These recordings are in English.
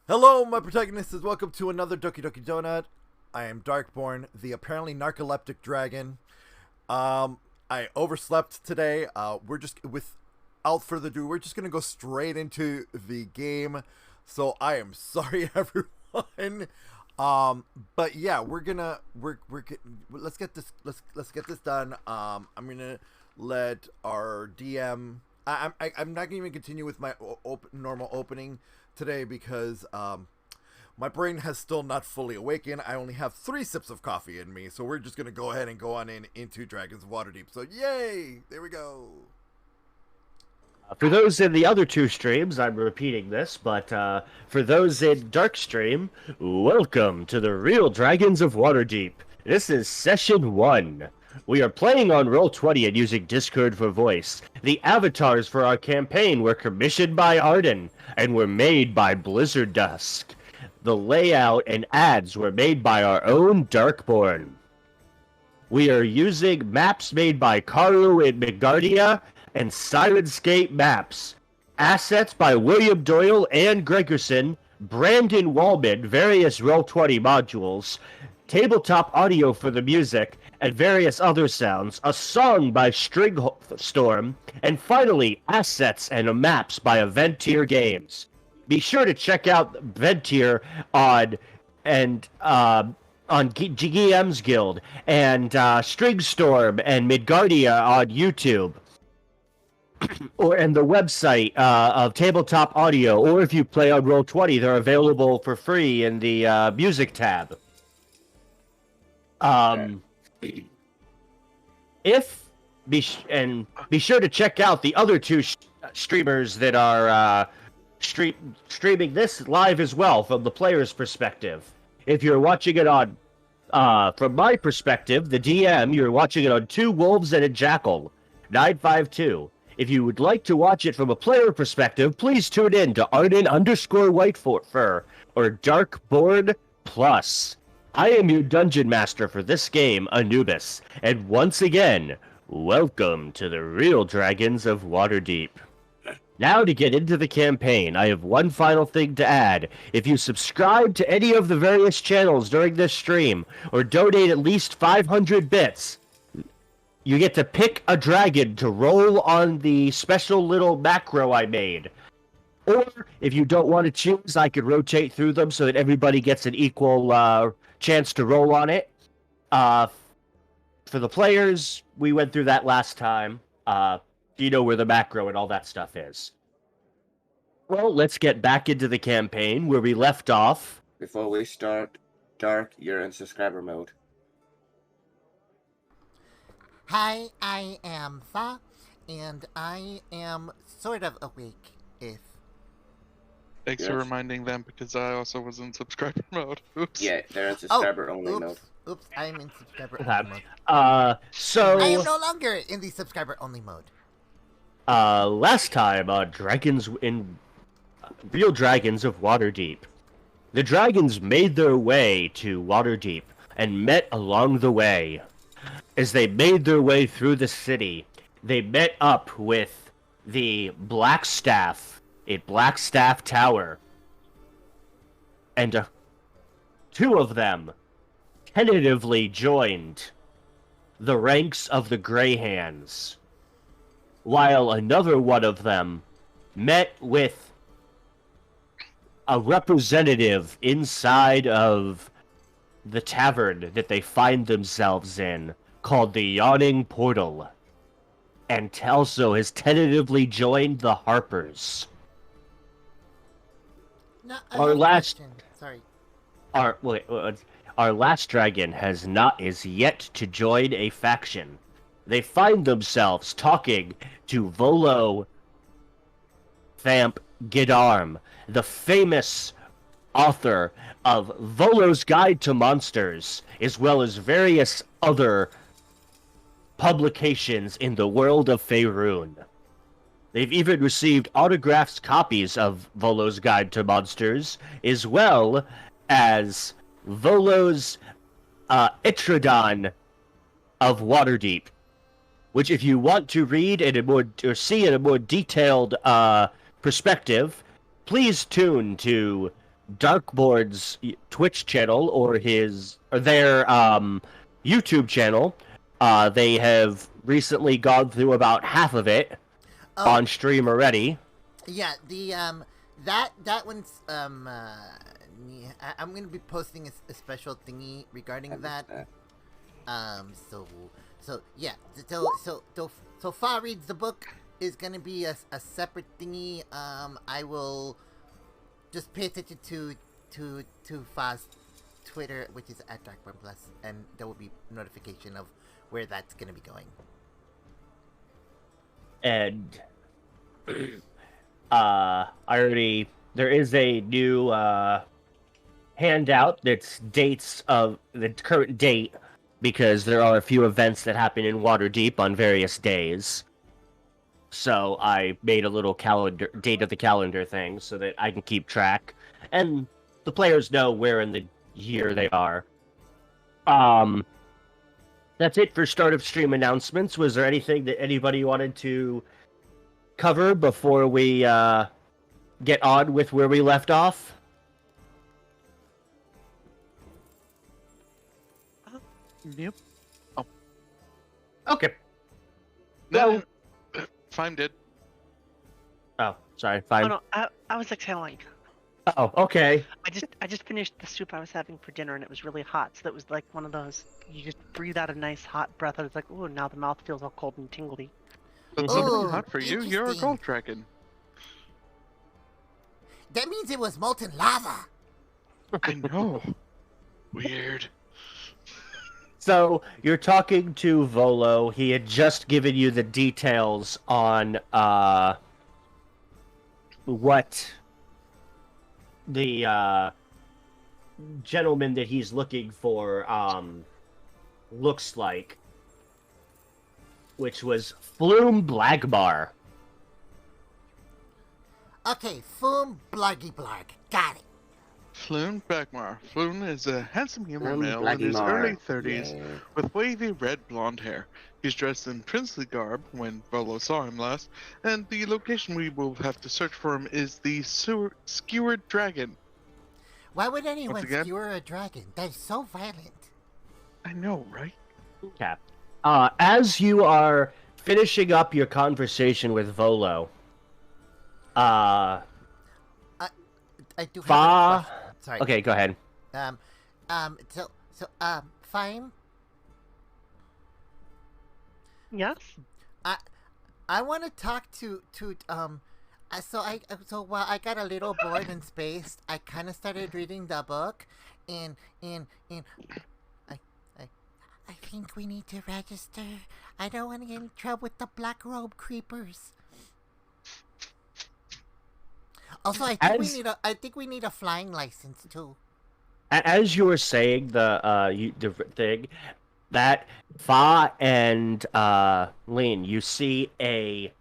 Hello, my protagonists. Welcome to another Doki Doki Donut. I am Darkborne, the apparently narcoleptic dragon. I overslept today. Without further ado, we're just gonna go straight into the game. So I am sorry, everyone. But yeah, let's get this done. I'm gonna let our DM. I'm not gonna even continue with my normal opening today because my brain has still not fully awakened. I only have 3 sips of coffee in me, so we're just gonna go ahead and go on into Dragons of Waterdeep. So yay! There we go. For those in the other 2 streams, I'm repeating this, but for those in Dark Stream, welcome to the Real Dragons of Waterdeep. This is Session 1. We are playing on Roll20 and using Discord for voice. The avatars for our campaign were commissioned by Arden and were made by Blizzard Dusk. The layout and ads were made by our own Darkborne. We are using maps made by Karu and Midgardia and Sirenscape maps. Assets by William Doyle and Gregerson, Brandon Wallman, various Roll20 modules, tabletop audio for the music, and various other sounds, a song by Stringstorm, and finally, assets and maps by Aventier Games. Be sure to check out Aventier on GM's Guild and Stringstorm and Midgardia on YouTube. And the website of Tabletop Audio, or if you play on Roll20, they're available for free in the music tab. Be sure to check out the other 2 streamers that are streaming this live as well from the player's perspective. If you're watching it on, from my perspective, the DM, you're watching it on 2 Wolves and a Jackal, 952. If you would like to watch it from a player perspective, please tune in to Arden_Whitefur or Darkborne Plus. I am your dungeon master for this game, Anubis, and once again, welcome to the Real Dragons of Waterdeep. Now to get into the campaign, I have one final thing to add. If you subscribe to any of the various channels during this stream, or donate at least 500 bits, you get to pick a dragon to roll on the special little macro I made. Or, if you don't want to choose, I could rotate through them so that everybody gets an equal chance to roll on it. For the players, we went through that last time. You know where the macro and all that stuff is. Well, let's get back into the campaign where we left off. Before we start, Dark, you're in subscriber mode. Hi, I am Fa, and I am sort of awake, if... Thanks for reminding them, because I also was in subscriber mode. Oops. Yeah, they're in subscriber-only mode. Oops, I'm in subscriber-only mode. So... I am no longer in the subscriber-only mode. Last time on Real Dragons of Waterdeep, the dragons made their way to Waterdeep and met along the way. As they made their way through the city, they met up with the Blackstaff at Blackstaff Tower. And 2 of them tentatively joined the ranks of the Grey Hands, while another one of them met with a representative inside of the tavern that they find themselves in, called the Yawning Portal, and also has tentatively joined the Harpers. No, Our last... Sorry. Our last dragon is yet to join a faction. They find themselves talking to Volo Thamp Gidarm, the famous author of Volo's Guide to Monsters, as well as various other publications in the world of Faerun. They've even received autographed copies of Volo's Guide to Monsters, as well as Volo's Itradon of Waterdeep, which if you want to read or see in a more detailed perspective, please tune to Darkborne's Twitch channel or their YouTube channel. They have recently gone through about half of it on stream already. Yeah, the that one's I'm gonna be posting a special thingy regarding that. So Fa reads the book is gonna be a separate thingy. I will just pay attention to Fa's Twitter, which is at Darkborne Plus, and there will be notification of where that's gonna be going. And there is a new handout that's dates of the current date, because there are a few events that happen in Waterdeep on various days. So I made a little calendar date of the calendar thing so that I can keep track, and the players know where in the year they are. That's it for start of stream announcements. Was there anything that anybody wanted to cover before we get on with where we left off? Yep. Oh. Okay. No, Feim did. Oh, sorry, fine. Oh no, I was exhaling. Oh, okay. I just finished the soup I was having for dinner, and it was really hot. So that was like one of those, you just breathe out a nice hot breath. I was like, oh, now the mouth feels all cold and tingly. That's Oh, hot for you. You're a interesting. gold dragon. That means it was molten lava. I know. Weird. So you're talking to Volo. He had just given you the details on what the gentleman that he's looking for looks like, which was Flume Blagmar. Okay, Foom Bluggy Blarg. Got it. Floon Bagmar. Floon is a handsome human Floon male in his Blagmar. early 30s Yeah. with wavy red blonde hair. He's dressed in princely garb when Volo saw him last, and the location we will have to search for him is the Skewered Dragon. Why would anyone Once again? skewer a dragon? That is so violent. I know, right? Okay. As you are finishing up your conversation with Volo, I do have a Fa. question. Sorry. Okay, go ahead. Feim, Yes. I want to talk to so while I got a little bored and spaced, I kind of started reading the book, and I think we need to register. I don't want to get in trouble with the black robe creepers. Also, I think we need a flying license too. As you were saying the thing, that Fa and Lin, you see a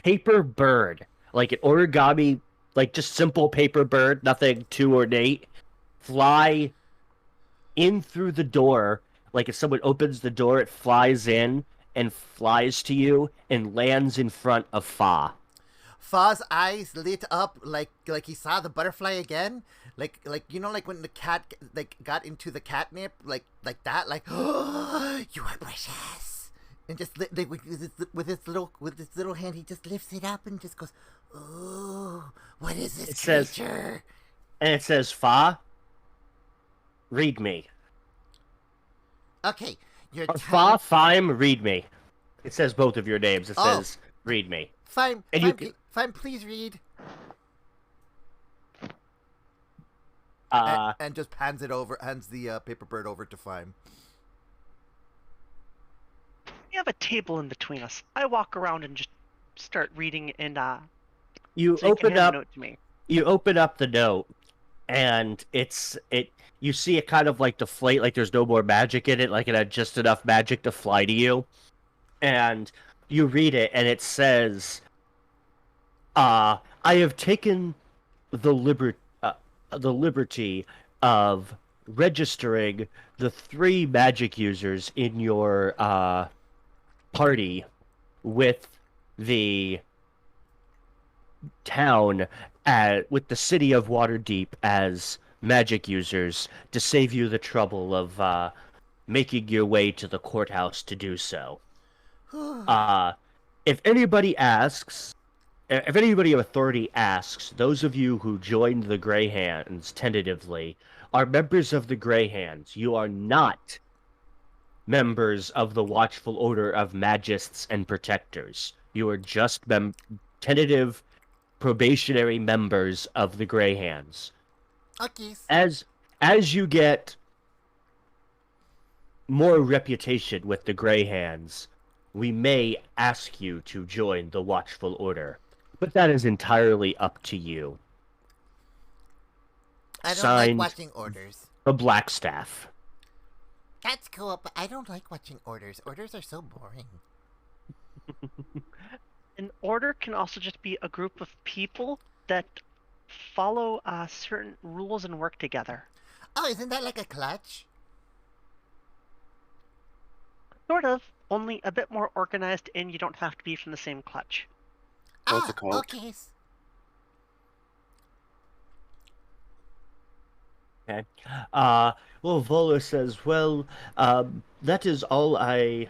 paper bird, like an origami, like just simple paper bird, nothing too ornate, fly in through the door. Like if someone opens the door, it flies in and flies to you and lands in front of Fa. Fa's eyes lit up like he saw the butterfly again, like you know, like when the cat got into the catnip, like that, like oh, you are precious, and just like with his little hand, he just lifts it up and just goes, oh, what is this creature? And it says, Fa, read me. Okay, you're Fa, Feim, read me. It says both of your names. It says, read me. Fine, And fine, please read. And just hands the paper bird over to Feim. We have a table in between us. I walk around and just start reading, and you so open hand up. the note to me. You open up the note, and you see it kind of like deflate, like there's no more magic in it, like it had just enough magic to fly to you. And you read it, and it says, I have taken the liberty of registering the 3 magic users in your party with the town with the city of Waterdeep as magic users to save you the trouble of making your way to the courthouse to do so. If anybody asks, if anybody of authority asks, those of you who joined the Grey Hands tentatively are members of the Grey Hands. You are not members of the Watchful Order of Magists and Protectors. You are just tentative probationary members of the Grey Hands. Okay. As you get more reputation with the Grey Hands, we may ask you to join the Watchful Order, but that is entirely up to you. I don't Signed, like watching orders. the Blackstaff. That's cool, but I don't like watching orders. Orders are so boring. An order can also just be a group of people that follow certain rules and work together. Oh, isn't that like a clutch? Sort of, only a bit more organized, and you don't have to be from the same clutch. What's it called? Okay. Okay. Well, Volo says, well, that is all I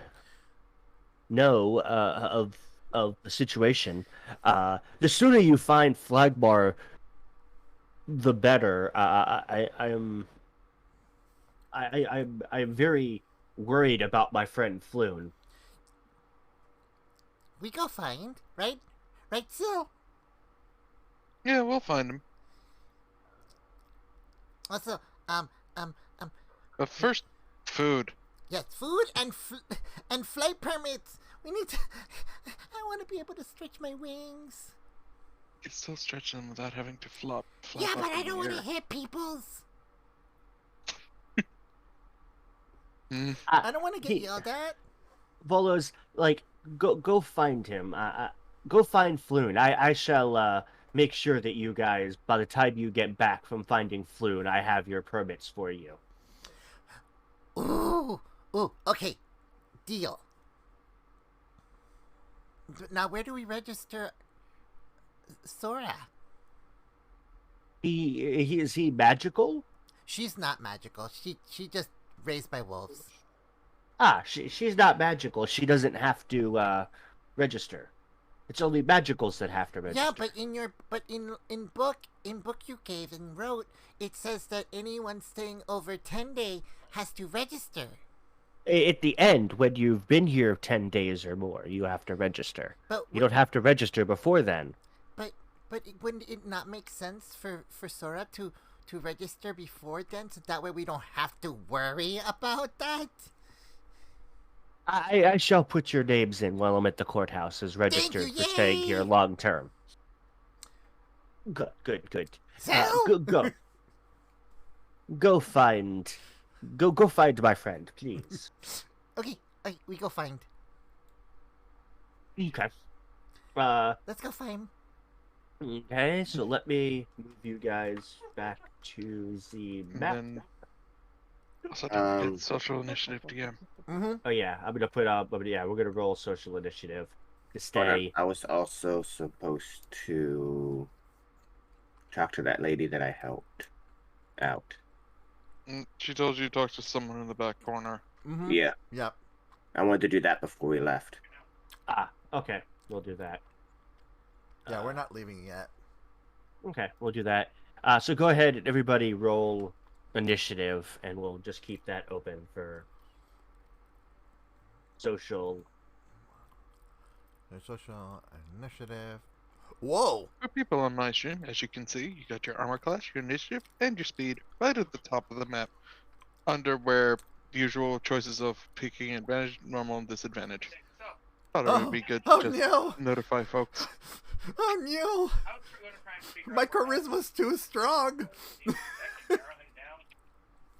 know of the situation. The sooner you find Flagbar, the better. I'm very worried about my friend Floon. We go find, right? Right, Sil? Yeah, we'll find him. Also, But first, food. yes, food and flight permits. We need to. I want to be able to stretch my wings. You can still stretch them without having to flop Yeah, up but I in don't the want to air. hit people's. Mm. I don't want to get yelled at. Volo's like, go find him. Go find Floon. I shall make sure that you guys, by the time you get back from finding Floon, I have your permits for you. Ooh, okay, deal. Now, where do we register Sourra? Is he magical? She's not magical. She just raised by wolves. She's not magical. She doesn't have to register. It's only magicals that have to register. Yeah, but in book you gave and wrote, it says that anyone staying over 10 days has to register. At the end, when you've been here 10 days or more, you have to register. But You don't have to register before then. But wouldn't it not make sense for Sourra to register before then, so that way we don't have to worry about that? I shall put your names in while I'm at the courthouse as registered for staying here yay! long term. Good. So? Go find my friend, please. Okay, we go find. Okay. Let's go find. Okay, so let me move you guys back to the And map. then also don't forget social initiative DM. Mm-hmm. Oh yeah, I'm gonna put up. Yeah, we're gonna roll social initiative to Hold on, stay. I was also supposed to talk to that lady that I helped out. She told you to talk to someone in the back corner. Mm-hmm. Yeah, Yep. I wanted to do that before we left. Okay, we'll do that. Yeah, we're not leaving yet. Okay, we'll do that. So go ahead, everybody, roll initiative, and we'll just keep that open for social. There's social initiative. Whoa! For people on my stream, as you can see, you got your armor class, your initiative, and your speed right at the top of the map, under where the usual choices of picking advantage, normal, and disadvantage. Thought it would be good to just no! notify folks. Oh no! My charisma's too strong.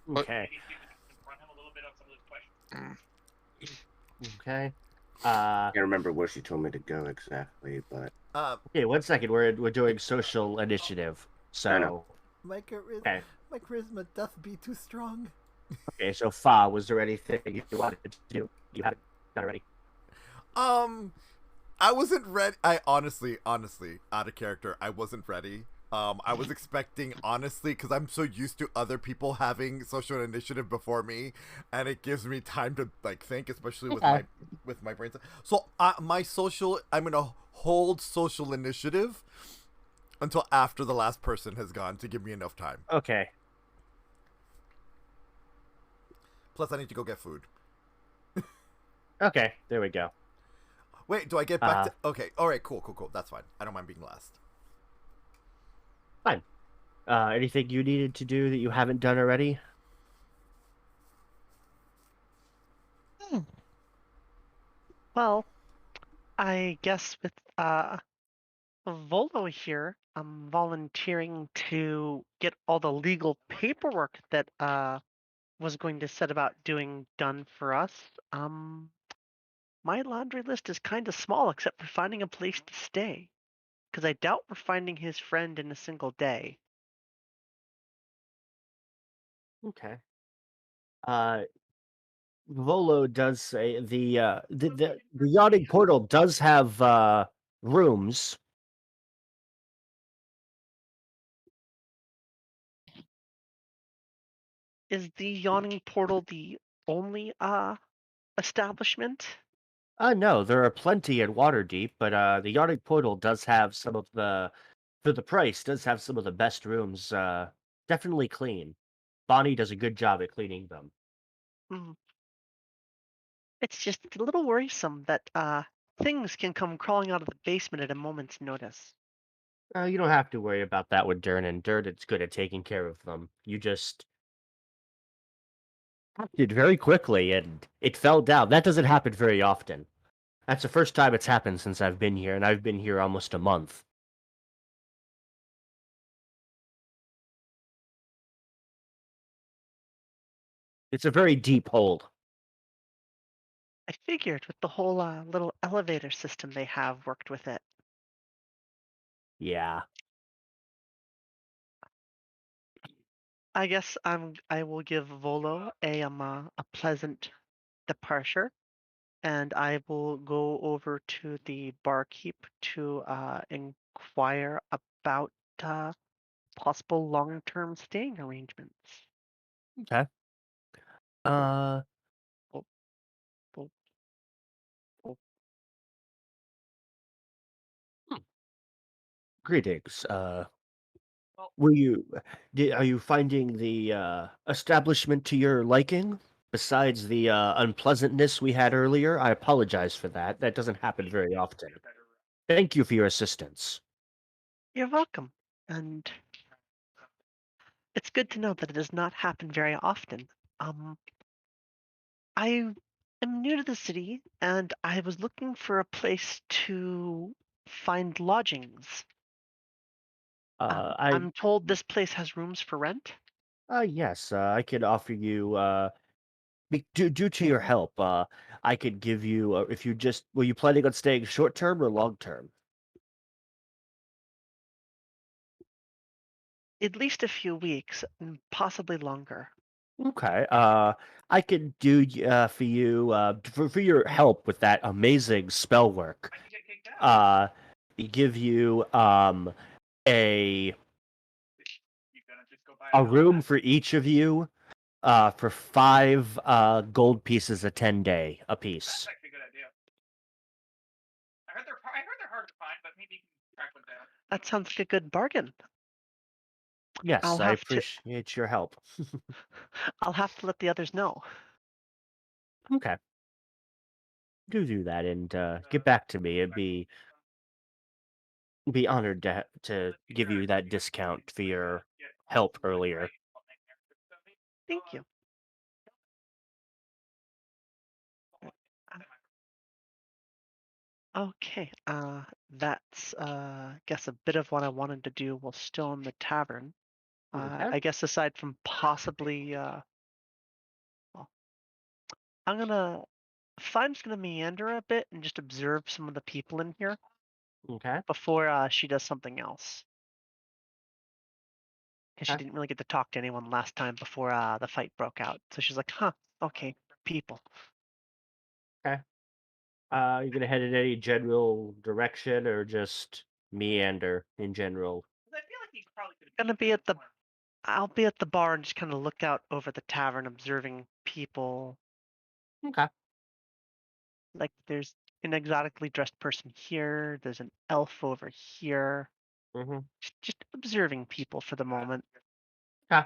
Okay. Mm. Okay. I can't remember where she told me to go exactly, but Okay, 1 second. We're doing social initiative. I know. So My charisma, okay. my charisma doth be too strong. Okay, so Fa, was there anything you wanted to do? You haven't done already. I wasn't ready. I honestly, out of character, I wasn't ready I was expecting, honestly, because I'm so used to other people having social initiative before me, and it gives me time to like think, especially with Okay. my brain. So my social, I'm gonna hold social initiative until after the last person has gone to give me enough time. Okay. Plus, I need to go get food. Okay. There we go. Wait, do I get back to? Okay, all right, cool. That's fine. I don't mind being last. Fine. Anything you needed to do that you haven't done already? Well, I guess with Volo here, I'm volunteering to get all the legal paperwork that was going to set about doing done for us. My laundry list is kind of small except for finding a place to stay, because I doubt we're finding his friend in a single day. Okay. Volo does say the yachting portal does have rooms. Is the yawning portal the only establishment? No, there are plenty in Waterdeep, but the yachting portal does have some of the for the price does have some of the best rooms. Definitely clean. Bonnie does a good job at cleaning them. Mm. It's just a little worrisome that things can come crawling out of the basement at a moment's notice. You don't have to worry about that with Durnan. Durnan's good at taking care of them. You just acted very quickly and it fell down. That doesn't happen very often. That's the first time it's happened since I've been here, and I've been here almost a month. It's a very deep hole. I figured with the whole little elevator system they have worked with it. Yeah. I guess I will give Volo a pleasant departure, and I will go over to the barkeep to inquire about possible long-term staying arrangements. Okay. Uh, Oh, oh, oh. Greetings. Are you finding the establishment to your liking? Besides the unpleasantness we had earlier, I apologize for that. That doesn't happen very often. Thank you for your assistance. You're welcome, and it's good to know that it does not happen very often. Um, I am new to the city, and I was looking for a place to find lodgings. I I'm told this place has rooms for rent. yes, I could offer you due to your help, I could give you if you just were you planning on staying short term or long term? At least a few weeks, and possibly longer. Okay. I could do for you for your help with that amazing spell work. Uh, give you a a room for each of you for 5 gold pieces a 10-day a piece. That sounds like a good bargain. Yes, I'll I have to appreciate your help. I'll have to let the others know. Okay. Do that and get back to me. It'd be honored to give you that discount for your help earlier. Thank you. Okay, that's guess a bit of what I wanted to do while still in the tavern. Okay. I guess aside from possibly well, I'm gonna Fime's gonna meander a bit and just observe some of the people in here Okay. before she does something else. Because she Okay. didn't really get to talk to anyone last time before the fight broke out. So she's like, huh, okay, people. Okay. You gonna head in any general direction or just meander in general? gonna be at the I'll be at the bar and just kind of look out over the tavern, observing people. Okay. Like there's an exotically dressed person here. There's an elf over here. Mm-hmm. Just observing people for the moment. Okay.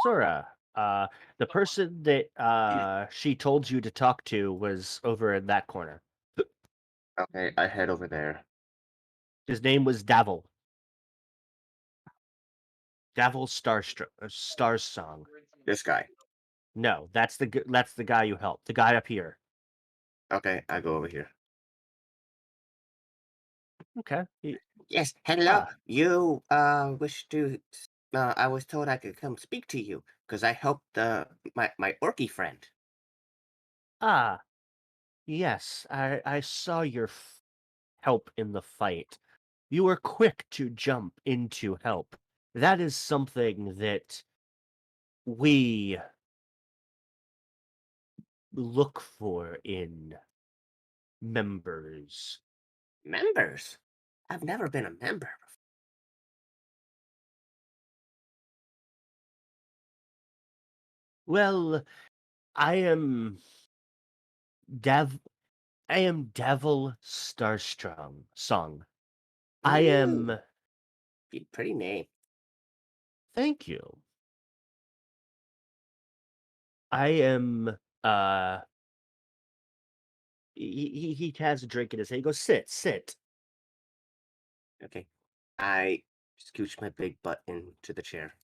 Sourra, the person that she told you to talk to was over in that corner. Okay, I head over there. His name was Davil. Davil Star's Song. This guy. No, that's the guy you helped. The guy up here. Okay, I go over here. Okay. Yes, hello. You wish to? I was told I could come speak to you because I helped my orky friend. Ah, yes. I saw your help in the fight. You were quick to jump into help. That is something that we look for in members. Members? I've never been a member. Well, I am I am Devil Starstrong Song. I am Ooh, pretty name. Thank you. I am he has a drink in his hand. He goes, sit. Okay, I scooch my big butt into the chair.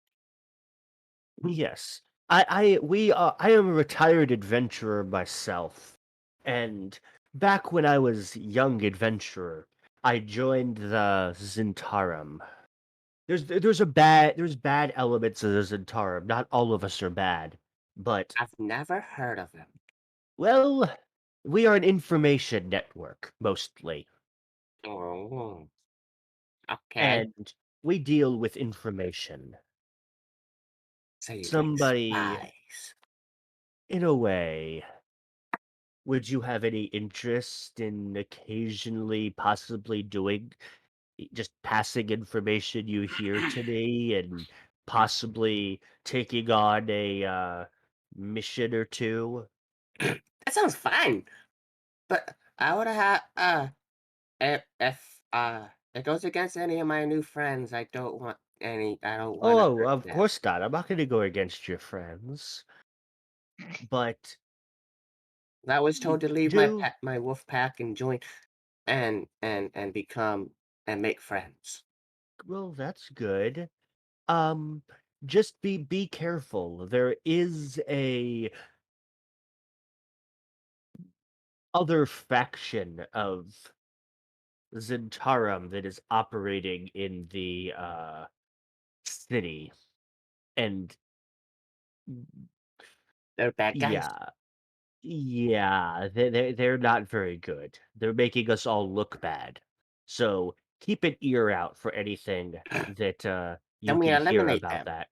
Yes. I am a retired adventurer myself. And back when I was young adventurer, I joined the Zentarum. There's bad elements of the Zentarum. Not all of us are bad. But I've never heard of him. well, we are an information network, mostly. Oh, okay. And we deal with information. So you like Somebody, spies? in a way, would you have any interest in occasionally possibly doing just passing information you hear to me and possibly taking on a mission or two? That sounds fine, but I would have if it goes against any of my new friends, I don't want any. I don't want to Oh, hurt of them. course not. I'm not going to go against your friends. But I was told to leave do my wolf pack and join and become and make friends. well, that's good. Um, just be careful. There is a other faction of Zentarum that is operating in the city, and They're bad guys. yeah, they're not very good. They're making us all look bad. So keep an ear out for anything that you Then we can hear eliminate about them, that.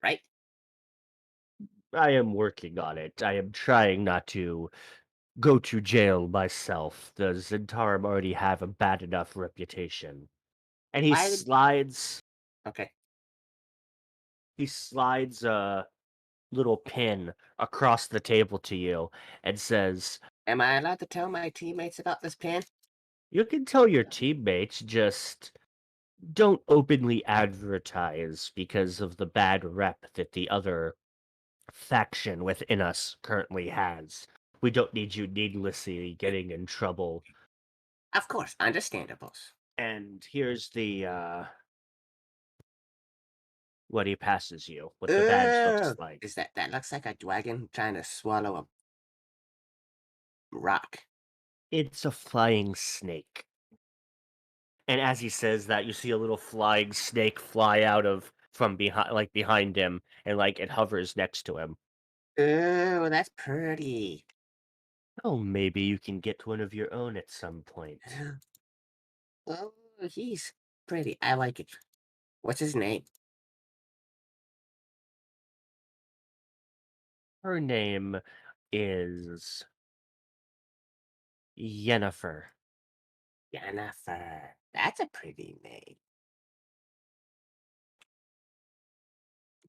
right? I am working on it. I am trying not to go to jail myself. The Zentarum already have a bad enough reputation. And Why did okay? he slides a little pin across the table to you and says, Am I allowed to tell my teammates about this pin? "You can tell your teammates, just don't openly advertise because of the bad rep that the other faction within us currently has. We don't need you needlessly getting in trouble." Of course, understandables. And here's the what he passes you, what the badge looks like. Is that looks like a dragon trying to swallow a rock? It's a flying snake. And as he says that, you see a little flying snake fly out of from behind him, and it hovers next to him. Oh, that's pretty. Oh, maybe you can get one of your own at some point. Oh, he's pretty. I like it. What's his name? Her name is Yennefer. Jennifer. That's a pretty name.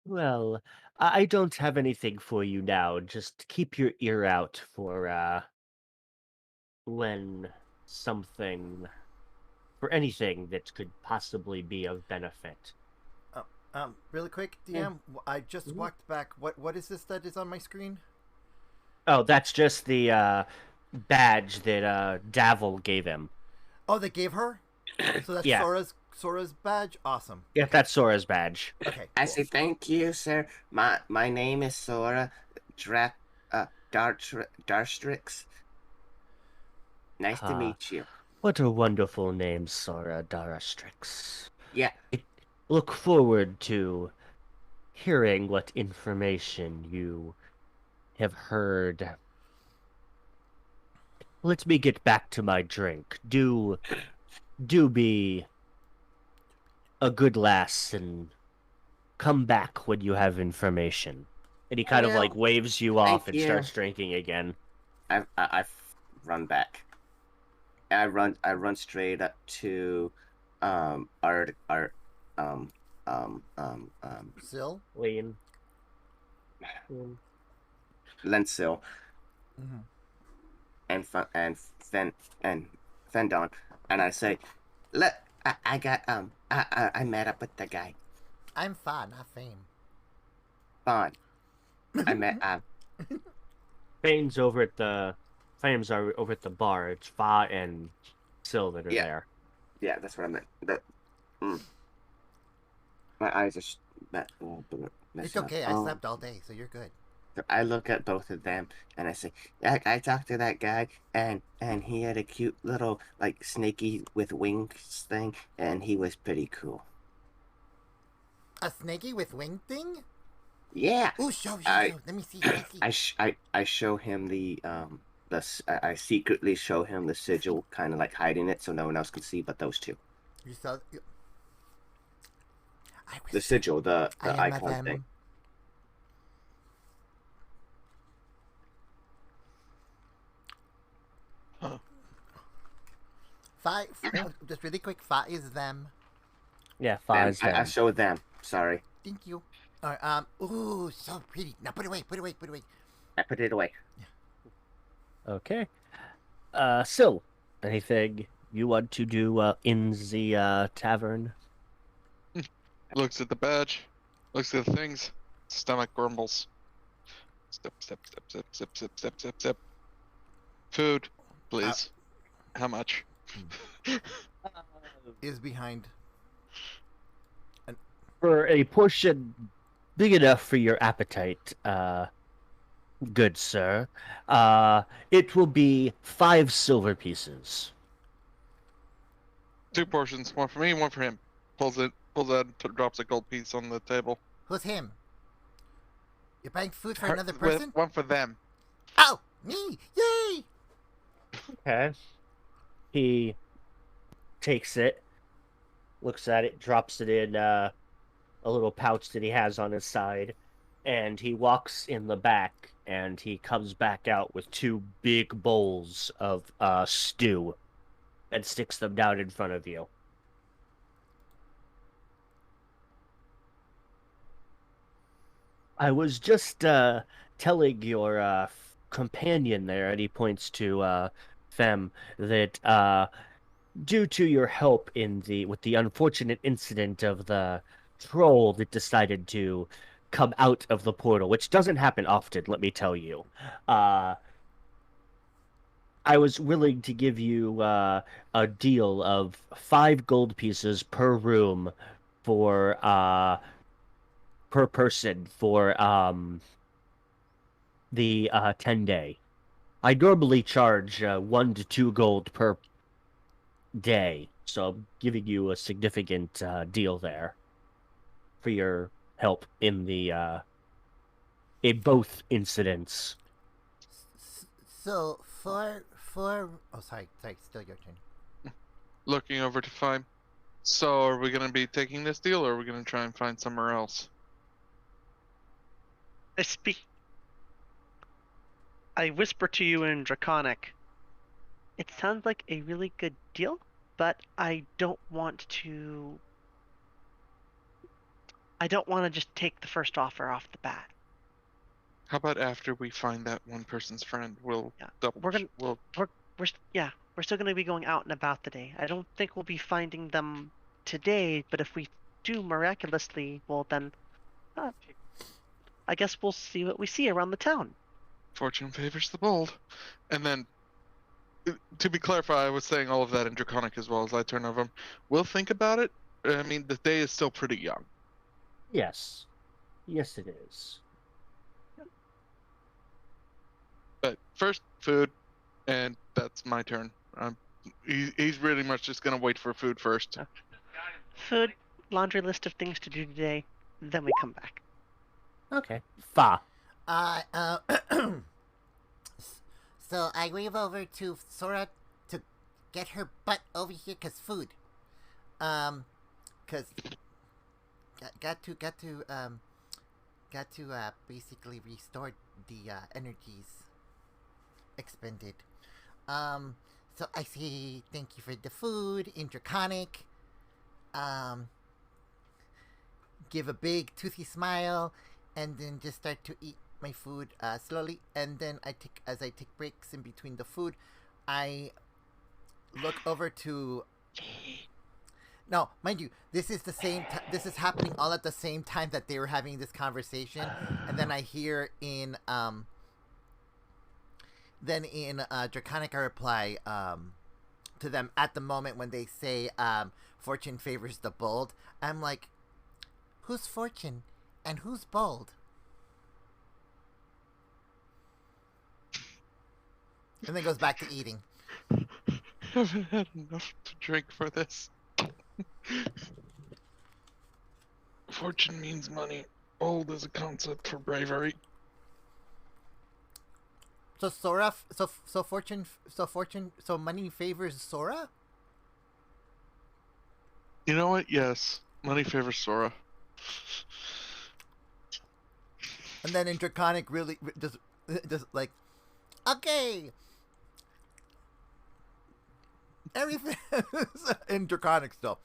Well, I don't have anything for you now. Just keep your ear out for when something for anything that could possibly be of benefit. Really quick, DM. I just walked back. What is this that is on my screen? Oh, that's just the badge that Davil gave him. Oh, they gave her. So that's Yeah. Sora's badge. Awesome. Yeah, that's Sora's badge. Okay. I Cool. say thank you, sir. My name is Sourra Darastrix. Nice to meet you. What a wonderful name, Sourra Darastrix. Yeah. Look forward to hearing what information you have heard. Let me get back to my drink. Do be a good lass and come back when you have information. And he kind of like waves you off and starts drinking again. I run back. I run straight up to Sil. LeinSiL Mhm. and Fendon, and I say, look, I got I met up with the guy. I'm Fah, not Fame. Fun. I met Fame's over at the over at the bar. It's Fa and Sil that are there. Yeah, that's what I meant. My eyes are It's okay. I slept all day, so you're good. So I look at both of them and I say, I talked to that guy and he had a cute little like snaky with wings thing and he was pretty cool. A snaky with wing thing? Yeah. Ooh, show. Let me see. I show him I secretly show him the sigil, kind of like hiding it so no one else can see but those two. You saw. The sigil, the icon thing. Fa, just really quick. Fa is them. Yeah, Fa is them. I show them. Sorry. Thank you. All right. Ooh, so pretty. Now put it away. I put it away. Okay. Sil, anything you want to do in the tavern? Looks at the badge, looks at the things, stomach grumbles. Step. Food, please. How much? Is behind. For a portion big enough for your appetite, good sir, it will be 5 silver pieces. 2 portions, one for me, one for him. Pulls out, drops a gold piece on the table. Who's him? You're buying food for another person? One for them. Oh, me! Yay! Okay. He takes it, looks at it, drops it in a little pouch that he has on his side, and he walks in the back, and he comes back out with 2 big bowls of stew and sticks them down in front of you. I was just telling your companion there, and he points to Fem, that due to your help with the unfortunate incident of the troll that decided to come out of the portal, which doesn't happen often, let me tell you, I was willing to give you a deal of 5 gold pieces per room for per person for the 10-day. I normally charge 1 to 2 gold per day, so I'm giving you a significant deal there for your help in in both incidents. So for oh sorry, still your turn. Looking over to Feim. So are we going to be taking this deal, or are we going to try and find somewhere else? I whisper to you in Draconic. It sounds like a really good deal, but I don't want to just take the first offer off the bat. How about after we find that one person's friend, we'll Yeah. double. We're still going to be going out and about today. I don't think we'll be finding them today, but if we do miraculously, well then, I guess we'll see what we see around the town. Fortune favors the bold. And then, to be clarified, I was saying all of that in Draconic as well as I turn over. We'll think about it. I mean, the day is still pretty young. Yes. Yes, it is. But first, food, and that's my turn. He's really much just gonna wait for food first. Food, laundry list of things to do today, then we come back. Okay. Fa. So I wave over to Sourra to get her butt over here, cause food. Cause got to basically restore the energies expended. So I say thank you for the food in Draconic. Give a big toothy smile, and then just start to eat my food slowly. And then as I take breaks in between the food, I look over to. No, mind you, this is the same. This is happening all at the same time that they were having this conversation, and then I hear in Draconic I reply to them at the moment when they say fortune favors the bold. I'm like, who's fortune and who's bold? And then goes back to eating. I haven't had enough to drink for this. Fortune means money. Bold is a concept for bravery. So Sourra, so money favors Sourra? You know what? Yes. Money favors Sourra. And then in Draconic, really, just like, okay, everything in Draconic still.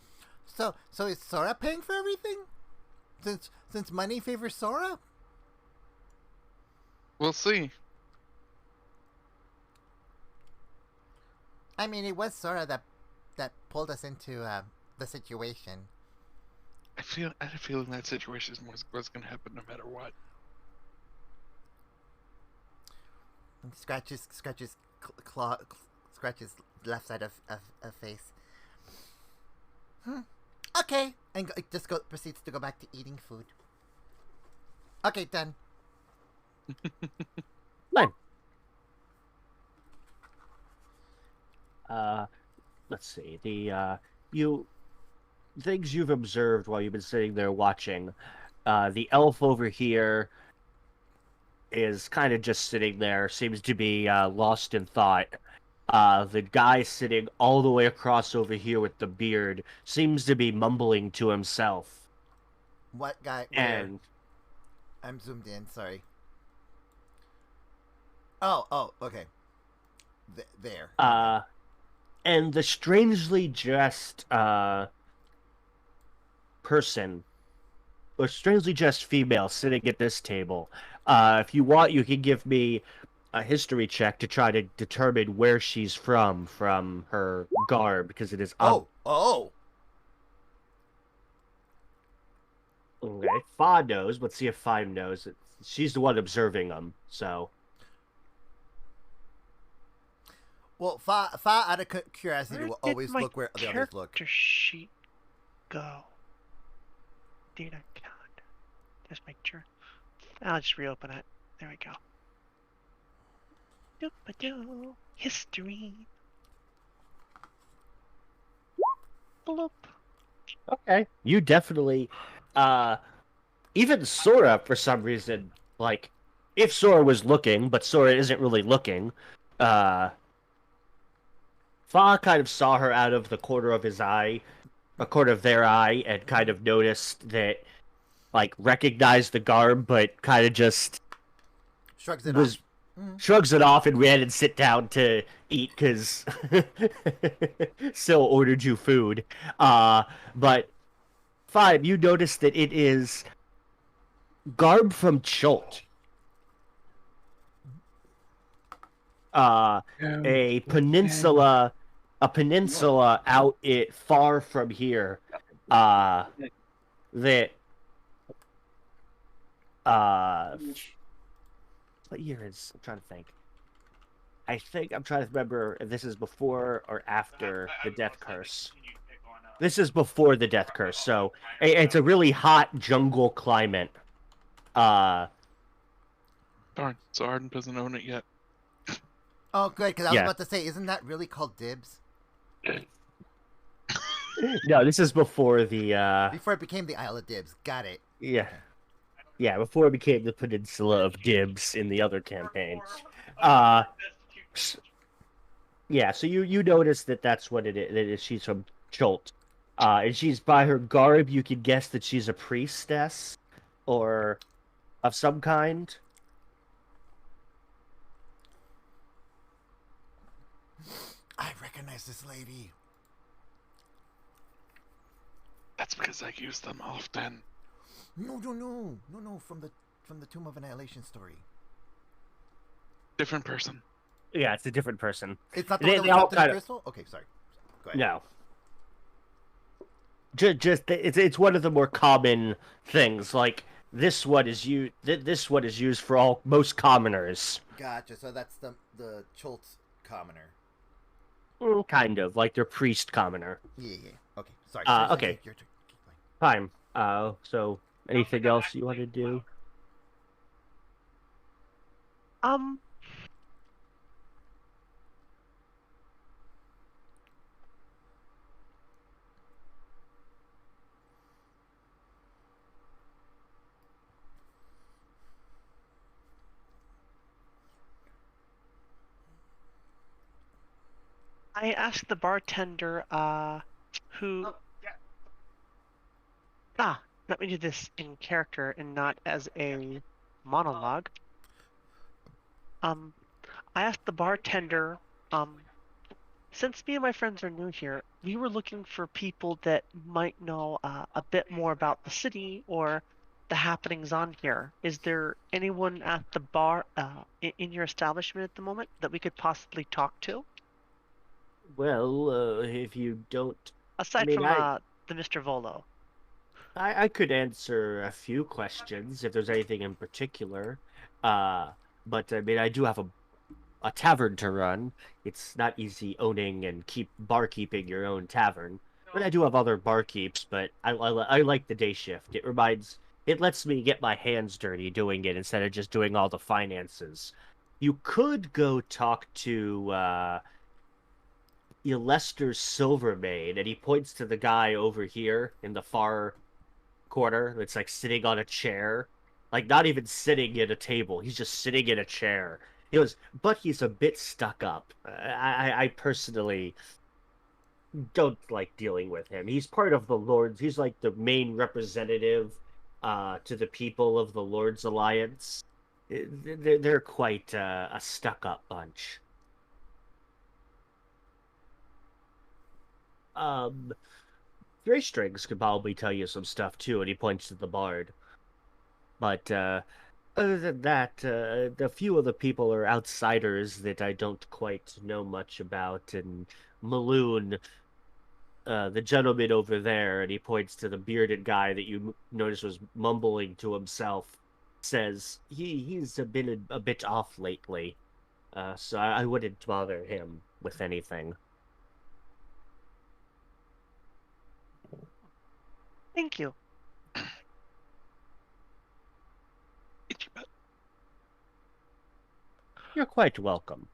So is Sourra paying for everything? Since money favors Sourra? We'll see. I mean, it was Sourra that pulled us into the situation. I had a feeling that situation was going to happen no matter what. And scratches left side of face. Okay, and proceeds to go back to eating food. Okay, done. Fine. Let's see. The things you've observed while you've been sitting there watching. The elf over here is kind of just sitting there, seems to be lost in thought. The guy sitting all the way across over here with the beard seems to be mumbling to himself. What guy? Where? And I'm zoomed in. Sorry. Oh, okay. There. And the strangely dressed person, or strangely dressed female sitting at this table. If you want, you can give me a history check to try to determine where she's from her garb, because it is Oh. Okay, Fa knows. Let's see if Feim knows. She's the one observing them, so. Well, Fa out of curiosity will always look where the others look. Character sheet go. Data count. Just make sure. I'll just reopen it. There we go. Doop-a-doo. History. Bloop. Okay. You definitely, even Sourra, for some reason, like, if Sourra was looking, but Sourra isn't really looking, Fa kind of saw her out of the corner of his eye, a corner of their eye, and kind of noticed that, like, recognized the garb, but kind of just shrugs it was, off. shrugs it off and ran and sit down to eat because Sil ordered you food. But Fine, you notice that it is garb from Cholt. A peninsula out it far from here. That what year is? I'm trying to think. I think I'm trying to remember if this is before or after the death curse. This is before the death curse, so it's a really hot jungle climate. Darn, so Arden doesn't own it yet. Oh, good, because I was Yeah. about to say, isn't that really called dibs? No, this is before the Before it became the Isle of Dibs. Got it. yeah, before it became the Peninsula of Dibs in the other campaign. Yeah, so you notice that that's what it is. That is she's from Cholt. And she's by her garb, you could guess that she's a priestess or of some kind. I recognize this lady. That's because I use them often. No, from the Tomb of Annihilation story. Different person. Yeah, it's a different person. It's not the They one that all was up in the kinda- crystal? Okay, sorry. Go ahead. No. Just it's one of the more common things. Like this one is used for most commoners. Gotcha, so that's the Cholt's commoner. Kind of like their priest commoner. Yeah. Okay, sorry. Okay. Your turn. Keep going. Fine. So anything else you want to do? I asked the bartender, who... let me do this in character and not as a monologue. I asked the bartender, since me and my friends are new here, we were looking for people that might know a bit more about the city or the happenings on here. Is there anyone at the bar in your establishment at the moment that we could possibly talk to? Well, if you don't, Aside mean, from the Mr. Volo. I could answer a few questions if there's anything in particular. But I mean, I do have a tavern to run. It's not easy owning and barkeeping your own tavern. But I do have other barkeeps. But I like the day shift. It lets me get my hands dirty doing it instead of just doing all the finances. You could go talk to Lester's Silvermane, and he points to the guy over here in the far corner that's like sitting on a chair, like not even sitting at a table, he's just sitting in a chair. He goes, but he's a bit stuck up. I personally don't like dealing with him. He's part of the Lords. He's like the main representative to the people of the Lords Alliance. They're quite a stuck-up bunch. Three Strings could probably tell you some stuff too, and he points to the bard. But other than that, a few of the people are outsiders that I don't quite know much about. And Maloon, the gentleman over there, and he points to the bearded guy that you notice was mumbling to himself, says he's been a bit off lately. So I wouldn't bother him with anything. Thank you. Itchy butt. You're quite welcome.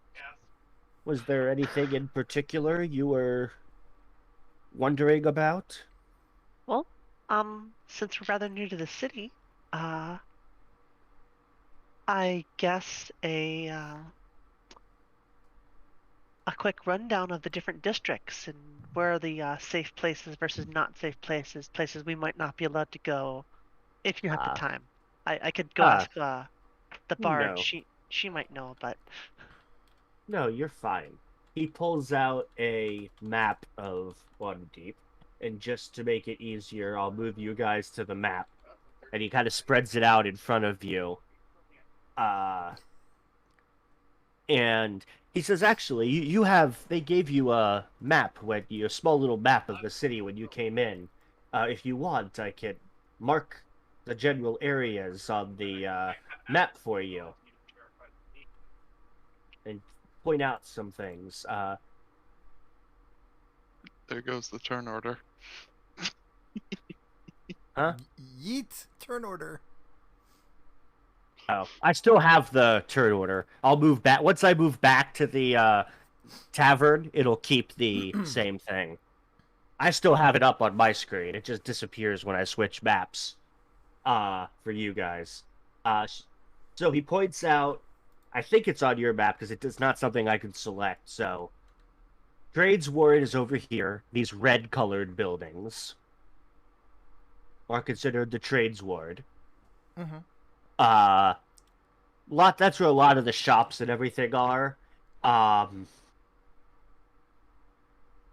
Was there anything in particular you were wondering about? Well, since we're rather new to the city, I guess a quick rundown of the different districts and where are the safe places versus not safe places, places we might not be allowed to go, if you have the time. I could go ask the bard. no. she might know, but No, you're fine. He pulls out a map of Waterdeep, and just to make it easier, I'll move you guys to the map. And he kind of spreads it out in front of you. And he says, actually, they gave you a map, a small little map of the city when you came in. If you want, I can mark the general areas on the map for you. And point out some things. There goes the turn order. Huh? Yeet. Turn order. Oh, I still have the turn order. I'll move back. Once I move back to the tavern, it'll keep the same thing. I still have it up on my screen. It just disappears when I switch maps for you guys. So he points out, I think it's on your map because it's not something I can select. So Trades Ward is over here. These red-colored buildings are considered the Trades Ward. Mm-hmm. That's where a lot of the shops and everything are.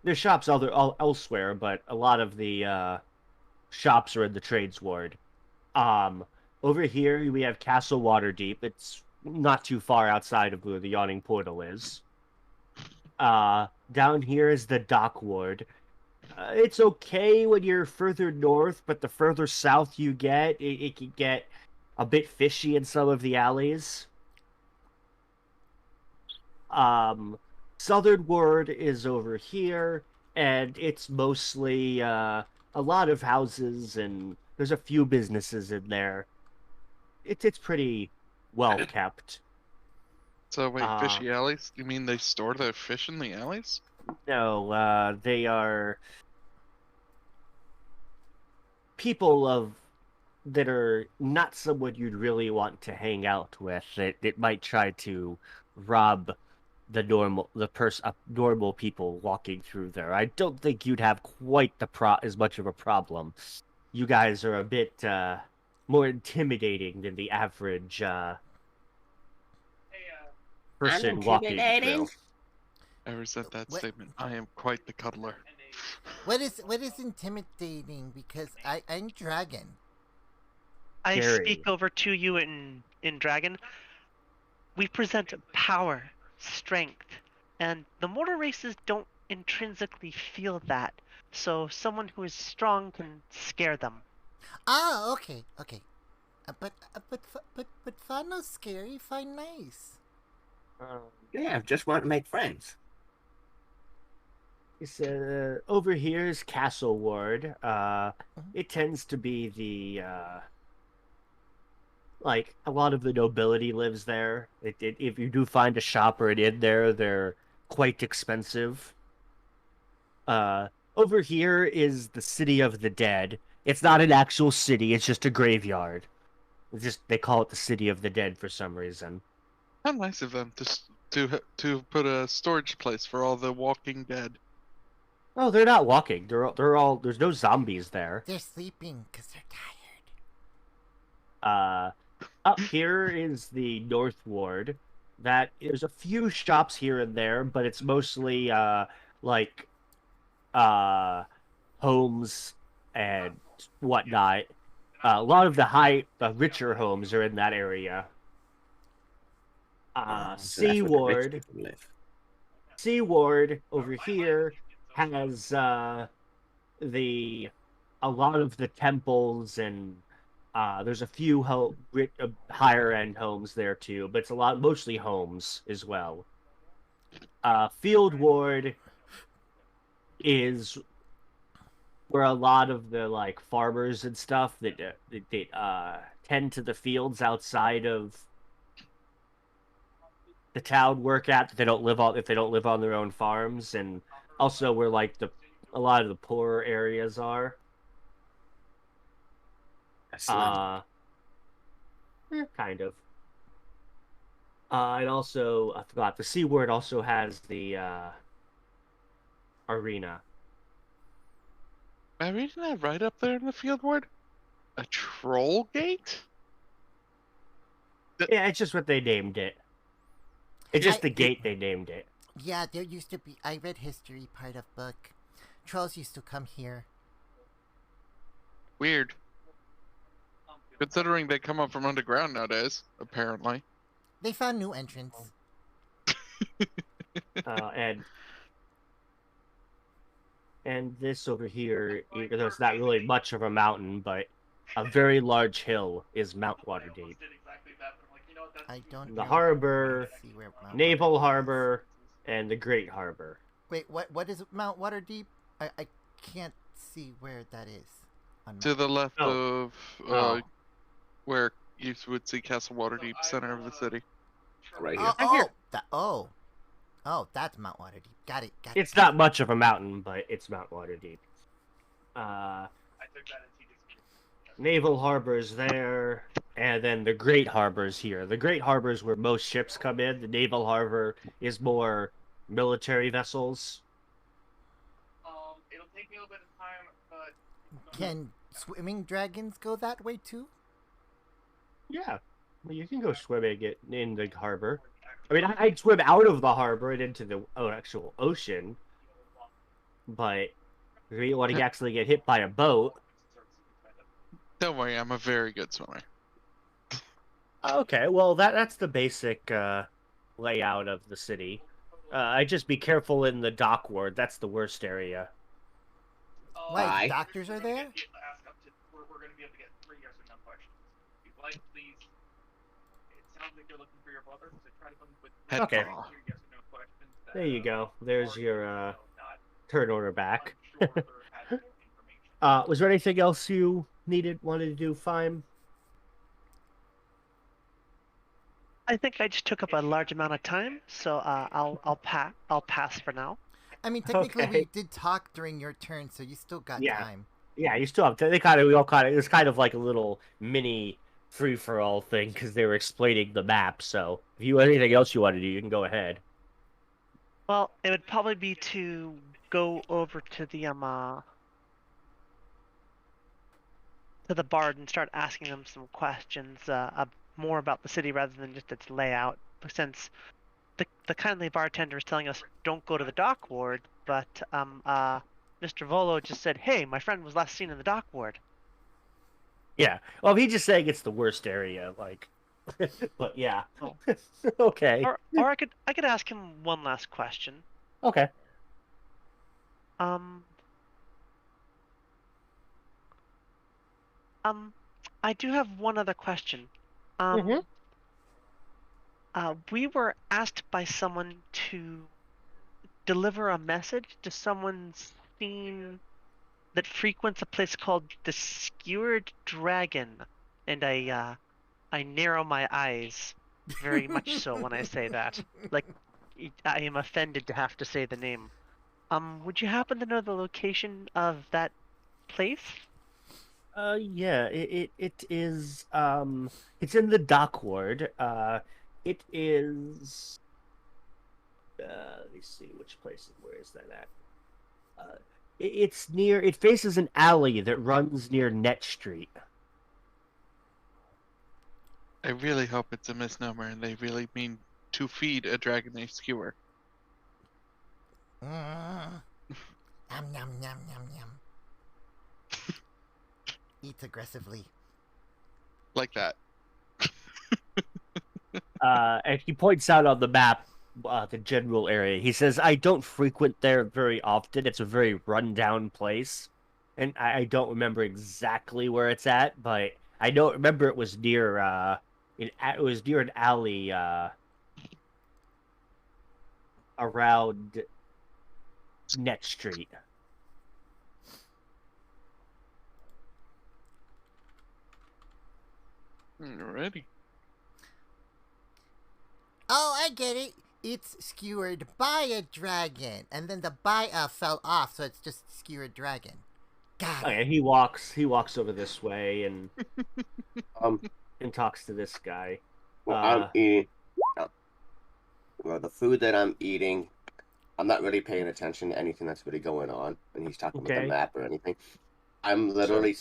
There's shops elsewhere, but a lot of the shops are in the Trades Ward. Over here we have Castle Waterdeep. It's not too far outside of where the Yawning Portal is. Down here is the Dock Ward. It's okay when you're further north, but the further south you get, it can get a bit fishy in some of the alleys. Southern Ward is over here, and it's mostly a lot of houses, and there's a few businesses in there. It's pretty well kept. So wait, fishy alleys? You mean they store their fish in the alleys? No, they are people that are not someone you'd really want to hang out with. It might try to rob the normal people walking through there. I don't think you'd have quite as much of a problem. You guys are a bit more intimidating than the average person walking through. I resent that statement. I am quite the cuddler. What is intimidating? Because I'm dragon. I Scary. speak over to you in dragon. We present power, strength, and the mortal races don't intrinsically feel that. So someone who is strong can scare them. Ah, okay. But fun is scary, fun nice. Yeah, just want to make friends. He said, over here is Castle Ward. It tends to be the like a lot of the nobility lives there. If you do find a shop or an inn there, they're quite expensive. Over here is the City of the Dead. It's not an actual city; it's just a graveyard. They call it the City of the Dead for some reason. How nice of them to put a storage place for all the Walking Dead. Oh, they're not walking. They're all. There's no zombies there. They're sleeping because they're tired. Up here is the North Ward. There's a few shops here and there, but it's mostly homes and whatnot. A lot of the richer homes are in that area. Sea Ward over here has a lot of the temples, and there's a few higher end homes there too, but it's mostly homes as well. Field Ward is where a lot of the farmers and stuff that tend to the fields outside of the town work at. If they don't live on their own farms, and also where a lot of the poorer areas are. Kind of. And also, I forgot, the C Word also has the arena. Arena right up there in the field ward? A troll gate? Yeah, it's just what they named it. It's just the gate they named it. Yeah, there used to be. I read history part of book. Trolls used to come here. Weird. Considering they come up from underground nowadays, apparently. They found new entrants. And this over here, there's not really much of a mountain, but a very large hill is Mount Waterdeep. I don't. The know. harbor, See where Mount Naval Waterdeep is. Harbor, and the Great Harbor. Wait, what is Mount Waterdeep? I can't see where that is. On To the left Oh. of where you would see Castle Waterdeep, center of the city. Right here. That's Mount Waterdeep. Got it. It's not much of a mountain, but it's Mount Waterdeep. Naval Harbor's there, and then the Great Harbor's here. The Great Harbor's where most ships come in. The Naval Harbor is more military vessels. It'll take me a little bit of time, but Can swimming dragons go that way too? Yeah, well, you can go swimming in the harbor. I mean, I'd swim out of the harbor and into the actual ocean, but if you want to actually get hit by a boat... Don't worry, I'm a very good swimmer. Okay, well, that's the basic layout of the city. I just be careful in the dock ward. That's the worst area. Why? Why? The doctors are there? we're going to be able to get 3 yes or no questions. If you'd like, please. It sounds like you're looking for your brother, so try to come with Okay. 3 yes or no questions. There you go. There's your turn order back. Was there anything else you wanted to do, Feim? I think I just took up a large amount of time, so I'll pass for now. I mean, technically, Okay. we did talk during your turn, so you still got Yeah. time. Yeah, you still have. It was kind of like a little mini free for all thing because they were explaining the map. So if you have anything else you want to do, you can go ahead. Well, it would probably be to go over to the bard and start asking them some questions more about the city rather than just its layout. Since the kindly bartender is telling us don't go to the dock ward, but Mr. Volo just said, "Hey, my friend was last seen in the dock ward." Yeah. Well, he's just saying it's the worst area, like. But yeah. Oh. Okay. Or I could ask him one last question. Okay. I do have one other question. Mhm. We were asked by someone to deliver a message to someone seen that frequents a place called the Skewered Dragon, and I narrow my eyes very much so when I say that. Like, I am offended to have to say the name. Would you happen to know the location of that place? Yeah, it is it's in the dock ward. It is let me see where is that at? It faces an alley that runs near Net Street. I really hope it's a misnomer and they really mean to feed a dragon a skewer. Yum, yum, yum, yum, yum. Eats aggressively. Like that. And he points out on the map the general area. He says, I don't frequent there very often. It's a very rundown place. And I don't remember exactly where it's at, but I don't remember it was near it was near an alley around Net Street. Alrighty. Oh, I get it. It's skewered by a dragon, and then the by fell off, so it's just skewered dragon. Got it. Okay, he walks over this way and and talks to this guy. Well, I'm eating. Well, the food that I'm eating, I'm not really paying attention to anything that's really going on when he's talking about Okay. the map or anything. I'm literally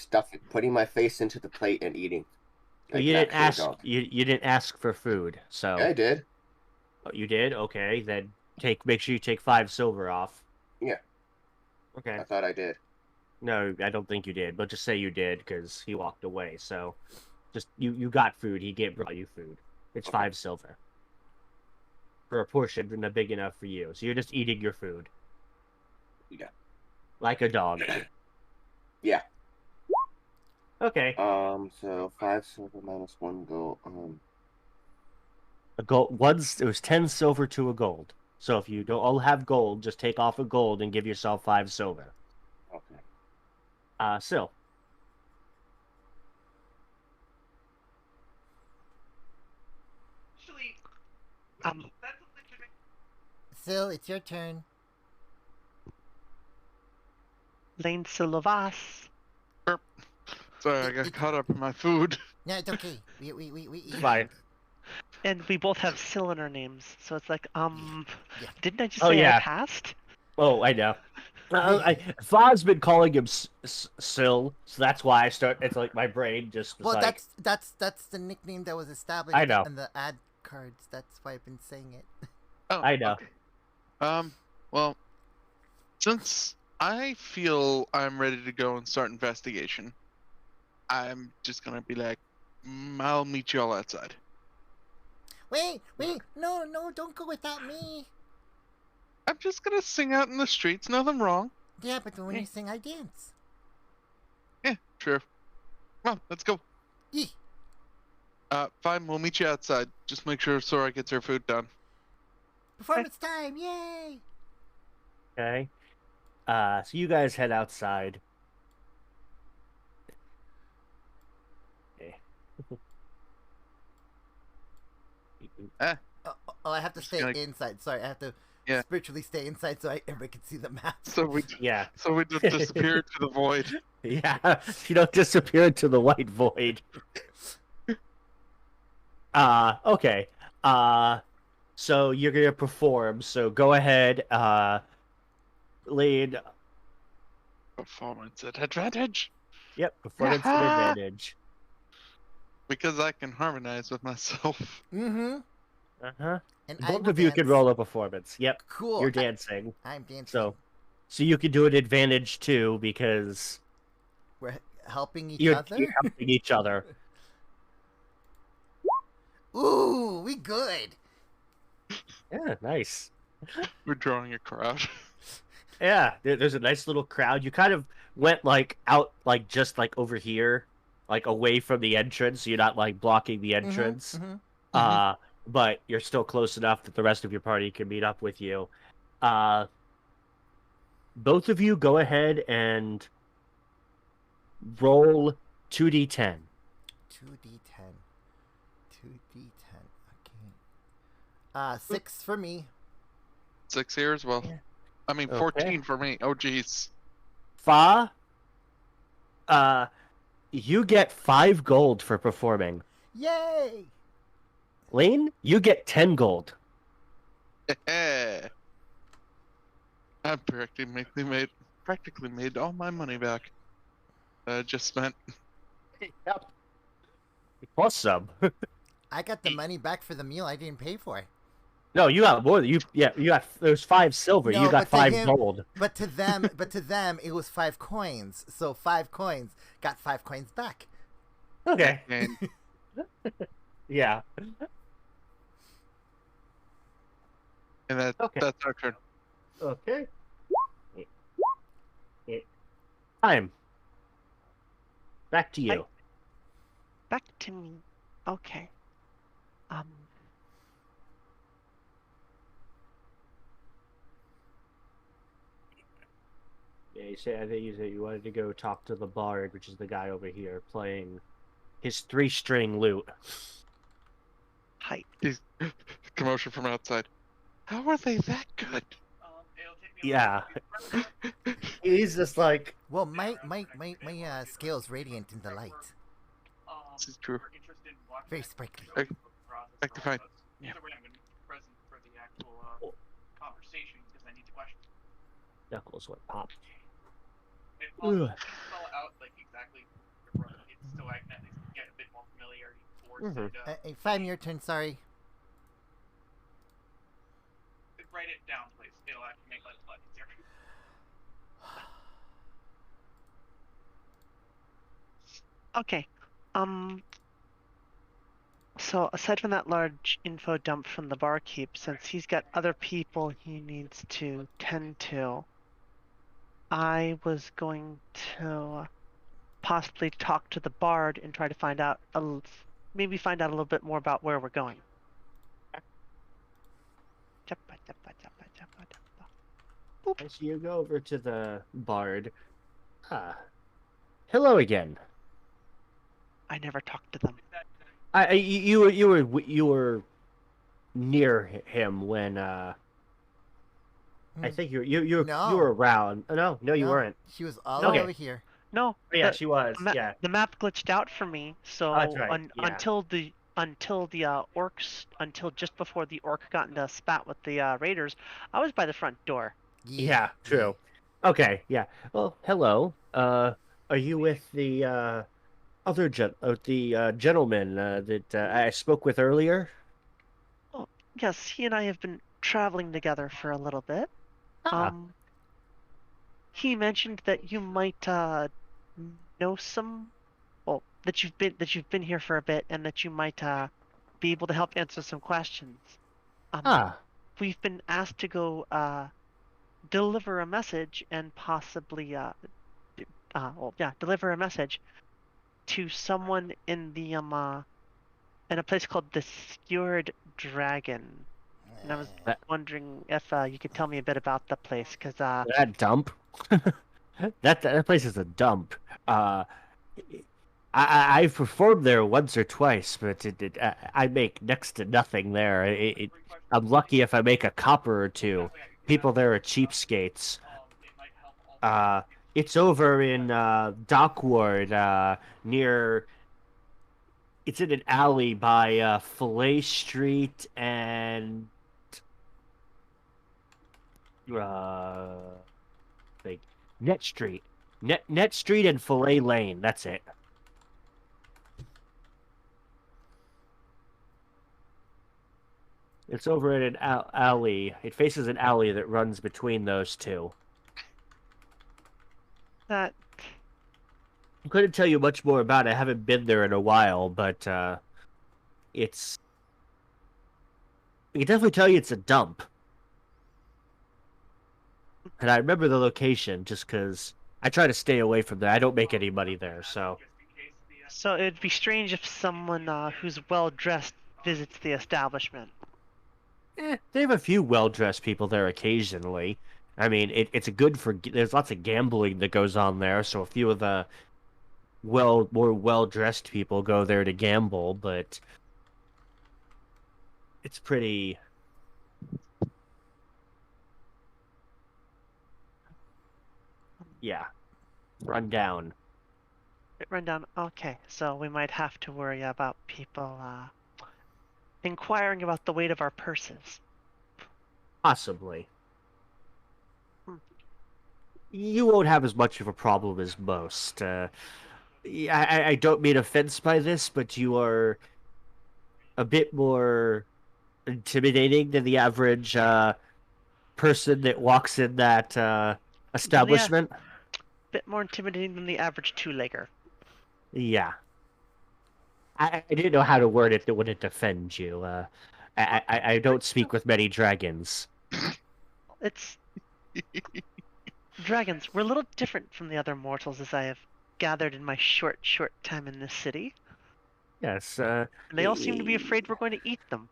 putting my face into the plate and eating. You like didn't an actual ask. dog. You didn't ask for food, so Yeah, I did. Oh, you did? Okay, then make sure you take 5 silver off. Yeah. Okay. I thought I did. No, I don't think you did, but just say you did because he walked away. So, just you got food. He brought you food. It's Okay. 5 silver for a portion not big enough for you. So you're just eating your food. Yeah. Like a dog. Yeah. Okay. So 5 silver minus 1 gold. A gold. It was 10 silver to a gold. So if you don't all have gold, just take off a gold and give yourself 5 silver. Okay. Sil. Actually, Um, that's something to make. Sil, it's your turn. LeinSiLovaas. Sorry, I got caught up in my food. No, it's okay. We eat. Fine. And we both have Sil in our names, so it's like, Yeah. didn't I just Oh, say yeah. I passed? Oh, I know. Fahd's been calling him Sil, so that's why I start. It's like my brain just was Well, like. that's the nickname that was established I know. in the ad cards. That's why I've been saying it. Oh, I know. okay. Well, since I feel I'm ready to go and start investigation, I'm just gonna be like, I'll meet you all outside. Wait, no, don't go without me. I'm just gonna sing out in the streets, nothing wrong. Yeah, but when you sing, I dance. Yeah, sure. Well, let's go. Yeah. Fine, we'll meet you outside. Just make sure Sourra gets her food done. Performance time! Yay! Okay. So you guys head outside. Okay. Oh, I have to Just stay gonna- inside. Sorry, I have to Yeah. spiritually stay inside so everybody can see the map. So we Yeah. just disappeared to the void. Yeah. You don't disappear into the white void. Okay. So you're gonna perform. So go ahead. Lead. Performance at advantage. Yep. Performance at Yeah. advantage. Because I can harmonize with myself. Mm-hmm. Uh huh. And I Both will of you can dance. roll a performance. Yep. Cool. You're dancing. I'm dancing. So you can do an advantage too because We're helping each you're other. helping each other. Ooh, we good. Yeah. Nice. We're drawing a crowd. Yeah, there's a nice little crowd. You kind of went like out, like just like over here, like away from the entrance. So you're not like blocking the entrance. Mhm. But you're still close enough that the rest of your party can meet up with you. Both of you go ahead and roll 2d10. 2d10. 2d10. Okay. 6 for me. 6 here as well. Yeah. I mean, Okay. 14 for me. Oh, jeez. Fa, you get 5 gold for performing. Yay! Lane, you get 10 gold. I practically made all my money back. That I just spent. Yep. Plus some. I got the money back for the meal I didn't pay for. No, you got more. You got. There's 5 silver. No, you got but to 5 him- gold. But to them, it was 5 coins. So 5 coins got 5 coins back. Okay. And Yeah. Okay. that's our turn. Okay. Time. Back to you. Back to me. Okay. Yeah, I think you said you wanted to go talk to the bard, which is the guy over here playing his 3-string lute. Hi. Commotion from outside. How are they that good? It'll take me a Yeah. little bit. He's just like, Well, my scale's radiant in the light. This is true. We're interested in watching Very that sprightly. Ac- process Actify. process. Either way, I'm going to be present for the actual conversation because I need to question. Knuckles went pop. If possible, Ugh. spell out like exactly your brother is, so I can at least get a bit more familiarity towards Mhm. it. Hey, 5 your turn, sorry. write it down, please. It'll actually make life a lot easier. Okay. So aside from that large info dump from the barkeep, since he's got other people he needs to tend to, I was going to possibly talk to the bard and try to find out maybe find out a little bit more about where we're going. As you go over to the bard, hello again. I never talked to them. You were near him when I think you No. were around. Oh, no, you weren't. She was all Okay. over here. No, Oh, yeah, the, she was. the, ma- Yeah. the map glitched out for me, so that's right, yeah. until the orcs, until just before the orc got into a spat with the raiders, I was by the front door. Yeah, true. Okay, yeah. Well, hello. Are you with the other gentleman that I spoke with earlier? Oh, yes, he and I have been traveling together for a little bit. Ah. He mentioned that you might know that you've been here for a bit, and that you might be able to help answer some questions. We've been asked to go deliver a message and possibly deliver a message to someone in the in a place called the Skewered Dragon. And I was wondering if you could tell me a bit about the place, because that dump. that place is a dump. I've performed there once or twice, but I make next to nothing there. I'm lucky if I make a copper or two. People there are cheapskates. It's over in Dockward, near. It's in an alley by Fillet Street and like Net Street, Net Street and Fillet Lane. That's it. It's over in an alley. It faces an alley that runs between those two. that I couldn't tell you much more about it. I haven't been there in a while, but it's. I can definitely tell you it's a dump. And I remember the location just because I try to stay away from there. I don't make any money there, so. So it'd be strange if someone who's well dressed visits the establishment. They have a few well-dressed people there occasionally. I mean, it's a good for. There's lots of gambling that goes on there, so a few of the more well-dressed people go there to gamble, but it's pretty. Yeah, run down. Run down. Okay, so we might have to worry about people inquiring about the weight of our purses. Possibly. You won't have as much of a problem as most. I don't mean offense by this, but you are a bit more intimidating than the average person that walks in that establishment. Yeah, bit more intimidating than the average two-legger. Yeah. I didn't know how to word it that wouldn't offend you. I don't speak with many dragons. It's... Dragons, we're a little different from the other mortals, as I have gathered in my short time in this city. Yes, And they all seem to be afraid we're going to eat them.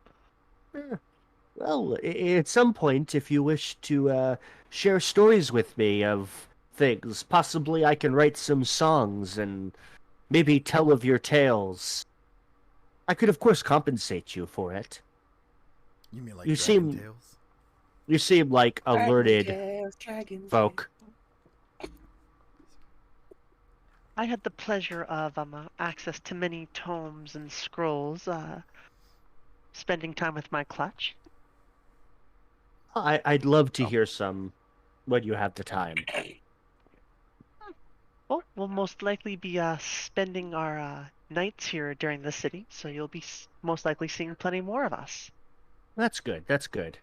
Well, at some point, if you wish to share stories with me of things, possibly I can write some songs and maybe tell of your tales. I could, of course, compensate you for it. You mean like You Dragon seem- Tales? You seem like a learned folk. I had the pleasure of access to many tomes and scrolls, spending time with my clutch. I'd love to hear some when you have the time. Well, we'll most likely be spending our nights here during the city, so you'll be most likely seeing plenty more of us. That's good. That's good.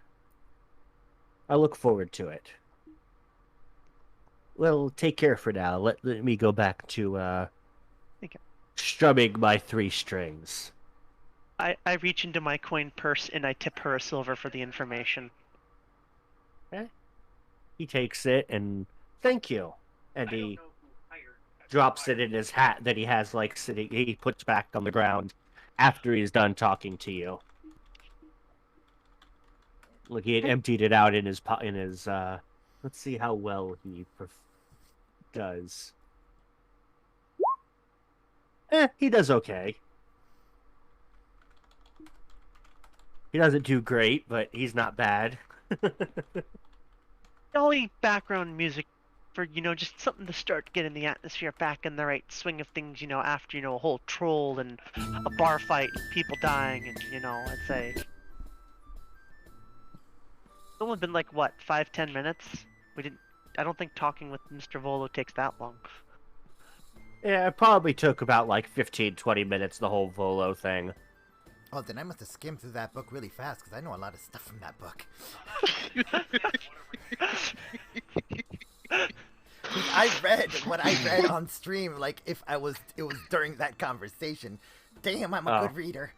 I look forward to it. Well, take care for now. Let me go back to Thank you. strumming my 3 strings. I reach into my coin purse and I tip her a silver for the information. He takes it and thank you, and I don't he know who hired that drops it provider. in his hat that he has like sitting. He puts back on the ground after he's done talking to you. Look, he had emptied it out in his Let's see how well he does. He does okay. He doesn't do great, but he's not bad. Only background music for, just something to start getting the atmosphere back in the right swing of things, after, a whole troll and a bar fight and people dying and, I'd say. It's only been like, what, 5-10 minutes? I don't think talking with Mr. Volo takes that long. Yeah, it probably took about like 15-20 minutes, the whole Volo thing. Oh, then I must have skimmed through that book really fast because I know a lot of stuff from that book. I read what I read on stream, like if it was during that conversation. Damn, I'm a good reader.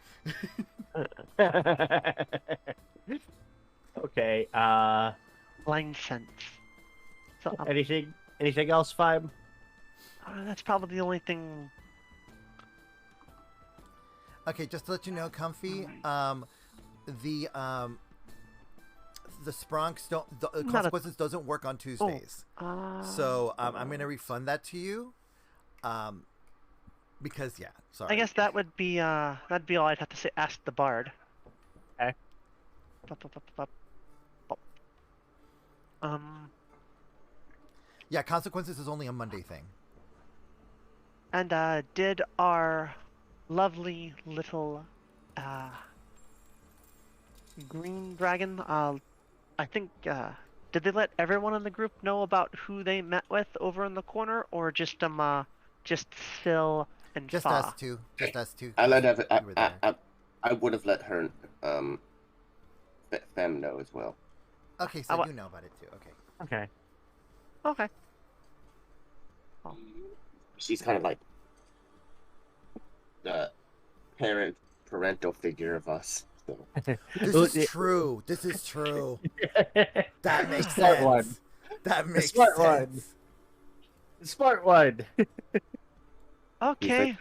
Okay. Line sense. So, Anything else, Feim? that's probably the only thing. Okay, just to let you know, Comfy, the Spronks don't, the consequences doesn't work on Tuesdays. So I'm gonna refund that to you. Because sorry. I guess that'd be all I'd have to say. Ask the bard. Okay. Yeah, consequences is only a Monday thing. And did our lovely little green dragon, I think, did they let everyone in the group know about who they met with over in the corner, or just Sil and Just Fa? us two. Just us two. I let You were there. I would have let her Fem know as well. Okay, so you know about it too. Okay. Okay. She's kind of like the parental figure of us. So. This is true. This is true. That makes Smart sense. one. That makes Smart sense. one. Smart one. Okay.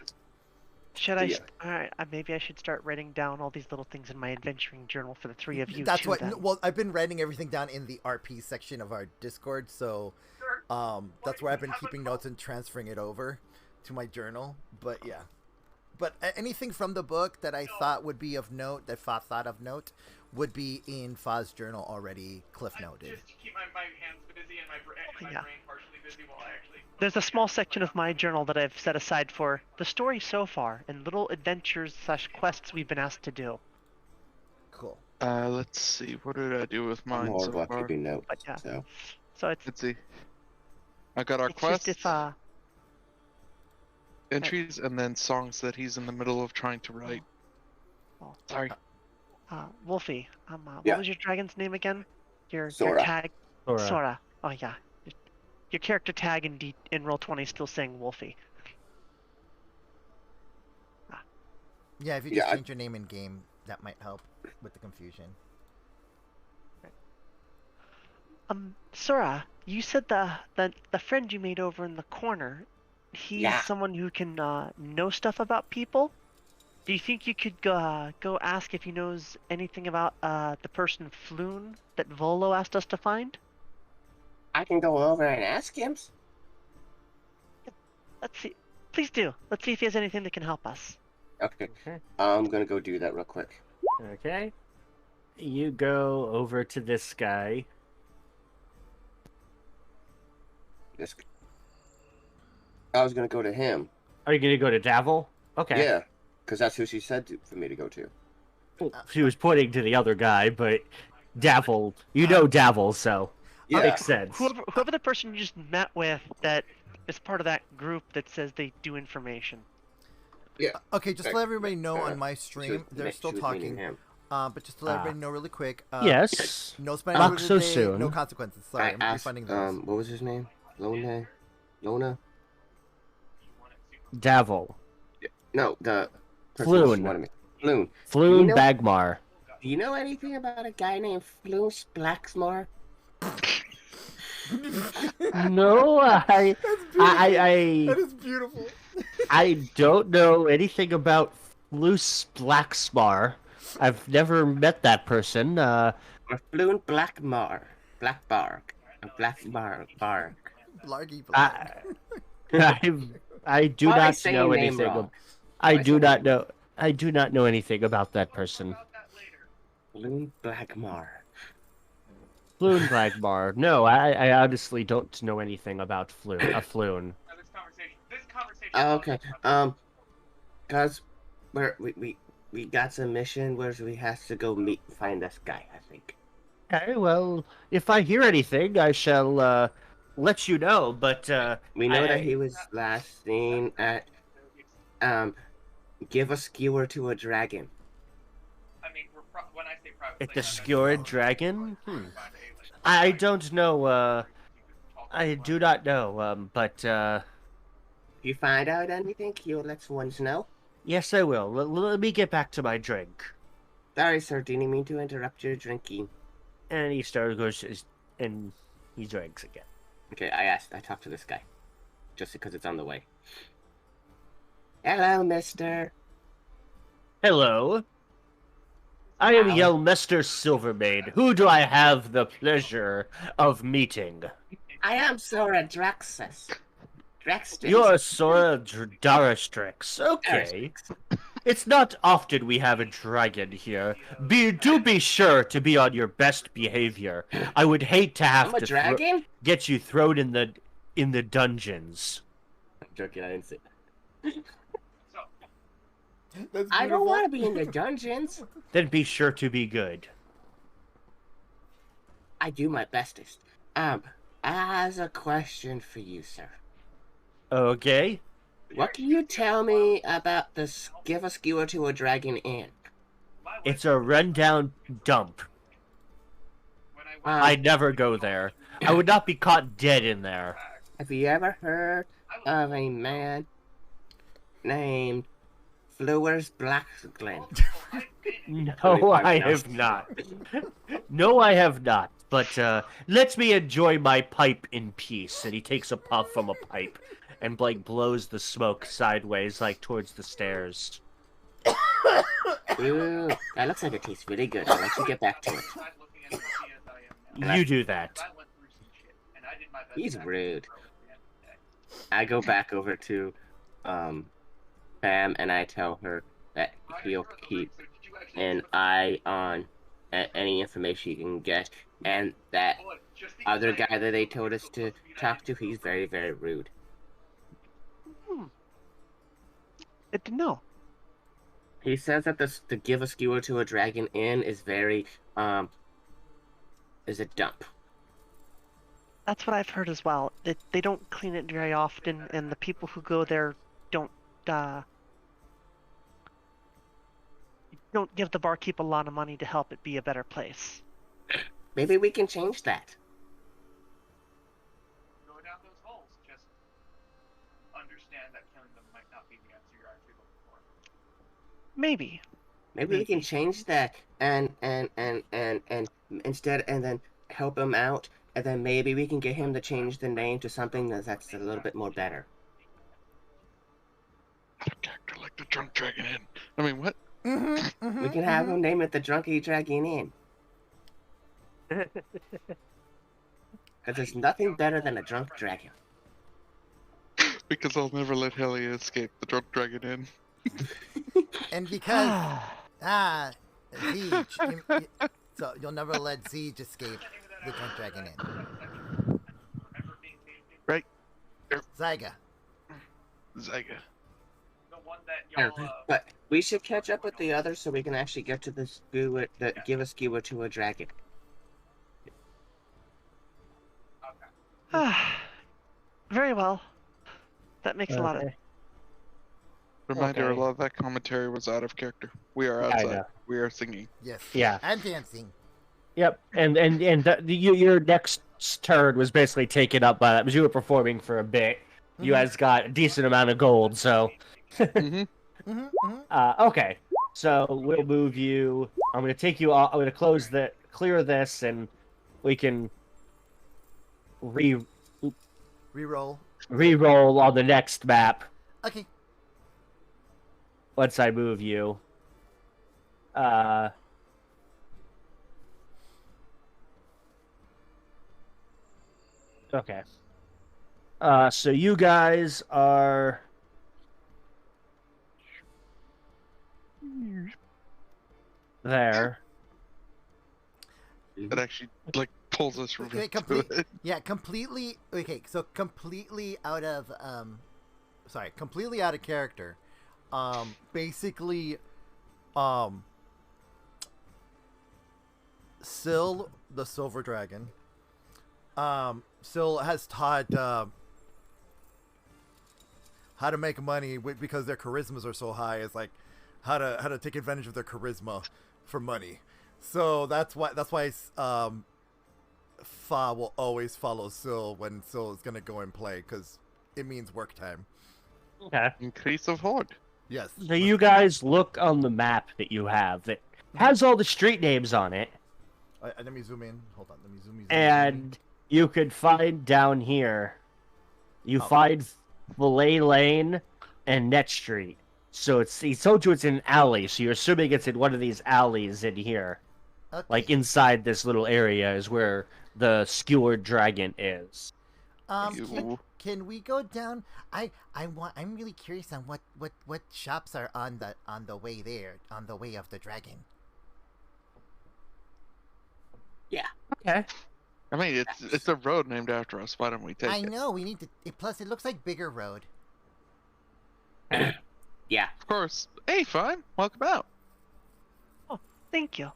Should I? Yeah. All right. Maybe I should start writing down all these little things in my adventuring journal for the 3 of you. That's too, what. then. Well, I've been writing everything down in the RP section of our Discord, so that's where I've been keeping notes and transferring it over to my journal. But yeah, but anything from the book that I thought would be of note, that Fa thought of note, would be in Fa's journal already, cliff noted. Just to keep my hands busy and my brain partially busy while I actually. There's a small section of my journal that I've set aside for the story so far and little adventures/quests we've been asked to do. Cool. Let's see. What did I do with I'm mine more so about far? keeping notes. But yeah. So So it's Let's see. I got our just quests, if entries, and then songs that he's in the middle of trying to write. Oh. Sorry. Wolfie, Yeah. what was your dragon's name again? Your Sourra. tag. Sourra. Sourra. Oh yeah. Your character tag in Roll20 is still saying Wolfie. Yeah, if you Yeah, just change your name in game, that might help with the confusion. Sourra, you said the friend you made over in the corner, he's Yeah. someone who can know stuff about people. Do you think you could go ask if he knows anything about the person Floon that Volo asked us to find? I can go over and ask him. Let's see. Please do. Let's see if he has anything that can help us. Okay. Okay. I'm gonna go do that real quick. Okay. You go over to this guy. I was gonna go to him. Are you gonna go to Davil? Okay. Yeah, because that's who she said for me to go to. Well, she was pointing to the other guy, but Davil, you know Davil, so Yeah. makes sense. Whoever the person you just met with that is part of that group that says they do information. Yeah. Okay, just to let everybody know on my She stream, was- they're she still was meaning talking. him. But just to let everybody know really quick. Yes. No spending Not over so today, soon. no consequences. Sorry, I'm asked, refunding those. what was his name? Lona? Davil. No, the person Floon. she wanted me. Floon. Floon Bagmar. Do you know anything about a guy named Floon Blacksmore? No, I That is beautiful. I don't know anything about Floos Blacksmar. I've never met that person. Or Floon Blackmar. Blackbark. Blackbark. Blargy. I do Why not say know your name anything. wrong? I Why do say not your know. I do not know anything about that person. Floon Blackmar. Floon Blackmar. No, I honestly don't know anything about Floon. Floon. This conversation. Oh, okay. Cause we got some mission where we have to go find this guy, I think. Okay, well, if I hear anything, I shall let you know. But We know that he was last seen at give a skewer to a dragon. I mean, when I say private, at the Skewered Dragon. I don't know. I do not know. But If you find out anything, you'll let ones know. yes, I will. Let me get back to my drink. Sorry, sir, didn't mean to interrupt your drinking. And he and he drinks again. Okay, I talked to this guy. Just because it's on the way. Hello, mister. Hello. I am Yelmester Silvermane. Who do I have the pleasure of meeting? I am Sourra Darastrix. You're Sourra Darastrix. Okay. It's not often we have a dragon here. Do be sure to be on your best behavior. I would hate to have I'm a dragon? get you thrown in the dungeons. I'm joking, I didn't say That's I don't beautiful. want to be in the dungeons. Then be sure to be good. I do my bestest. I have a question for you, sir. Okay. What can you tell me about the give a skewer to a dragon inn? It's a rundown dump. I never go there. I would not be caught dead in there. Have you ever heard of a man named Flowers Blackglen? No, I have not. No, I have not. But let me enjoy my pipe in peace. And he takes a puff from a pipe and blows the smoke sideways, towards the stairs. Ooh, that looks like it tastes really good. I'll let you get back to it. You do that. He's rude. I go back over to Fam and I tell her that he'll keep an eye on any information you can get, and that other guy that they told us to talk to, he's very, very rude. Good to know. He says that the give a skewer to a dragon inn is very, is a dump. That's what I've heard as well. They don't clean it very often, and the people who go there don't give the barkeep a lot of money to help it be a better place. Maybe we can change that. Go down those holes. Just understand that killing them might not be the answer you're actually looking for. Maybe. Maybe we can change that and instead and then help him out, and then maybe we can get him to change the name to something that's a little bit more better. Character like the drunk dragon inn. I mean, what? We can have him name it the Drunky Dragon Inn. Because there's nothing better than a drunk dragon. Because I'll never let Helia escape the drunk dragon inn. And because Zeige, so you'll never let Zeige escape the drunk dragon inn. Right. Zeige. The one that y'all. But we should catch up with the others so we can actually get to the skewer, give a skewer to a dragon. Very well. That makes a lot of. Reminder: Okay. a lot of that commentary was out of character. We are I outside. know. We are singing. Yes. Yeah. And dancing. Yep, and your next turn was basically taken up by that because you were performing for a bit. You guys got a decent amount of gold, so. Okay, so we'll move you. I'm gonna take you. I'm gonna clear this, and we can Reroll. re-roll on the next map Okay. once I move you. Okay. So you guys are there. It actually like pulls us from Okay, yeah, completely. Okay, so completely out of completely out of character. Basically, Sil, the Silver Dragon. Sil has taught how to make money because their charismas are so high. It's like how to take advantage of their charisma for money. So that's why Fa will always follow Sil when Sil is gonna go and play because it means work time. Okay. Increase of horde. Yes. So you guys look on the map that you have that has all the street names on it, Let me zoom in. Hold on. Let me zoom in. and you could find down here. You find Fillet Lane and Net Street. So he told you it's in an alley, so you're assuming it's in one of these alleys in here. Okay. Like inside this little area is where the Skewered Dragon is. Can we go down? I'm really curious on what shops are on the way there, on the way of the dragon. Yeah. Okay. I mean, it's a road named after us. Why don't we take it? I know we need to. Plus, it looks like bigger road. Yeah. Of course. Hey, fine. Welcome out. Oh, thank you.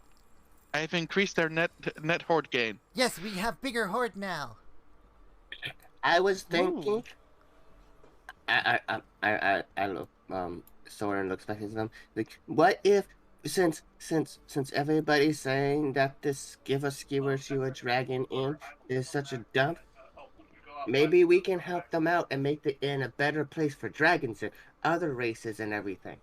I've increased our net horde gain. Yes, we have bigger horde now. I was thinking. I look. Soren looks back at them. Like, what if, since everybody's saying that this Skewered Dragon Inn is such a dump, maybe we can help them out and make the inn a better place for dragons and other races and everything.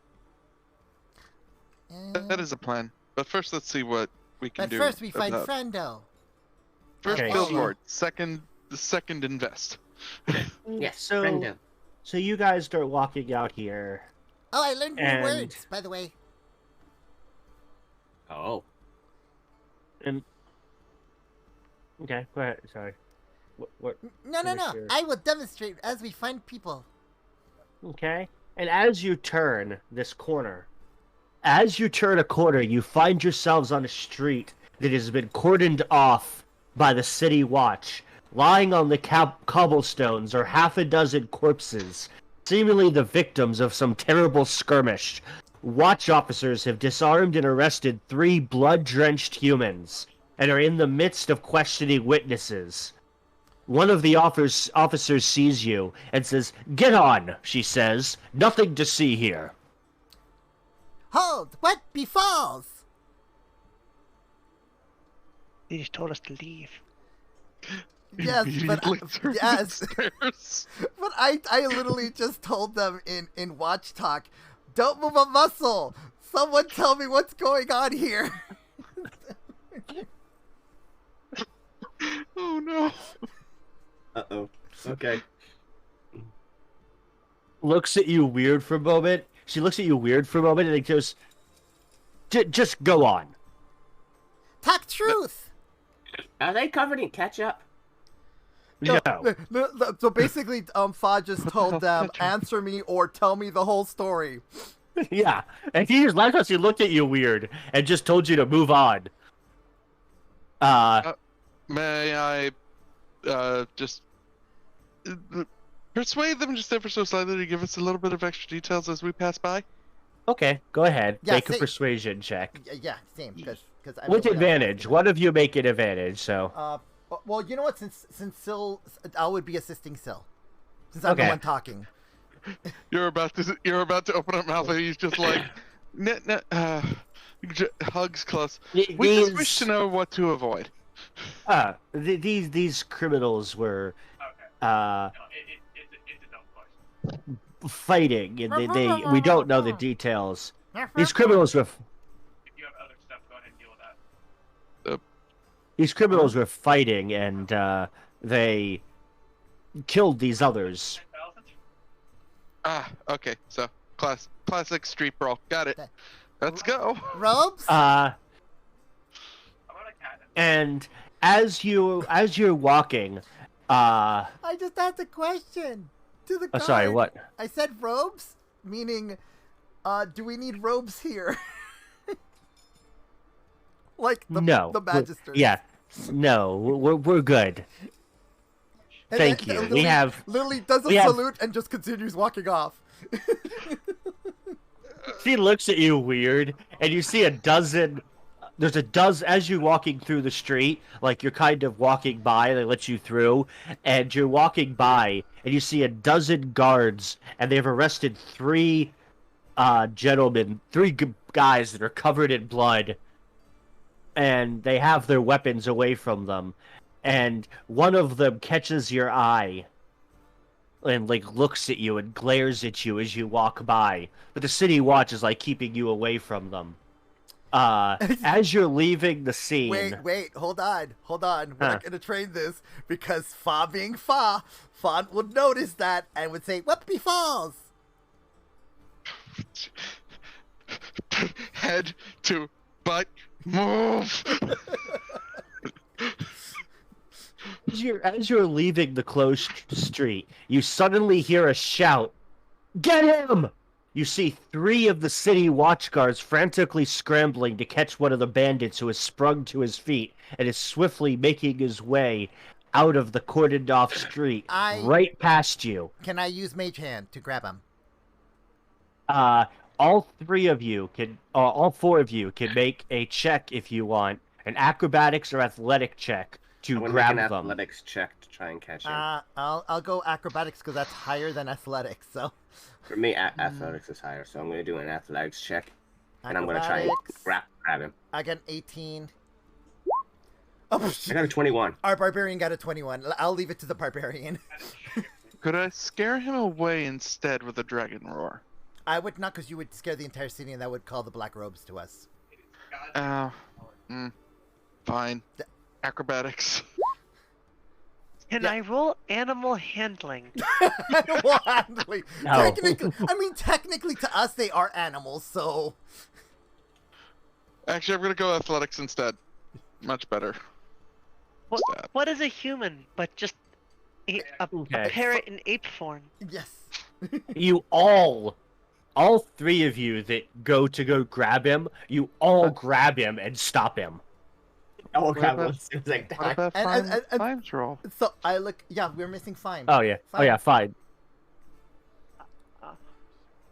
That is a plan. But first, let's see what we can But do. first, we find about- Friendo. First, Okay. build horde. Second, invest. Yes. So- Friendo. So you guys start walking out here. Oh, I learned new And- words, by the way. Oh. And okay, go ahead. Sorry. What? No. Sure. I will demonstrate as we find people. Okay. And as you turn this corner, as you turn a corner, you find yourselves on a street that has been cordoned off by the city watch. Lying on the cobblestones are half a dozen corpses, seemingly the victims of some terrible skirmish. Watch officers have disarmed and arrested 3 blood-drenched humans and are in the midst of questioning witnesses. One of the officers sees you and says, "Get on," she says. "Nothing to see here." Hold! What befalls? They just told us to leave. Yes, but Immediately turns yes, upstairs. but I literally just told them in watch talk, don't move a muscle. Someone tell me what's going on here. Oh no. Uh-oh. Okay. Looks at you weird for a moment. She looks at you weird for a moment and then goes, just go on. Talk truth. Are they covered in ketchup? No. So basically, Fa just told them, answer me or tell me the whole story. Yeah. And he just last time he looked at you weird and just told you to move on. May I just persuade them just ever so slightly to give us a little bit of extra details as we pass by? Okay, go ahead. Yeah, Make a say- persuasion check. Yeah, same. Because With advantage. One of you make an advantage, so. Well, you know what? Since Sil, I would be assisting Sil, since I'm the Okay. one talking. You're about to open up mouth, and he's just like, hugs close. We just wish to know what to avoid. These criminals were Okay. No, it's a dumb question. fighting, and we don't know the details. These criminals were. If you have other stuff, go ahead and deal with that. These criminals were fighting, and they killed these others. 10,000? Okay. So classic street brawl. Got it. Let's go. Robes? How about a cat? And as you're walking, I just asked a question to the guard. sorry, what? I said robes, meaning, do we need robes here? Like the magistrate. Yeah, no, we're good. And Thank then you. Lily, Lily does a salute and just continues walking off. She looks at you weird, and you see a dozen. There's a dozen as you're walking through the street. Like you're kind of walking by, they let you through, and you're walking by, and you see a dozen guards, and they've arrested three gentlemen, three guys that are covered in blood, and they have their weapons away from them, and one of them catches your eye. And like looks at you and glares at you as you walk by, but the city watch is like keeping you away from them. As you're leaving the scene. Wait, hold on. We're not gonna train this because Fa being Fa, Fawn would notice that and would say, "What befalls?" Head to butt, move. As you're leaving the closed street, you suddenly hear a shout. Get him! You see three of the city watchguards frantically scrambling to catch one of the bandits who has sprung to his feet and is swiftly making his way out of the cordoned off street, right past you. Can I use Mage Hand to grab him? All four of you can make a check if you want, an acrobatics or athletic check to grab make an them. athletics check to try and catch him. I'll go acrobatics because that's higher than athletics. So For me, athletics is higher, so I'm going to do an athletics check, and I'm going to try and grab him. I got an 18. I got a 21. Our barbarian got a 21. I'll leave it to the barbarian. Could I scare him away instead with a dragon roar? I would not, because you would scare the entire city, and that would call the black robes to us. Fine. Acrobatics. Can I roll animal handling? Animal handling. No. Technically, to us, they are animals, so. Actually, I'm gonna go athletics instead. Much better. What is a human but just a parrot in ape form? Yes. You all three of you that go grab him, you all grab him and stop him. Oh, God, What it was like What that. about Fime's roll? So I look. Yeah, we're missing Feim. Oh yeah. Fine. Oh yeah, fine.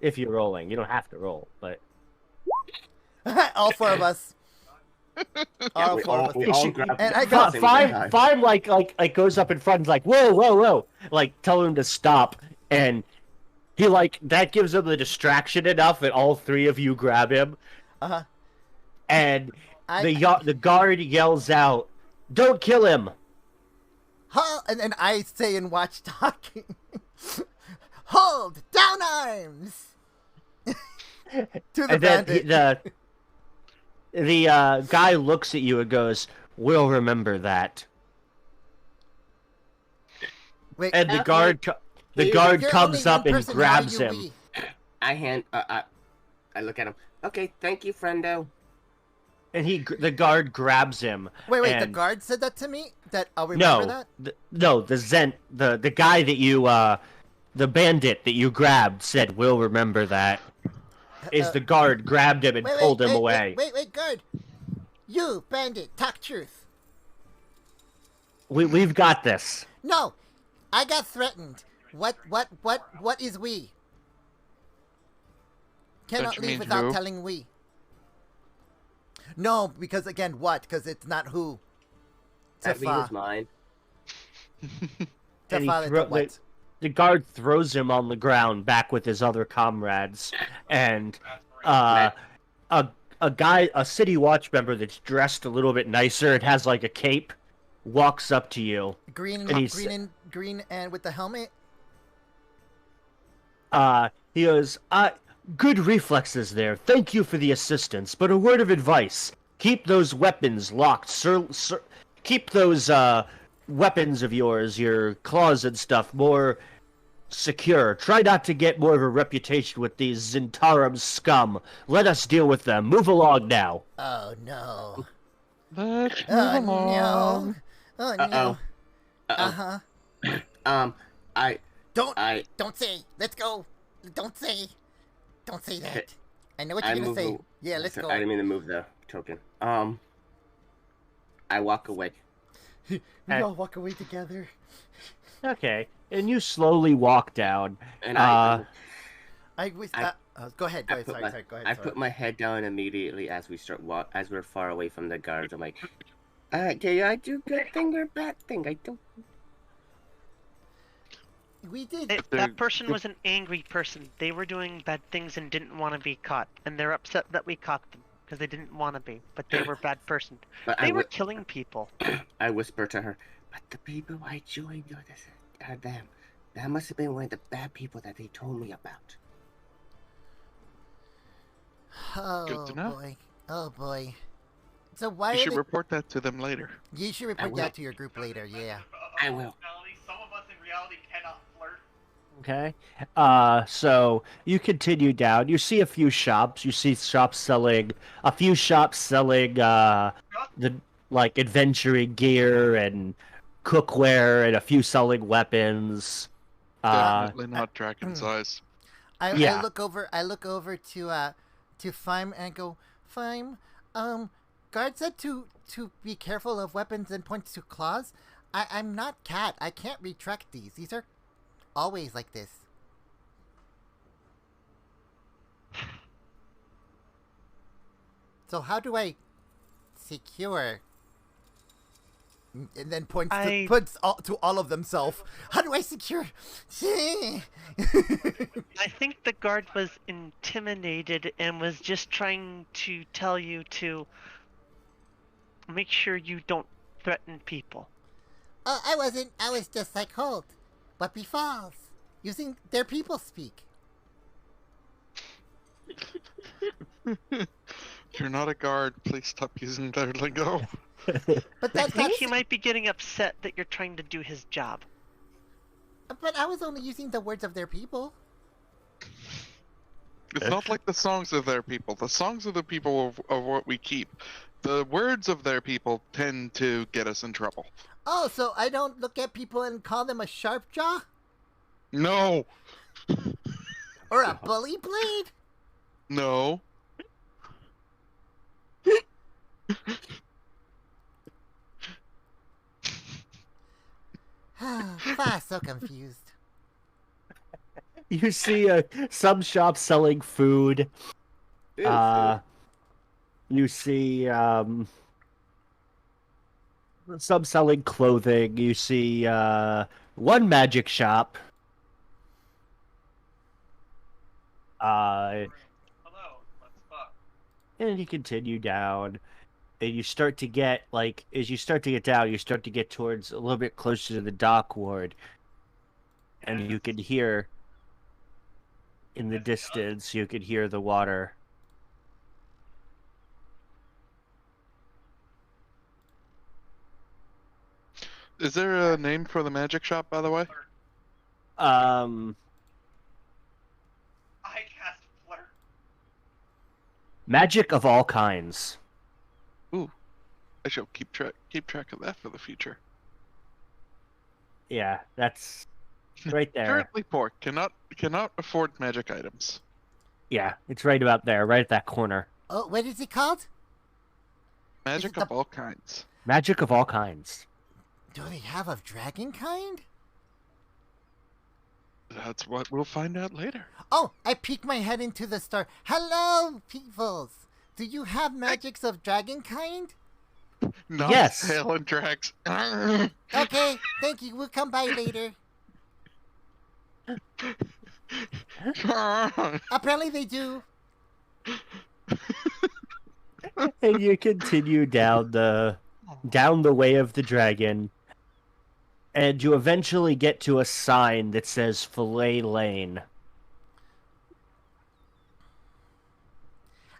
If you're rolling, you don't have to roll, but All four of us. All we four of us. all grabbed And I him got at the same time. Fime like goes up in front and is like, whoa, like tell him to stop, and he that gives him the distraction enough that all three of you grab him. And the guard yells out, "Don't kill him!" And I say in watch talking, "Hold down arms." To the And then bandit. the guy looks at you and goes, "We'll remember that." Wait, And the guard you're comes only up one and person, grabs how are you him. I look at him. Okay, thank you, friendo. And the guard grabs him. Wait, the and- guard said that to me? That I'll remember that? The guy that you, the bandit that you grabbed said, "We'll remember that." The guard grabbed him and pulled him away. Wait, guard. You, bandit, talk truth. We've got this. No, I got threatened. What is we? Cannot you leave mean without who? telling we. No, because again, what? Because it's not who. That Tafa. was mine. And he Tafa, thro- what? the guard throws him on the ground back with his other comrades, and a city watch member that's dressed a little bit nicer and has like a cape walks up to you. Green and with the helmet. He goes, good reflexes there. Thank you for the assistance, but a word of advice. Keep those weapons locked, sir. Keep those, weapons of yours, your claws and stuff, more secure. Try not to get more of a reputation with these Zentarum scum. Let us deal with them. Move along now. Oh, no. Let's move Oh, along. no. Oh, no. Uh-huh. Don't say. Let's go. Don't say that. I know what you're gonna say. Yeah, let's go. I didn't mean to move the token. I walk away. We all walk away together. Okay, and you slowly walk down. And go ahead. Go ahead. I put my head down immediately as we're far away from the guards. I'm like, did I do good thing or bad thing? I don't. We did. That person was an angry person. They were doing bad things and didn't want to be caught, and they're upset that we caught them because they didn't want to be, but they were a bad person. They were killing people. I whisper to her, but the people I joined are them. That must have been one of the bad people that they told me about. Oh, Good to know. boy. Oh, boy. So why You are should they... report that to them later. You should report that to your group later, yeah. I will. Some of us in reality cannot flirt. Okay. So you continue down. You see a few shops. You see shops selling the like adventuring gear and cookware, and a few selling weapons. Definitely not dragon size. I Yeah. look over to Feim and go, Feim, guard said to be careful of weapons and points to claws. I'm not cat. I can't retract these. These are always like this. So how do I secure? And then points to all of themselves. How do I secure? I think the guard was intimidated and was just trying to tell you to make sure you don't threaten people. Oh, I wasn't. I was just like, hold. What befalls? Using their people speak. You're not a guard. Please stop using their lingo. But I think that's... he might be getting upset that you're trying to do his job. But I was only using the words of their people. It's not like the songs of their people. The songs of the people of what we keep. The words of their people tend to get us in trouble. Oh, so I don't look at people and call them a sharp jaw? No. Or a bully blade? No. So confused. You see some shops selling food. You see some selling clothing. You see one magic shop. Hello, let's fuck. And you continue down, and you start to get as you start to get down, you start to get towards a little bit closer to the dock ward, and you can hear in the distance. You can hear the water. Is there a name for the magic shop, by the way? I cast flirt. Magic of all kinds. Ooh, I shall keep track of that for the future. Yeah, that's right there. Currently poor, cannot afford magic items. Yeah, it's right about there, right at that corner. Oh, what is it called? Magic of all kinds. Magic of all kinds. Do they have of dragon kind? That's what we'll find out later. Oh, I peek my head into the store. Hello, peoples. Do you have magics of dragon kind? Not Yes. Hail and Drax. Okay, thank you. We'll come by later. Apparently they do. And you continue down the way of the dragon, and you eventually get to a sign that says Fillet Lane.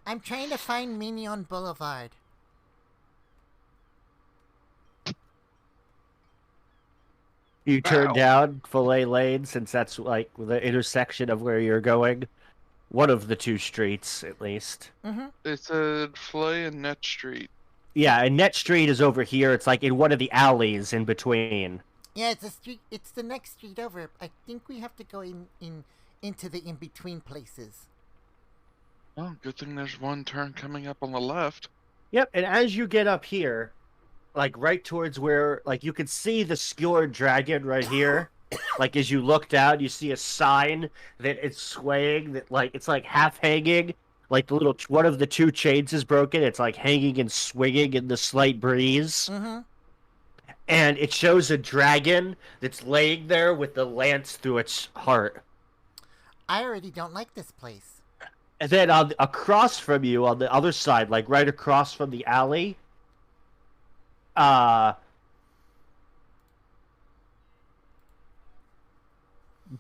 I'm trying to find Mignon Boulevard. You turn Wow. down Fillet Lane, since that's like the intersection of where you're going. One of the two streets, at least. Mm-hmm. It said Flay and Net Street. Yeah, and Net Street is over here. It's like in one of the alleys in between. Yeah, it's a street. It's the next street over. I think we have to go into the in-between places. Oh, good thing there's one turn coming up on the left. Yep, and as you get up here, like right towards where, like you can see the Skewered Dragon right here. Like as you look down, you see a sign that it's swaying, that like it's like half hanging. Like the little one of the two chains is broken. It's like hanging and swinging in the slight breeze. Mm-hmm. And it shows a dragon that's laying there with the lance through its heart. I already don't like this place. And then across from you, on the other side, like right across from the alley,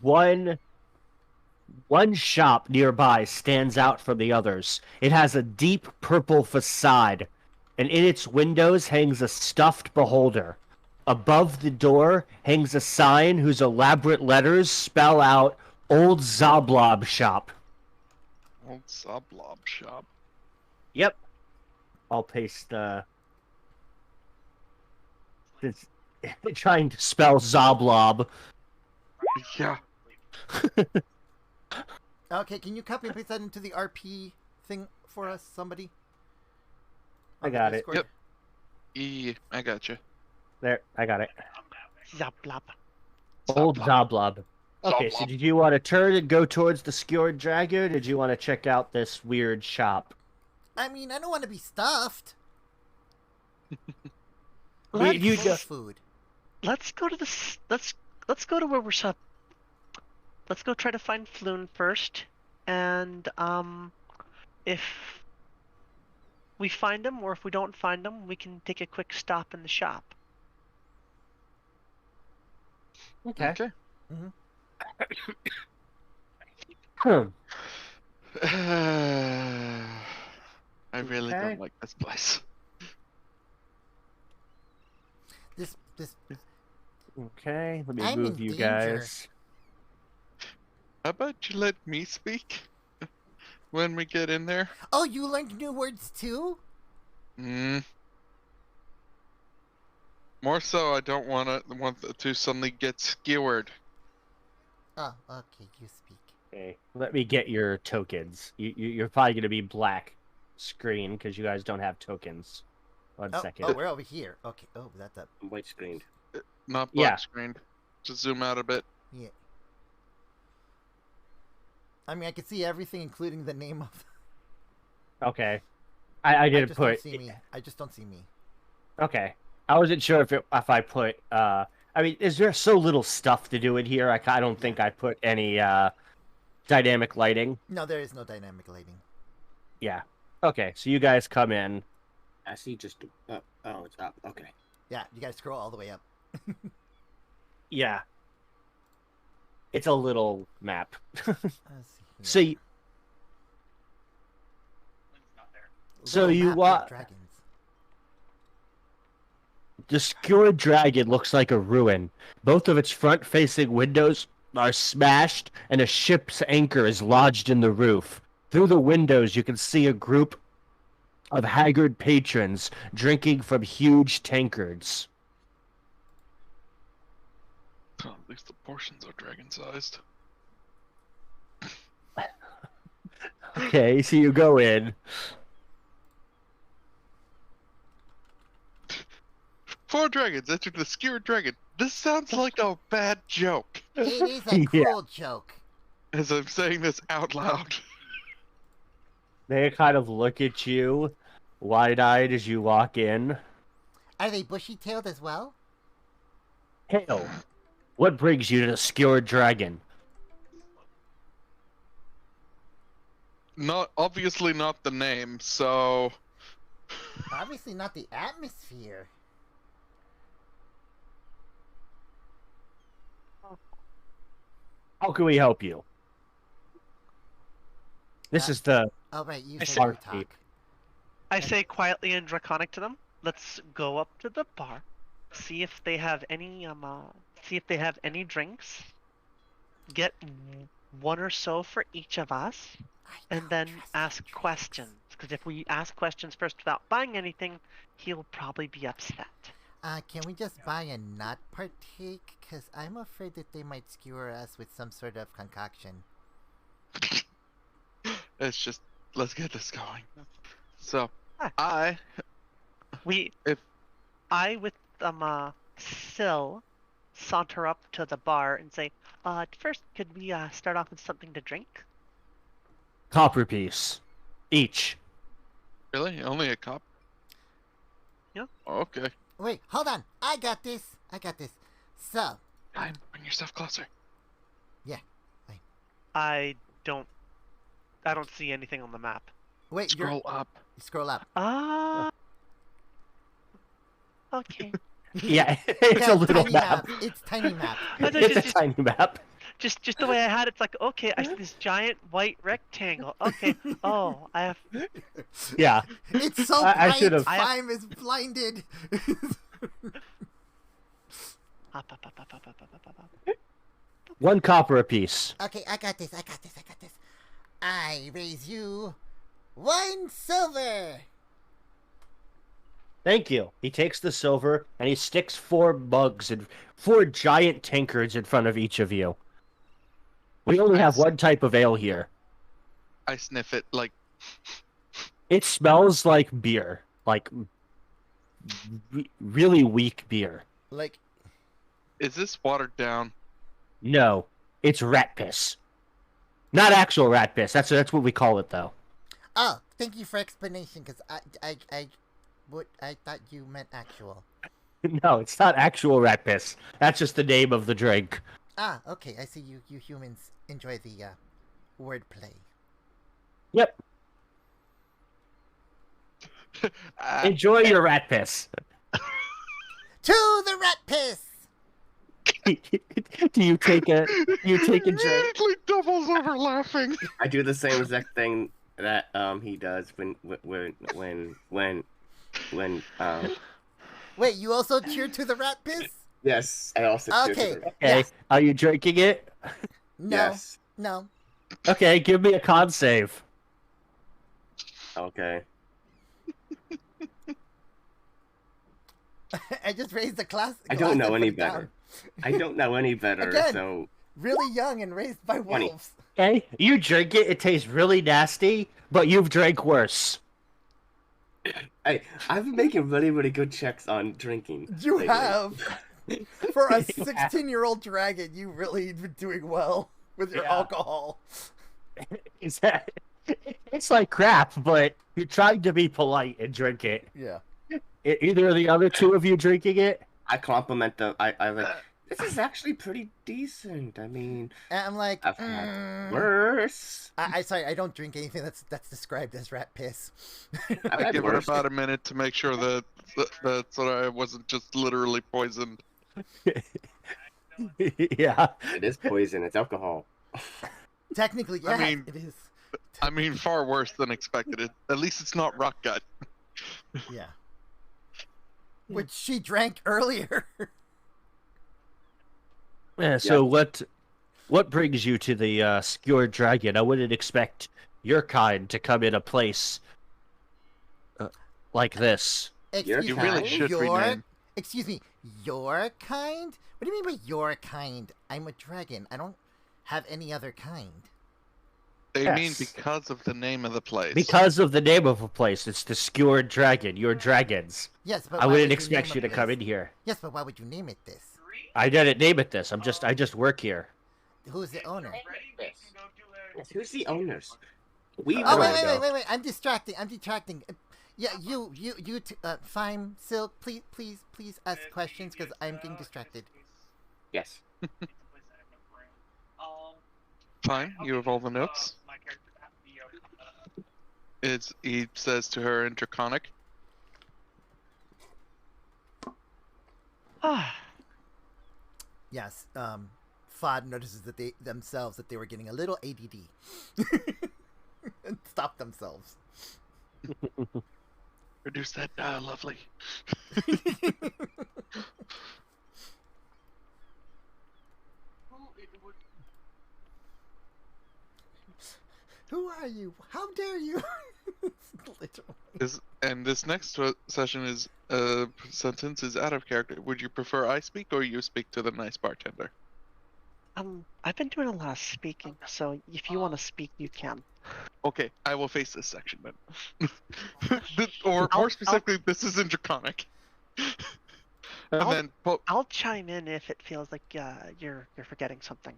one shop nearby stands out from the others. It has a deep purple facade, and in its windows hangs a stuffed beholder. Above the door hangs a sign whose elaborate letters spell out Old Zoblob Shop. Old Zoblob Shop. Yep. I'll paste it's trying to spell Zoblob. Yeah. Okay, can you copy and paste that into the RP thing for us, somebody? I got it. Yep. I got you. There, I got it. Zablab. Old Zoblob. Okay, so Zoblob. did you want to turn and go towards the Skewered Dragon, or did you want to check out this weird shop? I mean, I don't want to be stuffed. You Full go- of food. Let's go to let's go to where we're up. Let's go try to find Floon first, and if we find him or if we don't find him, we can take a quick stop in the shop. Okay. Okay. Hmm. I really Okay. don't like this place. This Okay, let me I'm move in you danger. guys. How about you let me speak when we get in there? Oh, you learned new words too? More so, I don't want to suddenly get skewered. Oh, okay, you speak. Okay, let me get your tokens. You're probably going to be black screen because you guys don't have tokens. One second. Oh, we're over here. Okay. Oh, that's up. White screened. Not Yeah. black screened. Just zoom out a bit. Yeah. I mean, I can see everything, including the name of. Okay. I I didn't just put. don't see me. I just don't see me. Okay. I wasn't sure if I put. I mean, is there so little stuff to do in here? I don't think I put any dynamic lighting. No, there is no dynamic lighting. Yeah. Okay. So you guys come in. I see just. Oh, it's up. Okay. Yeah, you gotta scroll all the way up. Yeah. It's a little map. Let's see So here. you, So Little you map of wa- dragons. the Skewered Dragon looks like a ruin. Both of its front-facing windows are smashed, and a ship's anchor is lodged in the roof. Through the windows, you can see a group of haggard patrons drinking from huge tankards. Oh, at least the portions are dragon-sized. Okay, so you go in. 4 dragons entered the Skewered Dragon. This sounds like a bad joke. It is a Yeah. cruel joke. As I'm saying this out loud. They kind of look at you, wide-eyed as you walk in. Are they bushy-tailed as well? Hail, what brings you to the Skewered Dragon? obviously not the name, so Obviously not the atmosphere. How can we help you? This is the Oh, right, you I said see. you would talk. I say quietly and draconic to them, let's go up to the bar, see if they have any drinks, get one or so for each of us, I and don't then trust ask you, questions. Because if we ask questions first without buying anything, he'll probably be upset. Can we just buy and not partake? Because I'm afraid that they might skewer us with some sort of concoction. it's just let's get this going. So Ah. If- I with Sil saunter up to the bar and say, first, could we start off with something to drink? copper piece each. really only a cup? Yeah. Okay. Wait, hold on. I got this. So, Fine, bring yourself closer. I don't see anything on the map. wait, Scroll up. scroll up. Okay. Yeah, it's a little tiny map. It's tiny map. It's a tiny map. Just the way I had it, it's like, okay, I see this giant white rectangle. Okay. Oh, I have. Yeah. It's so I bright. should've- Time is blinded. Up. One copper apiece. Okay, I got this. I raise you 1 silver. Thank you. He takes the silver and he sticks 4 mugs and 4 giant tankards in front of each of you. We only have one type of ale here. I sniff it like It smells like beer. Like really weak beer. Like, is this watered down? No, it's rat piss. Not actual rat piss. That's what we call it though. oh, thank you for explanation. Because I thought you meant actual. No, it's not actual rat piss. That's just the name of the drink. Ah, okay. I see you humans enjoy the wordplay. Yep. Enjoy your rat piss. To the rat piss. Do you take a drink? Immediately doubles over laughing. I do the same exact thing that he does when Wait, you also cheer to the rat piss? yes, I also cheer Okay. to the- Okay. Yes. Are you drinking it? No. Yes. No. Okay, give me a con save. Okay. I just raised the class. I don't glass know and any put it down. better. I don't know any better, Again. so Really young and raised by 20. wolves. Okay, you drink it. It tastes really nasty, but you've drank worse. I've been making really good checks on drinking. You lately. have. For a 16-year-old dragon, you really been doing well with your Yeah. alcohol. Is that? It's like crap, but you're trying to be polite and drink it. Yeah. Either of the other two of you drinking it? I compliment the. I like. This is actually pretty decent. I mean, And I'm like, I've had worse. I sorry, I don't drink anything that's described as rat piss. I've I had give her worse. about a minute to make sure that Sorra wasn't just literally poisoned. Yeah. It is poison. It's alcohol. Technically, yeah, I mean- it is. I mean, far worse than expected. At least it's not rock gut. Yeah. Which she drank earlier. Yeah. So what brings you to the Skewered Dragon? I wouldn't expect your kind to come in a place like this. Excuse You me, really should rename. Excuse me, your kind? What do you mean by your kind? I'm a dragon. I don't have any other kind. They mean Yes. because of the name of the place. Because of the name of a place, it's the Skewered Dragon. You're dragons. Yes, but I why wouldn't would expect name you a to come place? in here. Yes, but why would you name it this? I didn't name it this. I just work here. Who's the owner? Yes, who's the owners? We Oh, were wait, though. wait. I'm distracting. Yeah, FeimYolSil, please ask questions because I'm getting distracted. Yes. Fine, you have all the notes. he says to her in Draconic. Yes. Fahd notices that they were getting a little ADD and stop themselves. Reduce that lovely. Who are you? How dare you? This next session is sentence is out of character. Would you prefer I speak or you speak to the nice bartender? I've been doing a lot of speaking, so if you want to speak, you can. Okay, I will face this section then. Or more specifically, this is in Draconic. I'll chime in if it feels like you're forgetting something.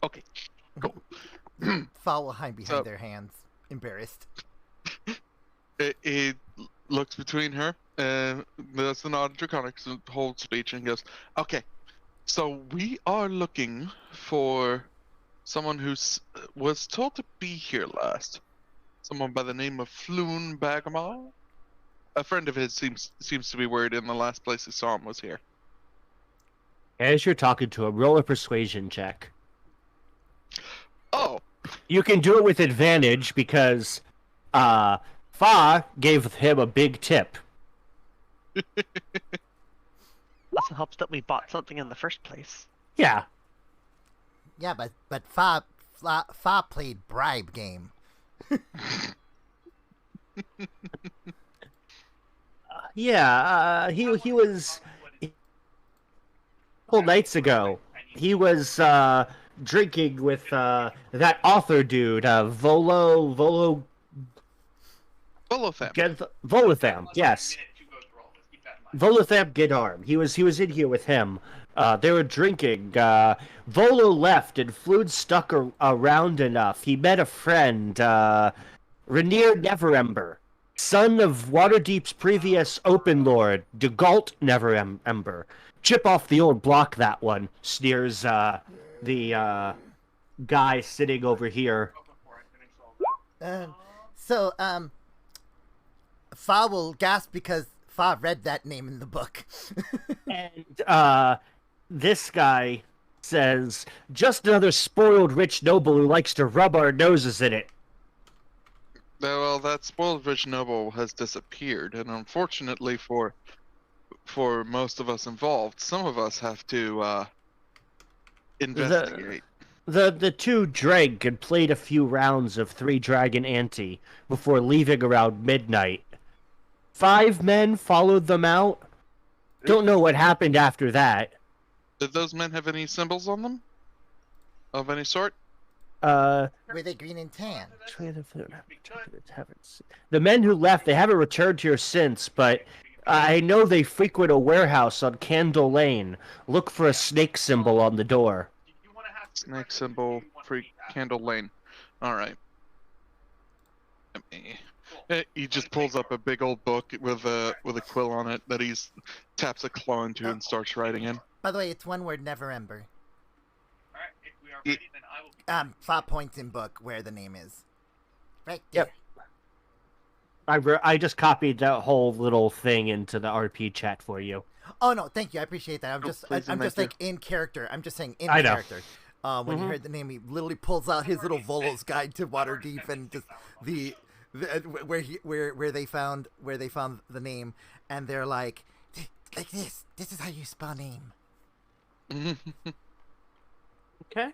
Okay, cool. Fahd will hide behind their hands, embarrassed. He looks between her and does the nod in Draconic, whole speech, and goes, "Okay, so we are looking for someone who was told to be here last. Someone by the name of Floon Bagamal. A friend of his seems to be worried, and the last place he saw him was here." As you're talking to him, roll a persuasion check. Oh. You can do it with advantage because Fa gave him a big tip. Also helps that we bought something in the first place. Yeah. Yeah, but Fa played bribe game. He was a couple nights ago. He was drinking with that author dude, Volotham, yes. Volotham Gidarm. He was in here with him. They were drinking. Volo left and Flood stuck around enough. He met a friend, Rainier Neverember, son of Waterdeep's previous Open Lord, Degalt Neverember. Chip off the old block, that one, sneers the guy sitting over here. So, Fa will gasp because Fa read that name in the book. And this guy says, "Just another spoiled rich noble who likes to rub our noses in it." Well, that spoiled rich noble has disappeared, and unfortunately for most of us involved, some of us have to investigate. The two drank and played a few rounds of Three Dragon Ante before leaving around midnight. 5 men followed them out. Don't know what happened after that. Did those men have any symbols on them? Of any sort? Were they green and tan? The men who left, they haven't returned here since, but I know they frequent a warehouse on Candle Lane. Look for a snake symbol on the door. Snake symbol, Candle Lane. Alright. He just pulls up a big old book with a quill on it that he's taps a claw into and starts writing in. By the way, it's one word, Neverember. Alright, if we are ready, then I will be... Fa points in book where the name is. Right there. Yep. I just copied that whole little thing into the RP chat for you. Oh no, thank you. I appreciate that. I'm just like in character. I'm just saying in character. When you heard the name, he literally pulls out his little Volo's guide to Waterdeep and just where they found the name, and they're like this. This is how you spell name. Okay.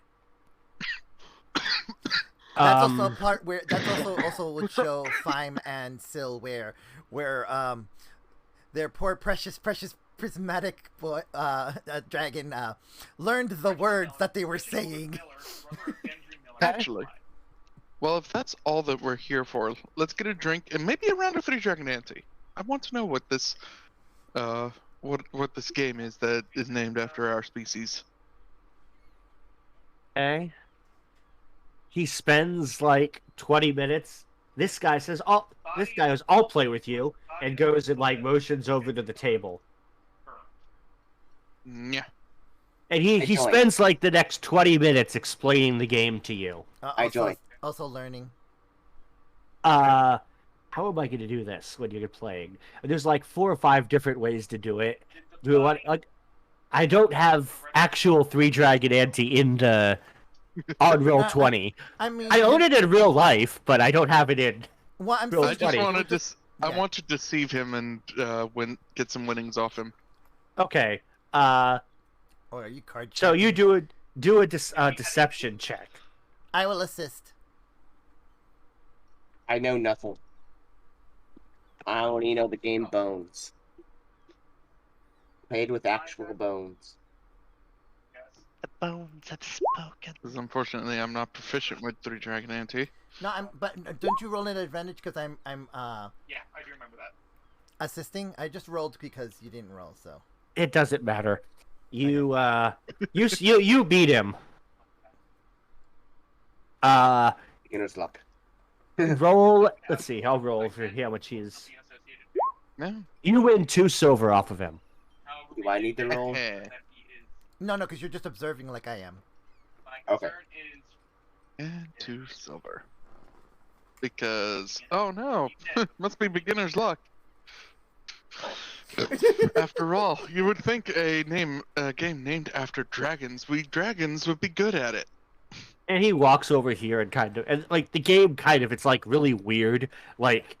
That's also a part where also would show FeimYolSil where their poor precious prismatic boy dragon learned the words that they were saying. Actually, well, if that's all that we're here for, let's get a drink and maybe a round of Three Dragon Ante. I want to know what this what this game is that is named after our species. Okay. He spends like 20 minutes. This guy says, "I'll play with you," and goes and like motions over to the table. Yeah. And he spends like the next 20 minutes explaining the game to you. I join. Also learning. how am I going to do this when you're playing? There's like 4 or 5 different ways to do it. Do we want like? I don't have actual 3-dragon ante in the on Roll20. I mean, I own it in real life, but I don't have it in. Well, I'm Roll I just 20. want to I Yeah. want to deceive him and get some winnings off him. Okay. Oh, are you card? So checking? you do a deception check. I will assist. I know nothing. I only know the game bones. Played with actual bones. The bones have spoken. Because unfortunately, I'm not proficient with 3-dragon ante. No, but don't you roll an advantage because I'm Yeah, I do remember that. assisting? I just rolled because you didn't roll, so. It doesn't matter. You you beat him. Beginner's luck. Roll. Let's see. I'll roll for how much he's. Yeah. You win 2 silver off of him. Do I need to roll? No, because you're just observing like I am. Okay. And 2 silver. Because oh no, must be beginner's luck. After all, you would think a game named after dragons, dragons would be good at it. And he walks over here and and like the game it's like really weird. Like,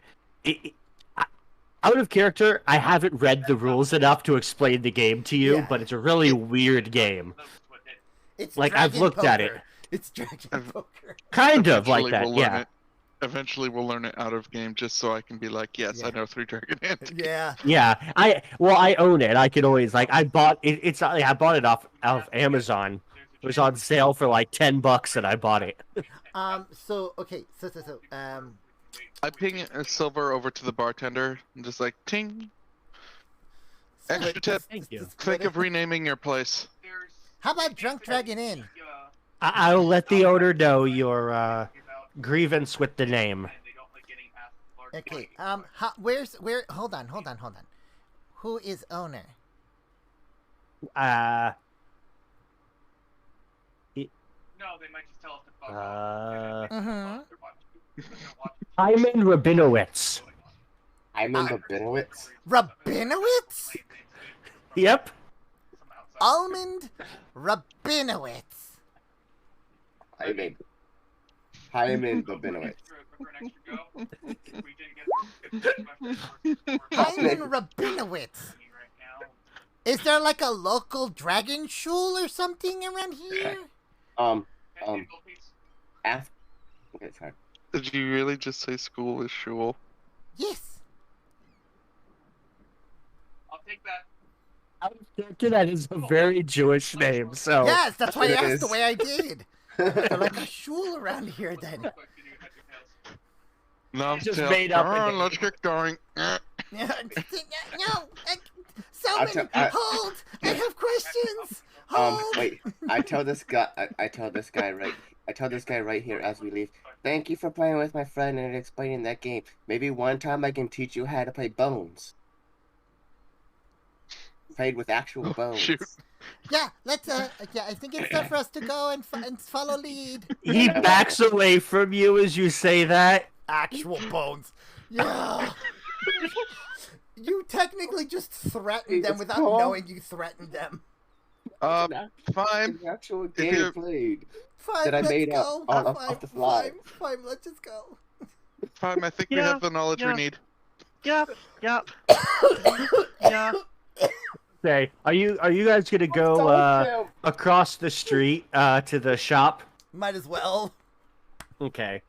out of character, I haven't read the rules enough to explain the game to you, Yeah. but it's a really weird game. It's Like, I've dragon looked at it. poker. It's dragon poker. Kind of like Eventually that, we'll learn yeah. it. Eventually, we'll learn it out of game, just so I can be like, yes, I Yeah. know 3-dragon ante. Yeah. Yeah, I own it. I can always I bought it. I bought it off Amazon. It was on sale for like $10, and I bought it. So okay. So I ping a silver over to the bartender and just like, ting. Extra tip. Thank you. Think of renaming your place. How about Drunk Dragon Inn? I'll let the owner know your grievance with the name. Okay. Where? Hold on. Who is owner? No, they might just tell us to fuck off. Mm-hmm. Hyman Rabinowitz. I'm in the Binowitz. Rabinowitz? Yep. Almond Rabinowitz. I'm in the Binowitz. Hyman Rabinowitz. Is there like a local dragon shul or something around here? After. Okay, sorry. Did you really just say school is shul? Yes. I'll take that. That is a very Jewish name, so... Yes, that's why I It asked is. the way I did. Is there like a shul around here then? No, Just tell- made up a Come on, name. let's get going. No, Selman, I- hold! I have questions. Hold. Wait. I tell this guy right here as we leave. Thank you for playing with my friend and explaining that game. Maybe one time I can teach you how to play Bones. Played with actual bones. Shoot. Yeah, let's. Yeah, I think it's time for us to go and follow lead. He backs away from you as you say that. Actual bones. Yeah. You technically just threatened them It's without called- knowing you threatened them. Fine. An actual game you're- played. Fine, That I let's made go. up off Fine, the fly. Fine, let's just go. Fine, I think we Yeah, have the knowledge yeah. we need. Yep. Yeah. Okay, are you guys gonna go across the street to the shop? Might as well. Okay.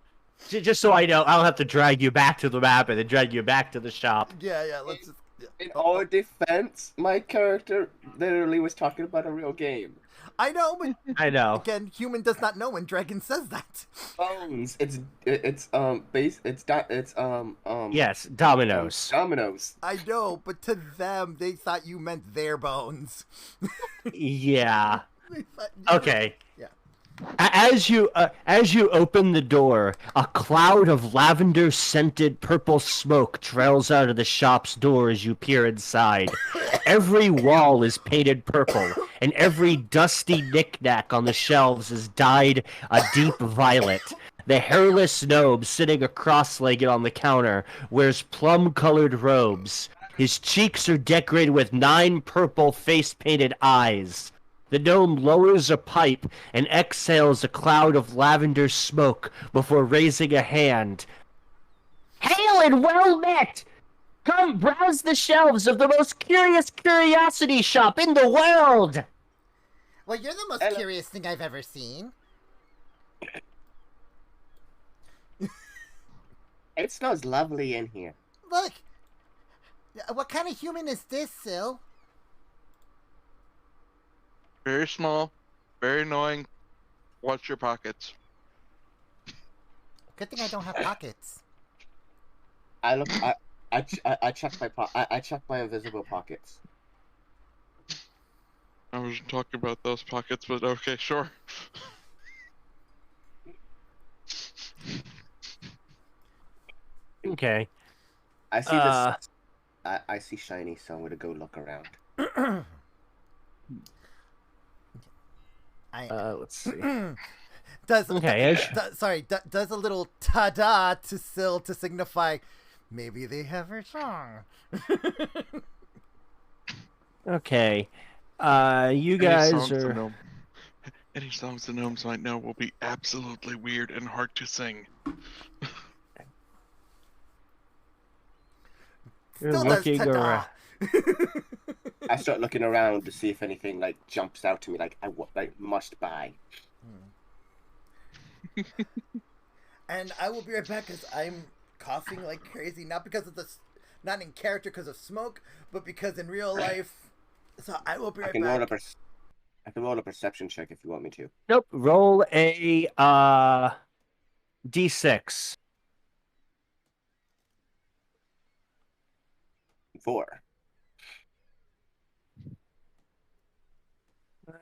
Just so I know, I'll have to drag you back to the map and then drag you back to the shop. Yeah, let's just. Yeah. In all defense, my character literally was talking about a real game. I know, but I know. again, human does not know when dragon says that. Bones. It's Yes, Dominoes. Dominoes. I know, but to them, they thought you meant their bones. Yeah. They thought you- Okay. Yeah. As you open the door, a cloud of lavender-scented purple smoke trails out of the shop's door as you peer inside. Every wall is painted purple, and every dusty knickknack on the shelves is dyed a deep violet. The hairless gnome sitting cross-legged on the counter wears plum-colored robes. His cheeks are decorated with 9 purple face-painted eyes. The gnome lowers a pipe and exhales a cloud of lavender smoke before raising a hand. Hail and well met! Come browse the shelves of the most curious curiosity shop in the world! Well, you're the most curious thing I've ever seen. It smells lovely in here. Look! What kind of human is this, Sil? Very small, very annoying. Watch your pockets. Good thing I don't have pockets. I check I check my invisible pockets. I wasn't talking about those pockets, but okay, sure. Okay. I see this. I see shiny, so I'm gonna go look around. Let's see. Does a little ta-da to Sil to signify maybe they have her song. Okay. You guys are... Any songs the gnomes might know will be absolutely weird and hard to sing. You're Still does looking ta-da. around. I start looking around to see if anything like jumps out to me, like I must buy. And I will be right back because I'm coughing like crazy, not because of not in character because of smoke, but because in real life. So I will be right back. I can roll a perception check if you want me to. Nope. Roll a D6. 4. 1,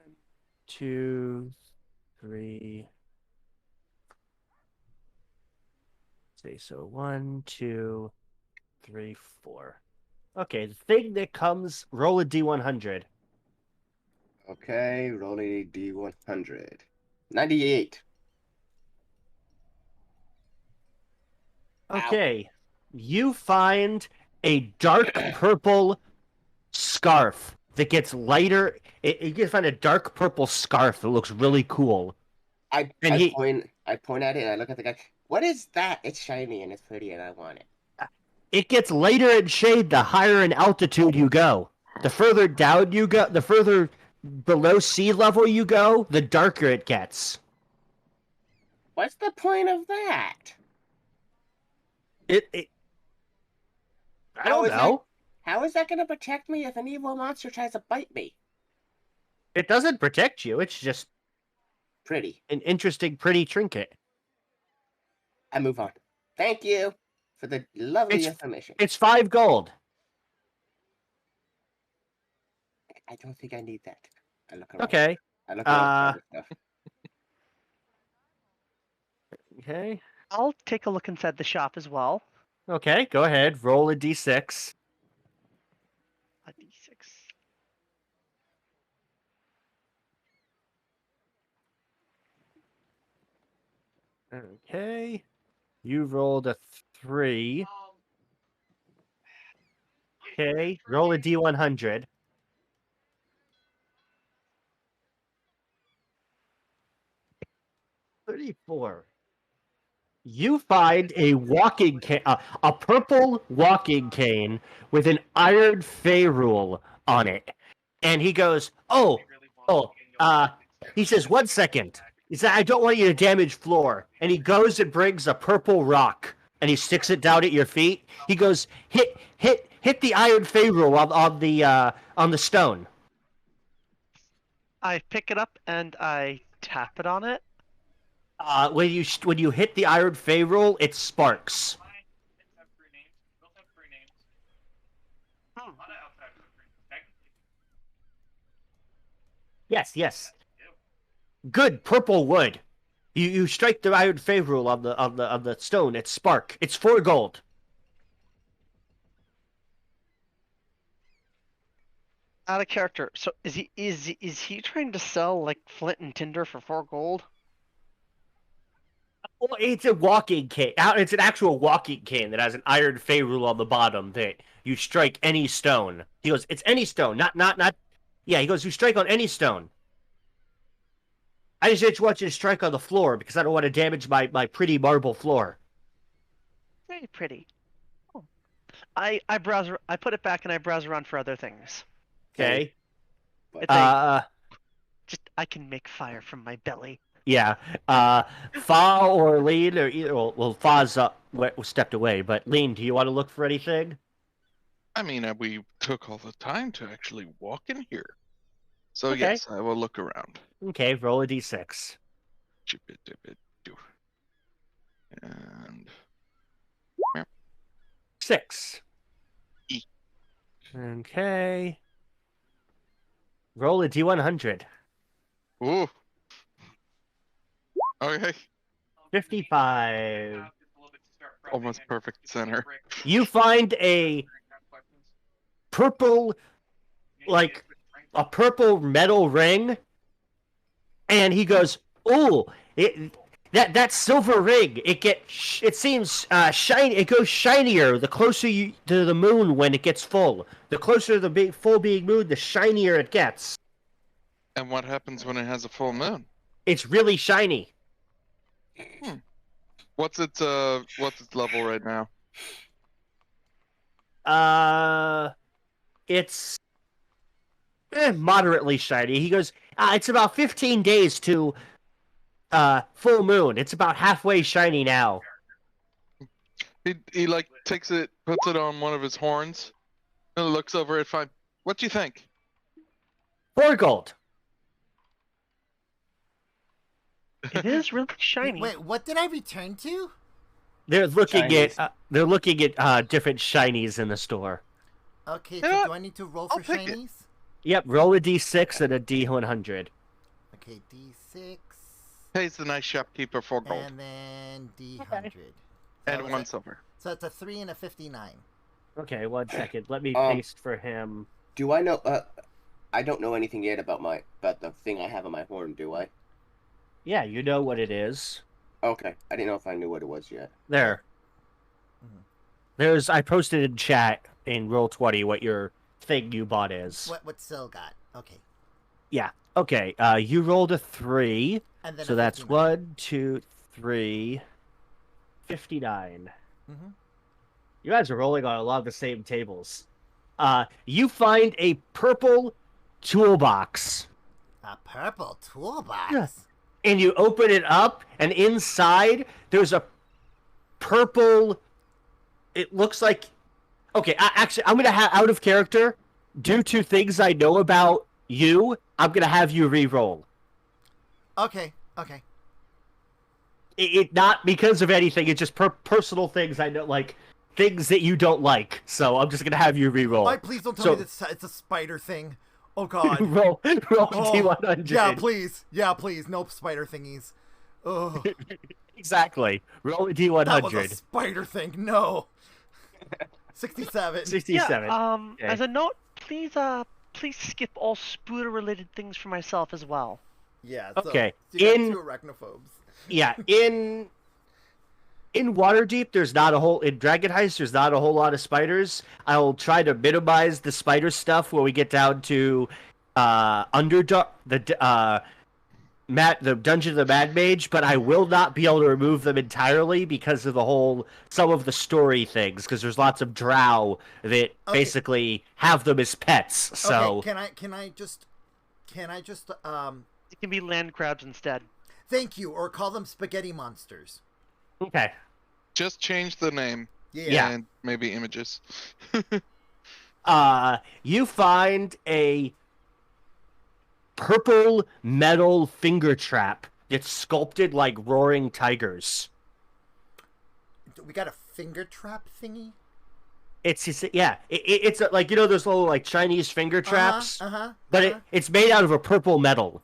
2, 3. Say so. 1, 2, 3, 4. Okay, the thing that comes, roll a D100. Okay, rolling a D100. 98. Okay, you find a dark purple scarf that gets lighter. You can find a dark purple scarf that looks really cool. I point at it and I look at the guy. What is that? It's shiny and it's pretty and I want it. It gets lighter in shade the higher in altitude you go. The further down you go, the further below sea level you go, the darker it gets. What's the point of that? I don't know. How is that going to protect me if an evil monster tries to bite me? It doesn't protect you. It's just pretty. An interesting, pretty trinket. I move on. Thank you for the lovely information. It's 5 gold. I don't think I need that. I look around. Okay. I look around stuff. Okay. I'll take a look inside the shop as well. Okay, go ahead. Roll a d6. A d6. Okay. You rolled a 3. Okay. Roll a d100. 34. You find a walking cane, a purple walking cane with an iron ferrule on it. And he goes, he says, 1 second. He said, I don't want you to damage floor. And he goes and brings a purple rock and he sticks it down at your feet. He goes, hit the iron ferrule on the stone. I pick it up and I tap it on it. When you hit the iron ferrule, it sparks. Yes. Good purple wood. You strike the iron ferrule on the stone. It's spark. It's 4 gold. Out of character. So is he trying to sell like flint and tinder for 4 gold? Well, it's a walking cane. It's an actual walking cane that has an iron ferrule on the bottom that you strike any stone. He goes, it's any stone, not. Yeah, he goes, you strike on any stone. I just want you to strike on the floor because I don't want to damage my pretty marble floor. Very pretty. Oh. I browse. I put it back and I browse around for other things. Okay. It's just I can make fire from my belly. Yeah. Fa or Lean or either. Well, Fa's stepped away, but Lean, do you want to look for anything? I mean, we took all the time to actually walk in here. So Okay. yes, I will look around. Okay, roll a d6. And 6. E. Okay. Roll a d100. ooh. Okay. 55. Almost perfect center. You find a purple, like a purple metal ring, and he goes, "Ooh, that silver ring. It seems shiny. It goes shinier the closer you to the moon when it gets full. The closer to the full being moon, the shinier it gets. And what happens when it has a full moon? It's really shiny. What's its level right now? It's moderately shiny." He goes, "It's about 15 days to full moon. It's about halfway shiny now." He like takes it, puts it on one of his horns, and looks over at Feim. What do you think? 4 gold. It is really shiny. Wait, what did I return to? They're looking Shinies. at different shinies in the store. Okay, Yeah, so do I need to roll for I'll take it. shinies? Yep, roll a d6 and a d100. Okay, D6. Pays the nice shopkeeper 4 gold And then D100. and was 1 it? silver. So it's a 3 and a 59. Okay, 1 second. Let me Um, paste for him. Do I know? I don't know anything yet about the thing I have on my horn. Do I? Yeah, you know what it is. Okay, I didn't know if I knew what it was yet. There. Mhm. I posted in chat in Roll20 what your thing you bought is. What Sil got? Okay. Yeah. Okay, you rolled a 3. And then So a that's 59. 1, 2, 3, 59. Mhm. You guys are rolling on a lot of the same tables. You find a purple toolbox, A purple toolbox. Yeah. and you open it up, and inside there's a purple. It looks like. Okay, actually, I'm gonna have out of character. Due to things I know about you, I'm gonna have you re-roll. Okay, okay. It not because of anything. It's just personal things I know, like things that you don't like. So I'm just gonna have you re-roll. Why, please don't tell So- me that it's a spider thing. Oh god. roll Oh, D100. yeah, please. Yeah, please. Nope, spider thingies. Oh, Exactly. Roll a that was a D100. spider thing. No. 67. 67. Yeah. Okay. As a note, please skip all Spooder-related things for myself as well. Yeah, so Okay, you got in- 2 arachnophobes. Yeah, in Waterdeep, there's not a whole in Dragon Heist. There's not a whole lot of spiders. I'll try to minimize the spider stuff when we get down to Underdark, the Dungeon of the Mad Mage, but I will not be able to remove them entirely because of some of the story things. Because there's lots of drow that basically have them as pets. So Okay, can I just It can be land crabs instead. thank you, or call them spaghetti monsters. okay, Just change the name Yeah. and maybe images. you find a purple metal finger trap that's sculpted like roaring tigers. We got a finger trap thingy? It's like those little like Chinese finger traps, but it's made out of a purple metal.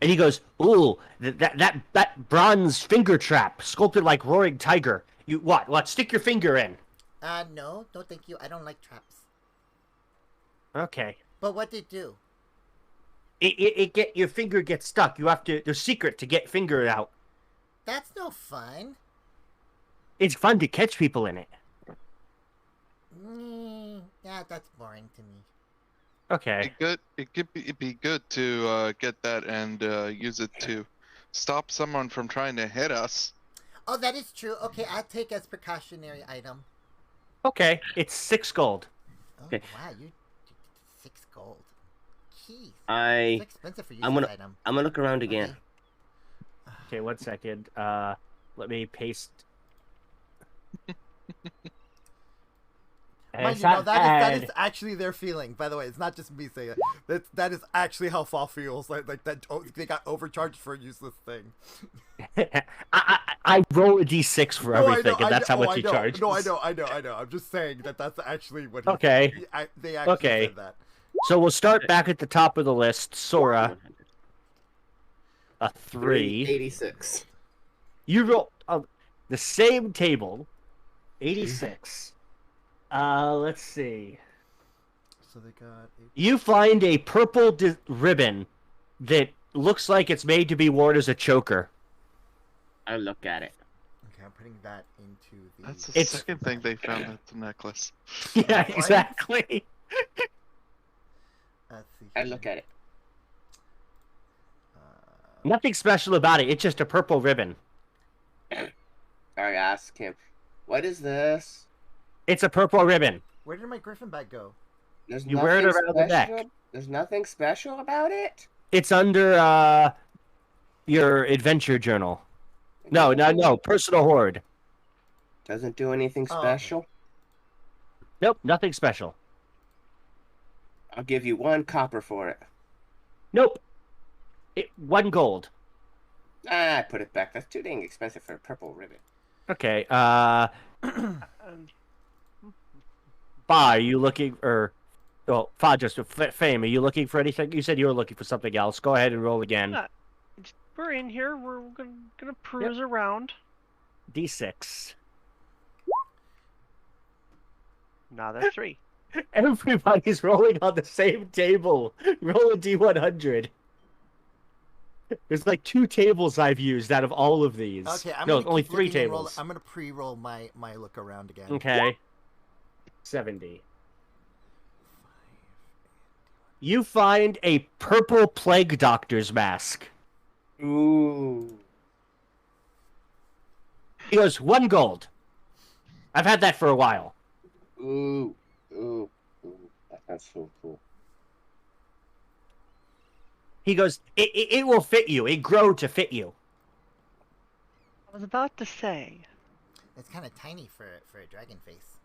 And he goes, "Ooh, that bronze finger trap sculpted like roaring tiger. You what? Stick your finger in." No, thank you. I don't like traps. Okay. But what did it do? Your finger gets stuck. You have to. There's secret to get finger out. That's no fun. It's fun to catch people in it. Yeah, that's boring to me. Okay. It'd be good to get that and use it to stop someone from trying to hit us. Oh, that is true. Okay, I'll take as precautionary item. Okay. It's 6 gold. Oh, Okay. wow, you 6 gold. Jeez. I It's expensive for you I'm this gonna item. I'm gonna look around again. Okay, 1 second. Let me paste. Mind you, no, that is actually their feeling. By the way, it's not just me saying it. That is actually how Fall feels. Like that they got overcharged for a useless thing. I roll a d6 for everything, and that's how much he charges. No, I know. I'm just saying that's actually what. Okay. They actually said that. So we'll start back at the top of the list. Sourra, a 3. 86. You roll the same table, 86. Let's see. So they got. You find a purple ribbon that looks like it's made to be worn as a choker. I look at it. Okay, I'm putting that into the. That's the second thing they found at the necklace. Yeah, exactly. Let's see. I look at it. Nothing special about it. It's just a purple ribbon. I ask him, "What is this?" It's a purple ribbon. Where did my griffin bag go? There's You wear it nothing around the neck. special- There's nothing special about it. It's under your adventure journal. No, personal hoard. Doesn't do anything Oh. special. Nope, nothing special. I'll give you 1 copper for it. Nope. 1 gold. I put it back. That's too dang expensive for a purple ribbon. Okay. Um, Are you looking just Fame? Are you looking for anything? You said you were looking for something else. Go ahead and roll again. we're in here. We're gonna peruse around. D6. Another 3. Everybody's rolling on the same table. Roll a D100. There's like 2 tables I've used out of all of these. Okay, only 3 tables. I'm gonna pre-roll my look around again. Okay. 70. You find a purple plague doctor's mask. Ooh. He goes, 1 gold. I've had that for a while. Ooh. Ooh. Ooh. That's so cool. He goes, it will fit you. It grow to fit you. I was about to say. It's kind of tiny for a dragon face.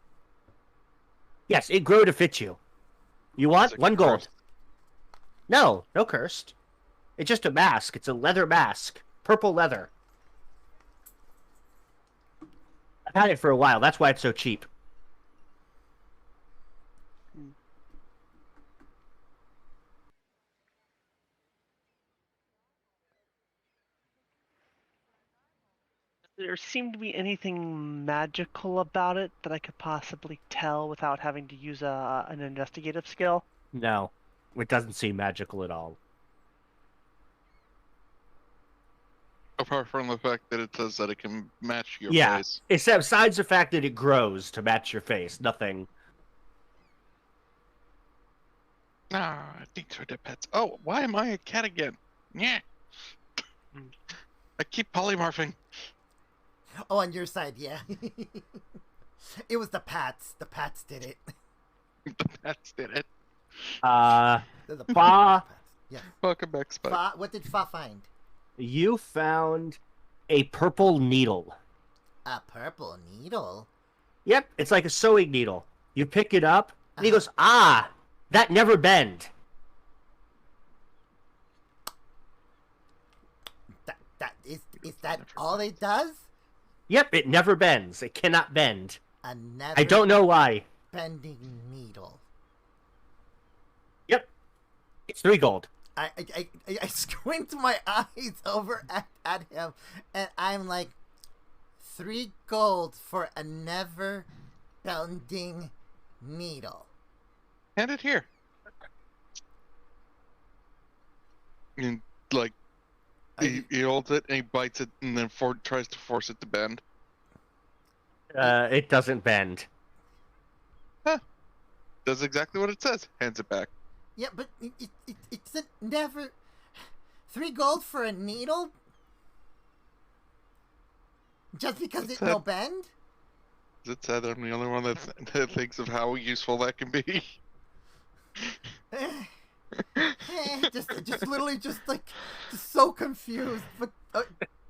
Yes, it grow to fit you. You want? 1 gold. Cursed? No cursed. It's just a mask. It's a leather mask. Purple leather. I've had it for a while. That's why it's so cheap. There seemed to be anything magical about it that I could possibly tell without having to use an investigative skill. No, it doesn't seem magical at all. Apart from the fact that it says that it can match your Yeah, face. except besides the fact that it grows to match your face. Nothing. Ah, these are the pets. Oh, why am I a cat again? Yeah. I keep polymorphing. Oh, on your side, yeah. It was the Pats. The Pats did it. The pets did it. They're the Fa. Pats. Yeah. Welcome back, Spike. Fa, what did Fa find? You found a purple needle. A purple needle. Yep, it's like a sewing needle. You pick it up, and he goes, "Ah, that never bend." That is that all it does? Yep, it never bends. It cannot bend. A never I don't know why. bending needle. Yep, it's 3 gold. I squint my eyes over at him, and I'm like, 3 gold for a never bending needle. Hand it here. And, like, He holds it and he bites it and then tries to force it to bend. It doesn't bend. Does exactly what it says. Hands it back. Yeah, but it's never 3 gold for a needle. Just because it no bend. Is it sad that I'm the only one that thinks of how useful that can be? Just literally just so confused, but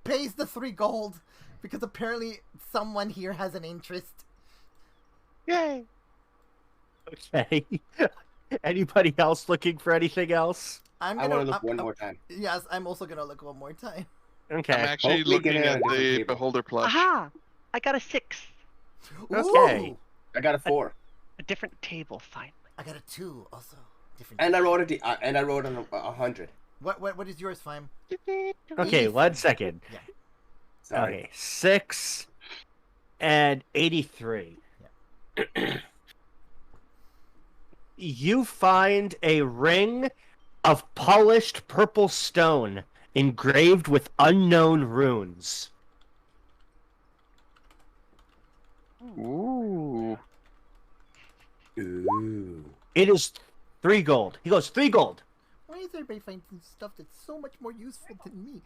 pays the 3 gold because apparently someone here has an interest. Yay! Okay. Anybody else looking for anything else? I want to look one more time. Yes, I'm also gonna look one more time. Okay. I'm actually Hopefully looking get at a different the table. beholder plush. Aha! I got a 6. Okay. Ooh, I got a 4, A different table, finally. I got a 2 also. Different. and I wrote a 100. What is yours, Feim? Okay, 1 second. Yeah. Sorry. Okay, 6 and 83. You find a ring of polished purple stone engraved with unknown runes. Ooh. Ooh. It is 3 gold. He goes, 3 gold. Why is everybody finding stuff that's so much more useful than me?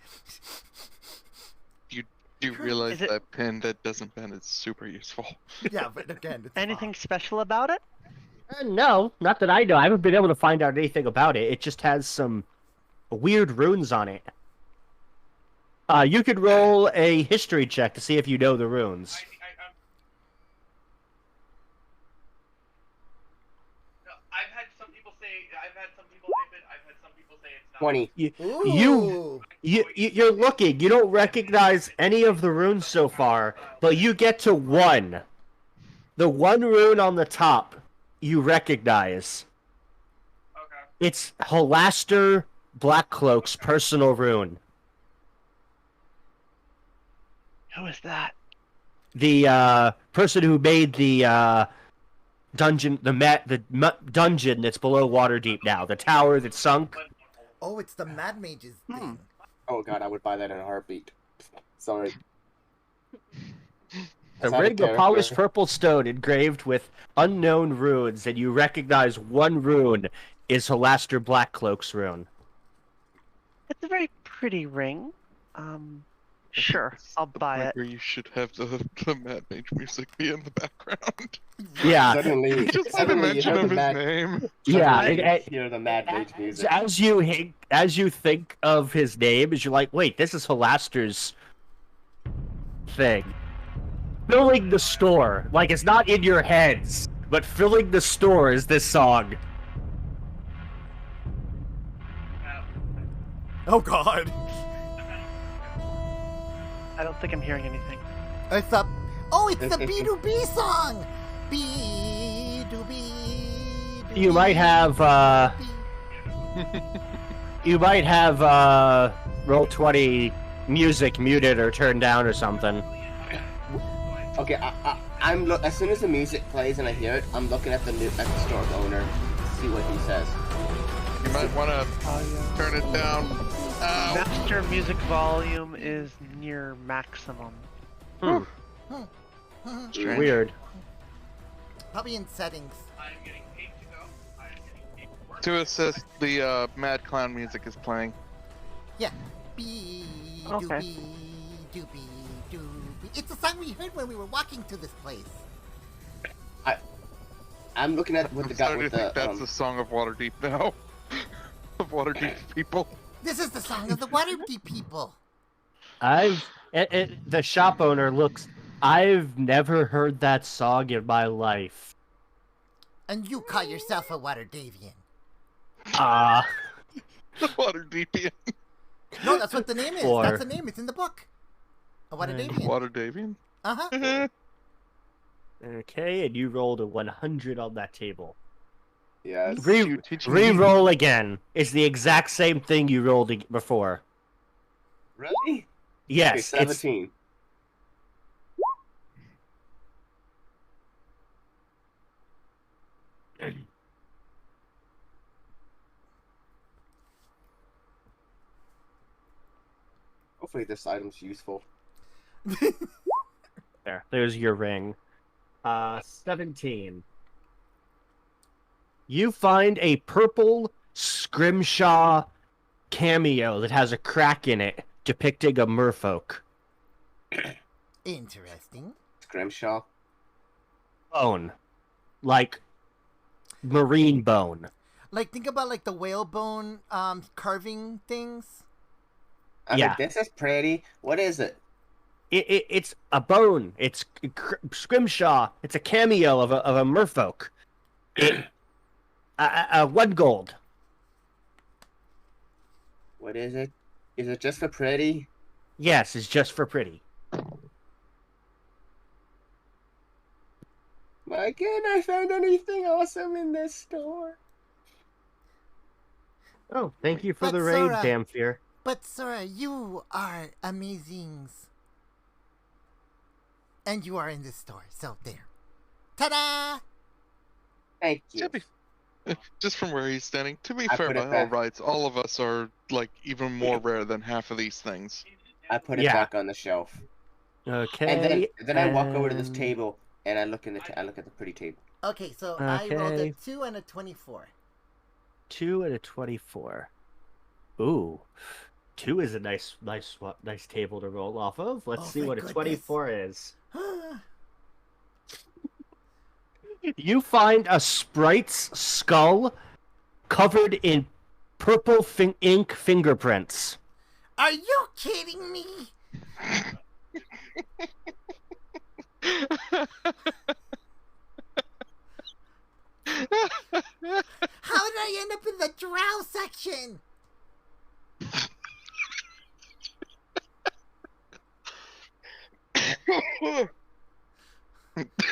You realize Is it- that pin that doesn't bend is super useful. Yeah, but again, it's Anything special about it? No, not that I know. I haven't been able to find out anything about it. It just has some weird runes on it. You could roll a history check to see if you know the runes. I've had some people say it. I've had some people say it's not. 20. You're looking. You don't recognize any of the runes so far, but you get to 1. The 1 rune on the top you recognize. Okay. It's Halaster Blackcloak's personal rune. Who is that? The person who made the dungeon, the dungeon that's below Waterdeep now, the tower that sunk. Oh, it's the Mad Mages thing. Oh god, I would buy that in a heartbeat. Sorry. A Is that a ring of polished character? purple stone engraved with unknown runes, and you recognize 1 rune is Halaster Blackcloak's rune. It's a very pretty ring. Sure, I'll buy it. Where you should have the Mad Mage music be in the background. Yeah, Suddenly, Just the suddenly you mention hear of the his mad, name. yeah. suddenly you hear the Mad Mage music. As you think of his name, as you're like, wait, this is Halaster's thing. Filling the store, like it's not in your heads, but filling the store is this song. Oh God. I don't think I'm hearing anything. I thought, oh, it's the B2B song. B2B. You might have Roll20 music muted or turned down or something. Okay, as soon as the music plays and I hear it, I'm looking at the store owner to see what he says. You might want to turn it down. Ow. Master music volume is near maximum. Strange. Weird. Probably in settings. I'm getting paid to go. I'm getting paid to work. To assist, the Mad Clown music is playing. Yeah. B Okay. doobie doobie doobie. It's the song we heard when we were walking to this place. I'm looking at what I'm the guy starting with to think the that's the song of Waterdeep now. Of Waterdeep people. This is the song of the Waterdeep people. The shop owner looks. I've never heard that song in my life. And you call yourself a Waterdavian. Ah. The Waterdeepian. No, that's what the name is. Or- That's the name. It's in the book. A Waterdavian. Waterdavian? Uh-huh. Okay, and you rolled a 100 on that table. yes. Re-roll again. It's the exact same thing you rolled before. Really? Yes, Okay, it's 17. Hopefully this item's useful. There's your ring. 17. You find a purple scrimshaw cameo that has a crack in it depicting a merfolk. Interesting. Scrimshaw. Bone. Like marine bone. Like, think about, like, the whalebone carving things. Yeah. This is pretty. What is it? It's a bone. It's scrimshaw. It's a cameo of a merfolk. 1 gold. What is it? Is it just for pretty? Yes, it's just for pretty. Why can't I find anything awesome in this store? Oh, thank you for But the raid, Sourra- Damfear. But, Sourra, you are amazing. And you are in this store, so there. Ta-da! Thank you. To be, just from where he's standing, to be I fair, put by it all back. rights, all of us are like even more rare than half of these things. I put it Yeah. back on the shelf. Okay. And then I walk over to this and- table and I look in I look at the pretty table. Okay, so I rolled a Okay. 2 and a 24. 2 and a 24. Ooh. 2 is a nice table to roll off of. Let's Oh, see thank what a goodness. 24 is. You find a sprite's skull covered in purple ink fingerprints. Are you kidding me? How did I end up in the drow section?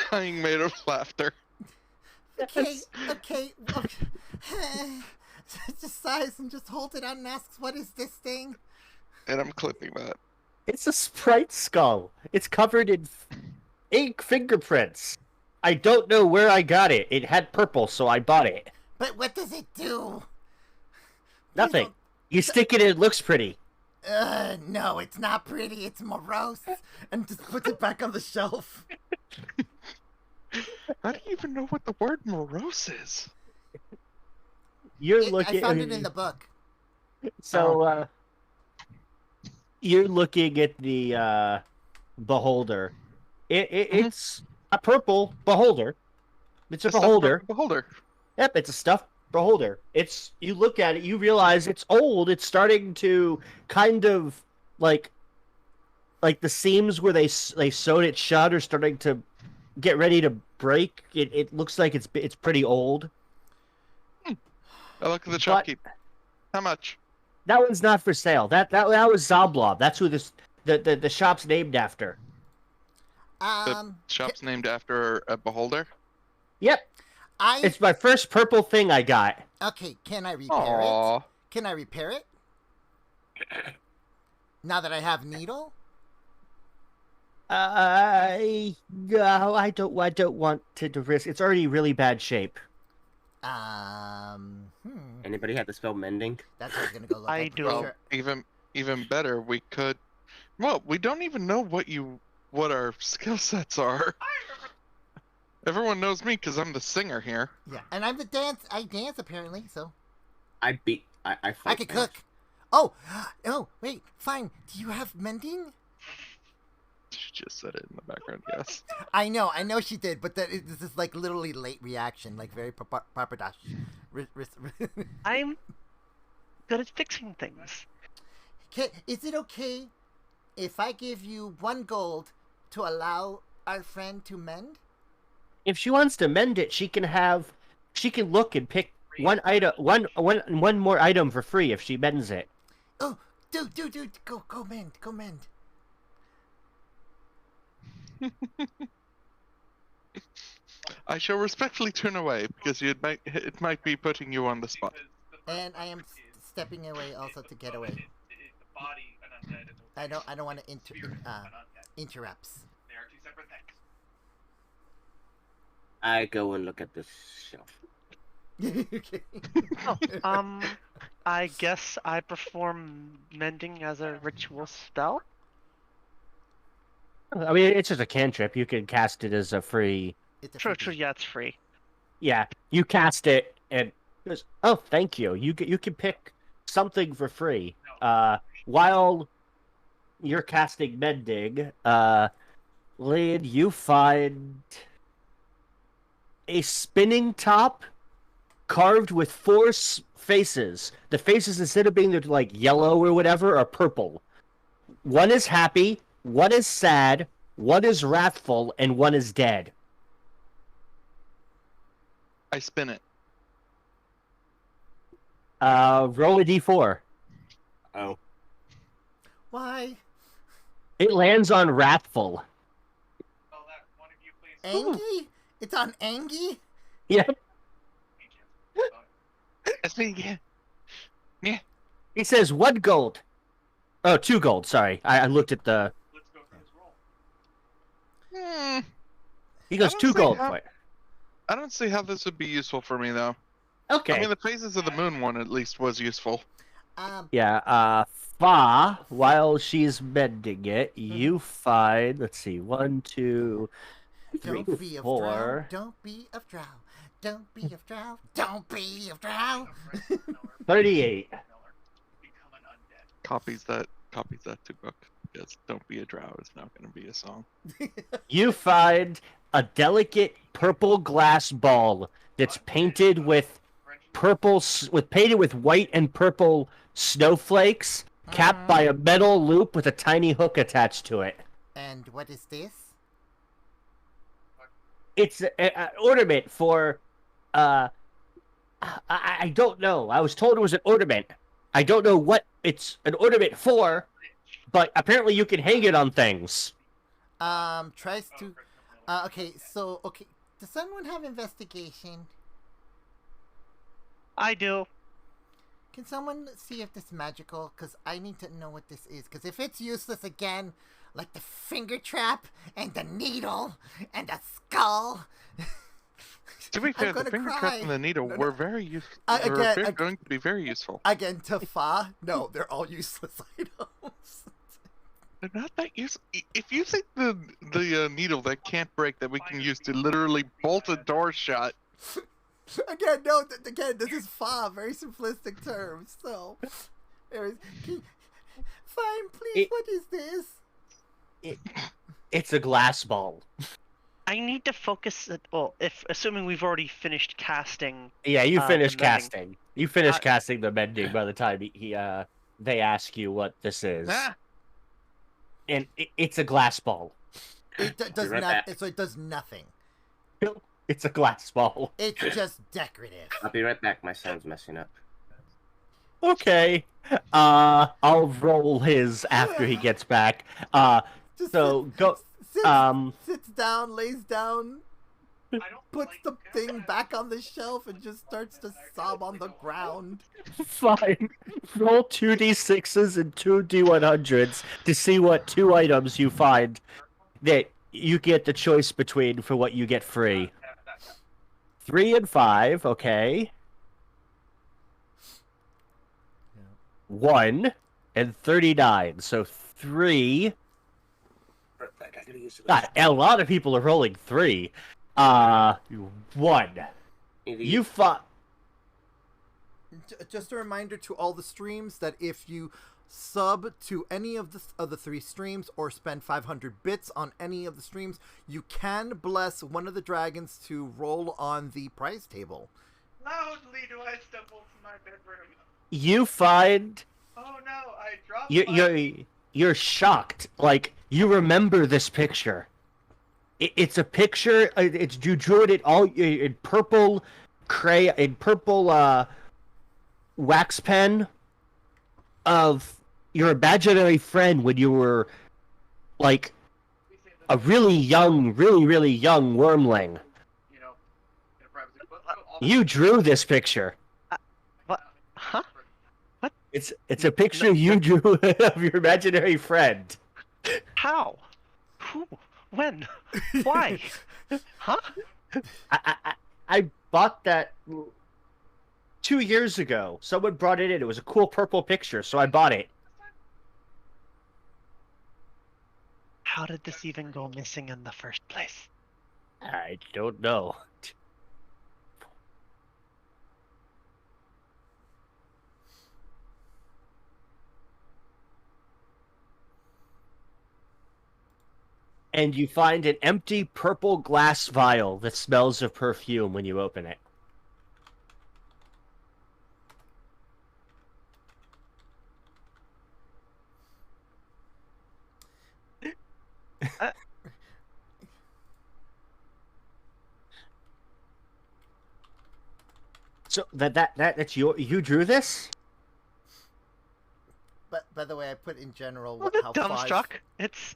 Dying made of laughter. Okay. Just sighs and just holds it out and asks, what is this thing? And I'm clipping that. It's a sprite skull. It's covered in ink fingerprints. I don't know where I got it. It had purple, so I bought it. But what does it do? Nothing. You stick it in, it looks pretty. No, it's not pretty. It's morose. And just puts it back on the shelf. How do you even know what the word morose is? You're I looking. found it in the book. So, you're looking at the beholder. It's a purple beholder. It's a It's not beholder. Beholder. Yep, it's a stuffed beholder. You look at it, you realize it's old. It's starting to kind of like the seams where they sewed it shut are starting to get ready to break. It looks like it's pretty old. I look at the shopkeep. How much? That one's not for sale. That was Zoblob. That's who the shop's named after. The shop's named after a beholder? Yep. It's my first purple thing I got. Okay, can I repair it? Aww. Can I repair it? Now that I have needle? I don't want to risk. It's already really bad shape. Anybody have the spell mending? That's what I was gonna go look I up. do. Well, even better, we could. Well, we don't even know what our skill sets are. Everyone knows me because I'm the singer here. Yeah, and I'm the dance. I dance apparently, so I fight I could now. cook. Oh, wait, fine. Do you have mending? She just said it in the background. Yes. I know she did, but this is like literally late reaction, like very papardash. I'm good at fixing things. Is it okay if I give you 1 gold to allow our friend to mend? If she wants to mend it, she can look and pick one one more item for free if she mends it. Oh, dude, go mend. I shall respectfully turn away because it might be putting you on the spot. And I am stepping away also to get away. I don't want to interrupts. They are 2 separate things. I go and look at this shelf. Okay. Oh, I guess I perform mending as a ritual spell. I mean, it's just a cantrip. You can cast it as a free. It's a True, freebie. true. Yeah, it's free. Yeah, you cast it and goes, oh, thank you. You can pick something for free. While you're casting mending, Lane, you find a spinning top carved with four faces. The faces, instead of being like yellow or whatever, are purple. One is happy, one is sad, one is wrathful, and one is dead. I spin it. Roll a d4. Oh. Why? It lands on wrathful. Well, that one of you please. Angie? It's on Angie? Yeah. That's me, yeah. He says 1 gold. Oh, 2 gold. Sorry, I looked at the. Let's go through this roll. He goes I don't 2 see gold how- for it. I don't see how this would be useful for me, though. Okay. I mean, the Phases of the Moon one at least was useful. Yeah. While she's mending it, you find. Let's see. 1, 2, 3, Don't be of 4. drow. Don't be of drow. Don't be of drow. Don't be of drow. 38. Become an undead. Copies that to book. Yes, Don't Be a Drow is now going to be a song. You find a delicate purple glass ball that's painted with painted with white and purple snowflakes, capped by a metal loop with a tiny hook attached to it. And what is this? It's an ornament for. I don't know. I was told it was an ornament. I don't know what it's an ornament for, but apparently you can hang it on things. Tries to. Okay. Does someone have investigation? I do. Can someone see if this is magical? Because I need to know what this is. Because if it's useless again, like the finger trap and the needle and the skull. To be fair, I'm the gonna finger cry. trap and the needle No, no. were very useful. Going to be very useful. Again, to Fa. No, they're all useless items. They're not that useful. If you think the needle that can't break that we can use to literally bolt a door shut. Again, no. Again, this is Fa. Very simplistic terms. So, anyways, fine, please. What is this? It's a glass ball. I need to focus. Assuming we've already finished casting. Yeah, you finished the mending. casting. You finished casting the mending by the time they ask you what this is. Ah! And it's a glass ball. It does right not. back. So it does nothing. It's a glass ball. It's just decorative. I'll be right back. My sound's messing up. Okay. I'll roll his after he gets back. Just So go. sits down, lays down, I don't puts like the that. thing back on the shelf, and just starts to sob on the ground. Fine. Roll 2d6s and 2d100s to see what 2 items you find that you get the choice between for what you get free. 3 and 5, okay. 1 and 39, so 3. God, a lot of people are rolling 3. 1. You fought. Just a reminder to all the streams that if you sub to any of the 3 streams or spend 500 bits on any of the streams, you bless one of the dragons to roll on the prize table. Loudly do I stumble to my bedroom. You find. Oh no, I dropped You're shocked. Like, you remember this picture. It's a picture. You drew it all in purple wax pen of your imaginary friend when you were like a really young wormling. You know, in a private You drew this picture. What? Huh? It's a picture you drew of your imaginary friend. How? Who? When? Why? Huh? I bought that. 2 years ago. Someone brought it in. It was a cool purple picture, so I bought it. How did this even go missing in the first place? I don't know. And you find an empty purple glass vial that smells of perfume when you open it. So that's you drew this? But by the way, I put in general Well, the how dumbstruck. It's.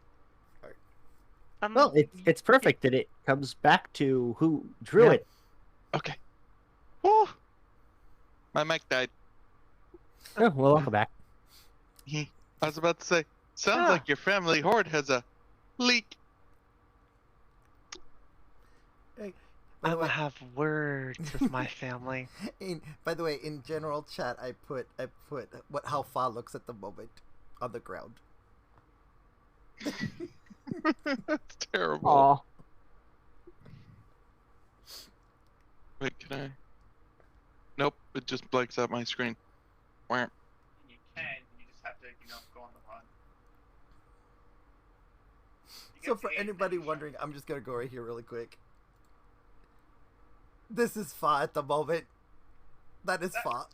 Well, it's perfect that it comes back to who drew it. Okay. Woo! My mic died. Oh, well, welcome back. I was about to say, sounds like your family horde has a leak. Hey, I'm gonna have words with my family. by the way, in general chat, I put how Fa looks at the moment on the ground. That's terrible. Aw. Wait, can I? Nope, it just blanks out my screen. Wham. You can, you just have to, go on the run. You So get for to anybody wondering, I'm just gonna go right here really quick. This is Fa at the moment. That is Fa.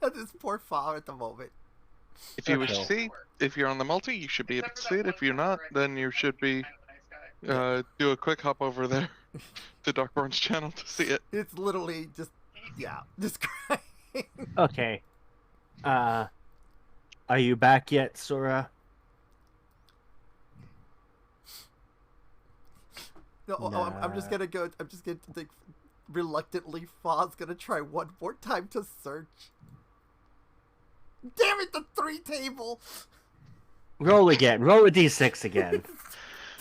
That is poor Fa at the moment. If you wish Okay. to see, if you're on the multi, you should be able to see it. If you're not, then you should be do a quick hop over there to Darkborne's channel to see it. It's literally just just crying. Okay. Are you back yet, Sourra? No, I'm just gonna go. I'm just gonna think. Reluctantly, Fa's gonna try one more time to search. Damn it, the 3 table! Roll again. Roll a d6 again.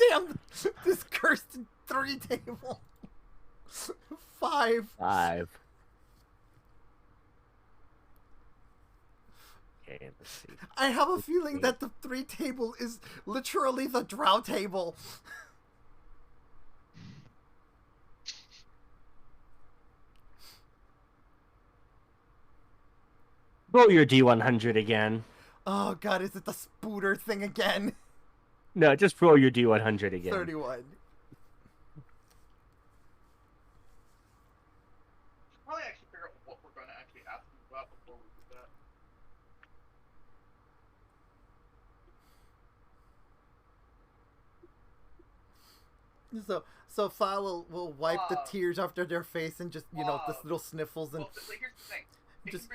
Damn this cursed 3 table. 5. 5. Okay, let's see. I have a feeling that the 3 table is literally the drow table. Roll your d100 again. Oh god, is it the spooter thing again? No, just roll your d100 again. 31. probably actually figure out what we're going to actually ask you about before we do that. So Fa will wipe the tears after their face and just this little sniffles and Well, here's the thing. just.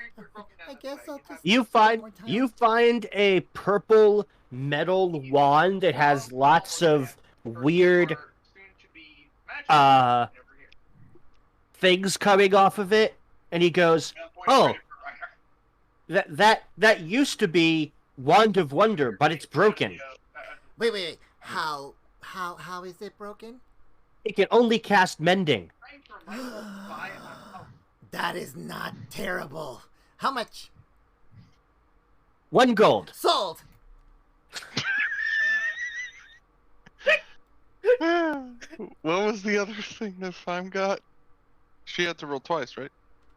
I guess I'll just. You find a purple metal wand that has lots of weird things coming off of it, and he goes, "Oh, that used to be Wand of Wonder, but it's broken. Wait. How is it broken? It can only cast Mending." That is not terrible. How much? 1 gold. Sold. What was the other thing that Feim got? She had to roll twice, right?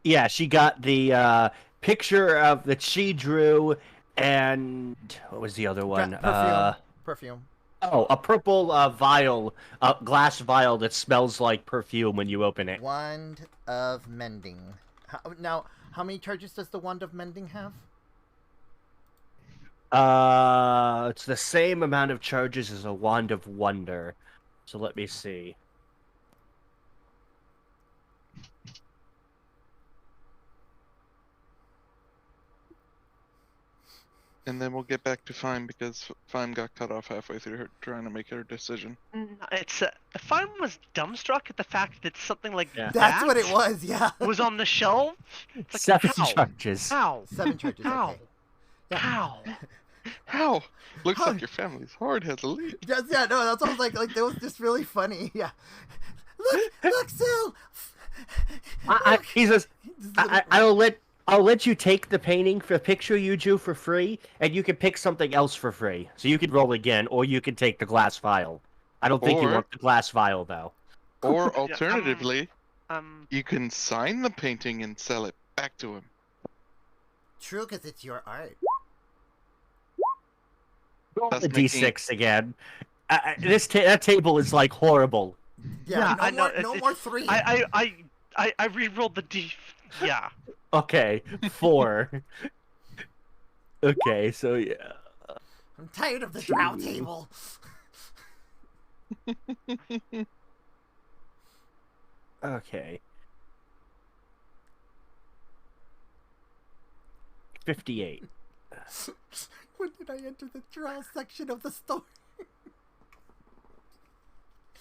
Yeah, she got the picture of that she drew, and what was the other one? Perfume. Oh, a purple vial, a glass vial that smells like perfume when you open it. Wand of Mending. How many charges does the Wand of Mending have? It's the same amount of charges as a Wand of Wonder. So let me see. And then we'll get back to Feim because Feim got cut off halfway through her trying to make her decision. It's if I was dumbstruck at the fact that something like That's what it was. Yeah. was on the shelf. It's like, 7 how? charges. How? 7 charges. How? Okay. Yeah. How? How? Looks How? like your family's horde has a lead. No, that's what I was like that was just really funny. Yeah. Look, Sil. He says, I'll let you take the painting for picture you drew for free, and you can pick something else for free. So you can roll again, or you can take the glass vial. I don't think you want the glass vial though. Or alternatively, Yeah, you can sign the painting and sell it back to him. True, because it's your art. Roll That's the D6 again. That table is like horrible. Yeah, I know, no more 3. I re-rolled the D. Yeah. Okay, 4. Okay, so yeah. I'm tired of the drow table. Okay. 58. When did I enter the drow section of the story?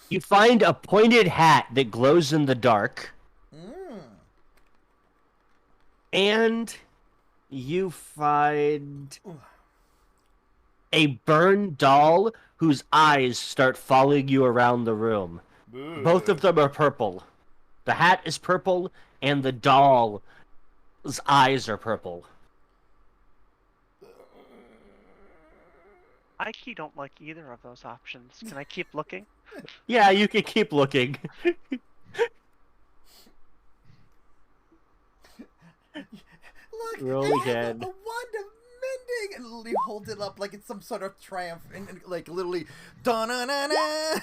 You find a pointed hat that glows in the dark. And you find a burned doll whose eyes start following you around the room. Both of them are purple. The hat is purple, and the doll's eyes are purple. I don't like either of those options. Can I keep looking? Yeah, you can keep looking. Look, Roll it has again. a Wand of Mending, and literally hold it up like it's some sort of triumph, and like literally, da-na-na-na.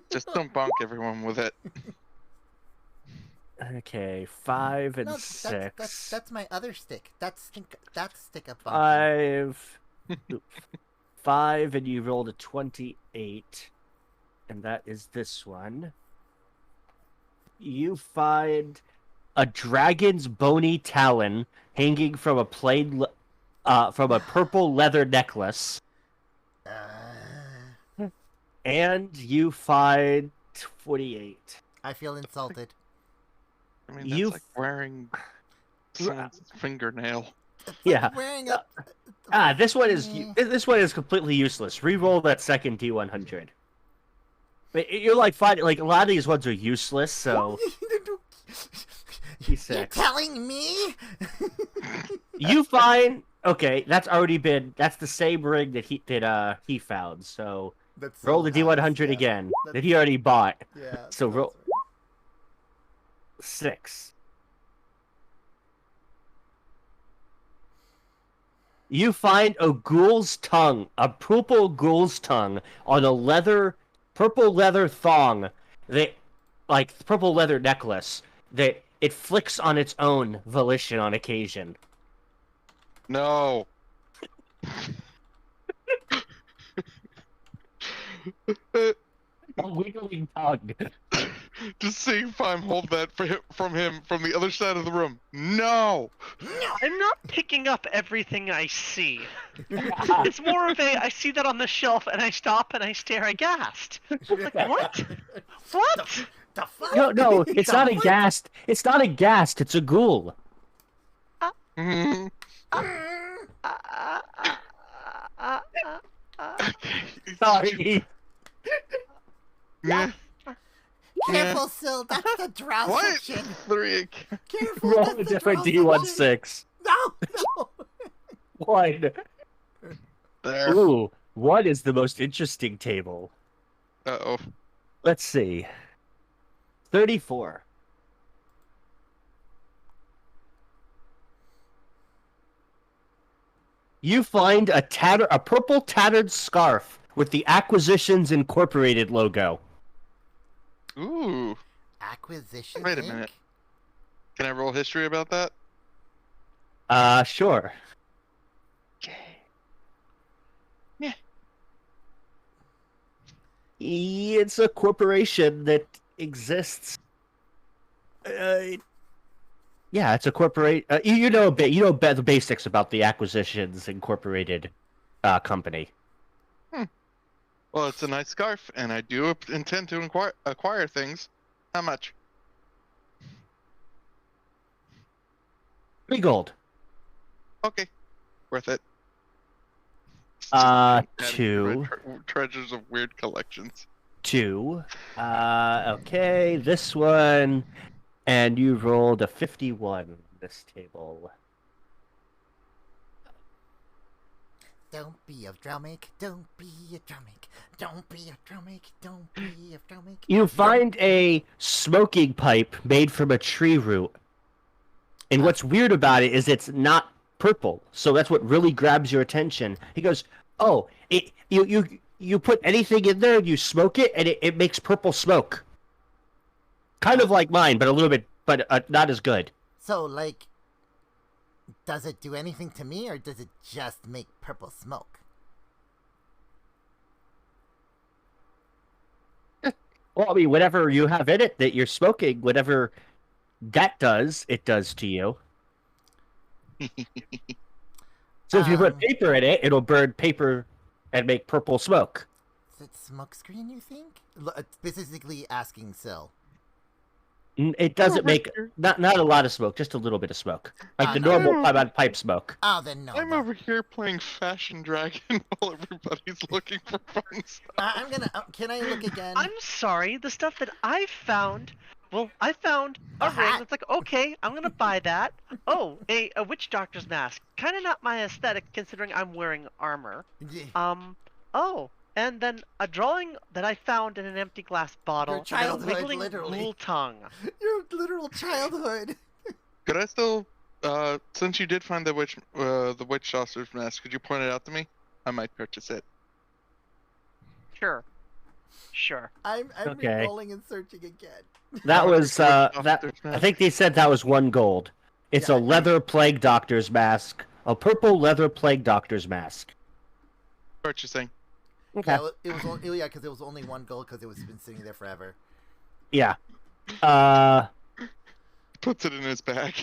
Just don't bonk everyone with it. Okay, 5 and No, 6. that's my other stick. That's stick up. 5. 5, and you rolled a 28. And that is this one. You find a dragon's bony talon hanging from a from a purple leather necklace. And you find 48. I feel insulted. I mean, that's like wearing someone's fingernail. Yeah. Wearing a... This one is completely useless. Reroll that second D100. You're like finding like a lot of these ones are useless, so. You're D6. telling me? You find that's the same ring that he found. So That's roll the D100 yeah. again That's- that he already bought. Yeah. So that's roll right. 6. You find a ghoul's tongue, a purple ghoul's tongue on a purple leather thong that, like, purple leather necklace that it flicks on its own volition on occasion. No. A wiggling tongue. Just seeing Feim hold that from him from the other side of the room. No. I'm not picking up everything I see. It's more of I see that on the shelf and I stop and I stare aghast. Like, what? What? The fuck? No, it's not a ghast. It's not a ghast. It's a ghoul. Mhm. Sorry. Yeah. Careful, Sil. That's the drow What? section. Literally, Careful. Roll that's a the different drow D16. section. No. 1. there. Ooh, what is the most interesting table? Uh-oh. Let's see. 34. You find a purple tattered scarf with the Acquisitions Incorporated logo. Ooh. Acquisition. Wait a minute. Can I roll history about that? Sure. Yeah. It's a corporation that exists. Yeah, it's a corporate. You know the basics about the Acquisitions Incorporated company. Well, it's a nice scarf, and I do intend to acquire things. How much? 3 gold. Okay. Worth it. 2. Treasures of weird collections. 2. Okay, this one And you rolled a 51 on this table. Don't be a drumming, don't be a drumming, don't be a drumming, don't be a drumming. You find a smoking pipe made from a tree root. And what's weird about it is it's not purple, so that's what really grabs your attention. He goes, "Oh, you put anything in there and you smoke it, and it makes purple smoke. Kind of like mine, but a little bit, but not as good." So, like, does it do anything to me, or does it just make purple smoke? Well, I mean, whatever you have in it that you're smoking, whatever that does, it does to you. So if you put paper in it, it'll burn paper and make purple smoke. Is it smoke screen, you think? Specifically asking Sil. It doesn't make not a lot of smoke, just a little bit of smoke, like the normal pipe smoke. Oh, then no. I'm over here playing Fashion Dragon while everybody's looking for fun stuff. I'm gonna. Can I look again? I'm sorry. The stuff that I found. Well, I found a ring. It's like, okay, I'm gonna buy that. Oh, a witch doctor's mask. Kind of not my aesthetic, considering I'm wearing armor. Oh, and then a drawing that I found in an empty glass bottle. Your childhood, and a wiggling literally. ghoul tongue. Your literal childhood. Could I still, since you did find the witch doctor's mask, could you point it out to me? I might purchase it. Sure. I'm Okay. re-rolling and searching again. That was that. I think they said that was 1 gold. It's a leather plague doctor's mask, a purple leather plague doctor's mask. Purchasing. Okay. Yeah, because it was only 1 gold because it was been sitting there forever. Yeah. Puts it in his bag.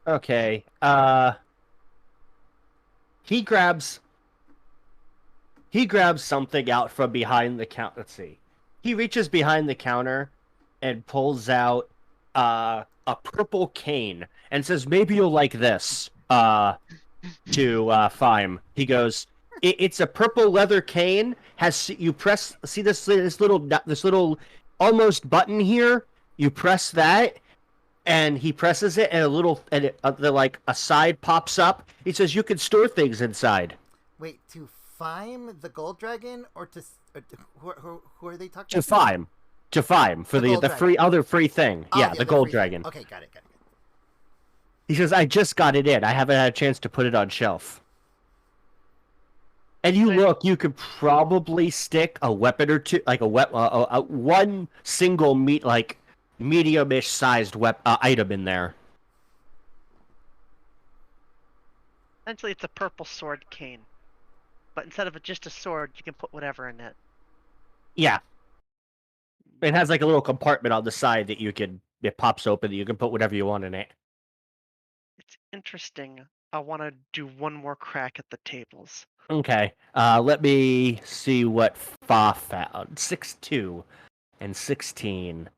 Okay. He grabs something out from behind the counter. Let's see. He reaches behind the counter and pulls out a purple cane and says, "Maybe you'll like this." To Feim. He goes, "It's a purple leather cane. You press. See this little almost button here. You press that." And he presses it, and a side pops up. He says, "You can store things inside." Wait, to Feim the gold dragon, or to who are they talking To Feim. To Feim for the free thing. Oh, yeah, the gold free dragon. Okay, got it. He says, "I just got it in. I haven't had a chance to put it on shelf." And you could probably stick a weapon or two, like one single medium-ish sized item in there. Essentially, it's a purple sword cane. But instead of just a sword, you can put whatever in it. Yeah. It has like a little compartment on the side that it pops open that you can put whatever you want in it. It's interesting. I want to do one more crack at the tables. Okay. Let me see what Fa found. 6-2 and 16.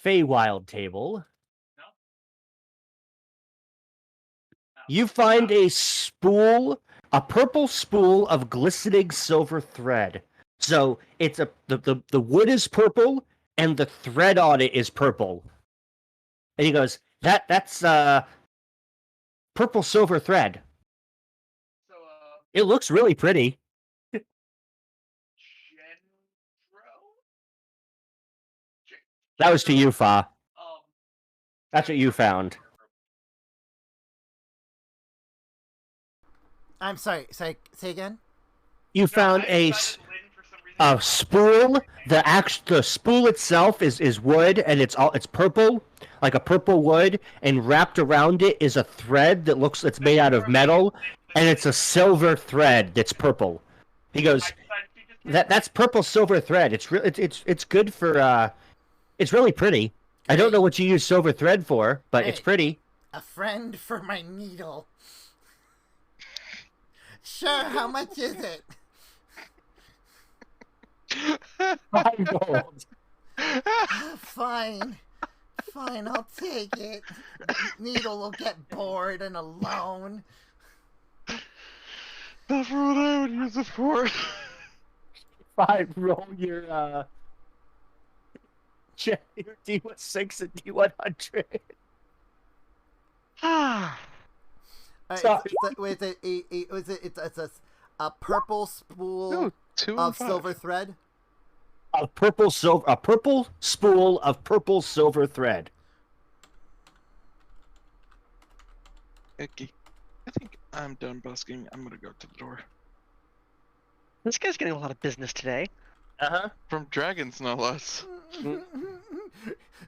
Feywild table. You find a purple spool of glistening silver thread. So it's the wood is purple and the thread on it is purple. And he goes, that's purple silver thread. So, It looks really pretty. That was to you, Fa. That's what you found. I'm sorry. Say again. You found a spool. The spool itself is wood, and it's purple, like a purple wood, and wrapped around it is a thread that's made out of metal, and it's a silver thread that's purple. He goes, that's purple silver thread. It's good for it's really pretty. I don't know what you use silver thread for, but it's pretty. A friend for my needle. Sure, how much is it? 5 gold. Fine, I'll take it. Needle will get bored and alone. Not for what I would use it for. 5. Roll your check your D106 and D100. Ah, Sorry. It's a purple spool No, 2 and of 5. silver thread. A purple spool of purple silver thread. Icky. I think I'm done busking. I'm gonna go to the door. this guy's getting a lot of business today. Uh-huh. From dragons, no less.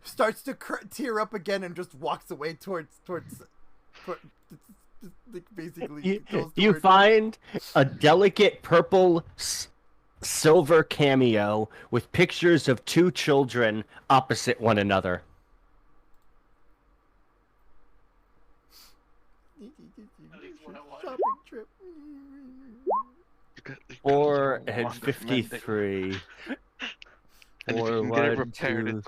Starts to tear up again and just walks away towards like basically goes You towards- find a delicate purple silver cameo with pictures of 2 children opposite one another. shopping trip. You got the 453. And if you Four, can get it one, repaired, two.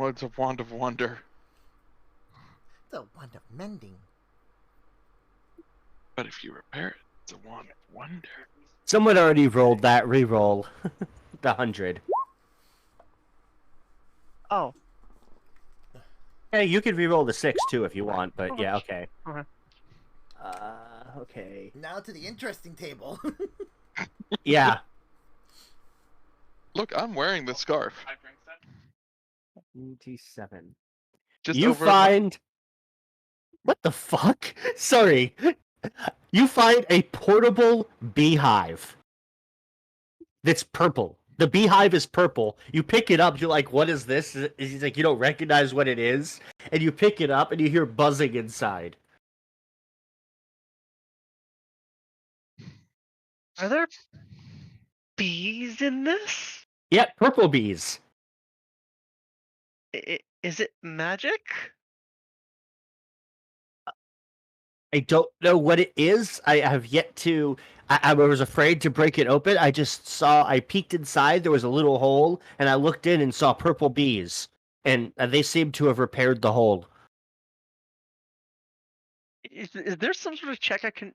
it's a wand of wonder. The Wand of Mending. But if you repair it, it's a wand of wonder. Someone already rolled that. Reroll the 100. Oh, Hey, you can reroll the 6 too if you want, but yeah, okay. Okay. Okay. Now to the interesting table. Yeah. Look, I'm wearing the scarf. 27. Just You over find. What the fuck? Sorry. You find a portable beehive that's purple. The beehive is purple. You pick it up. You're like, "What is this?" He's like, "You don't recognize what it is," and you pick it up, and you hear buzzing inside. are there bees in this? Yep, purple bees. Is it magic? I don't know what it is. I have yet to. I was afraid to break it open. I just saw. I peeked inside. There was a little hole, and I looked in and saw purple bees, and they seem to have repaired the hole. Is there some sort of check I can,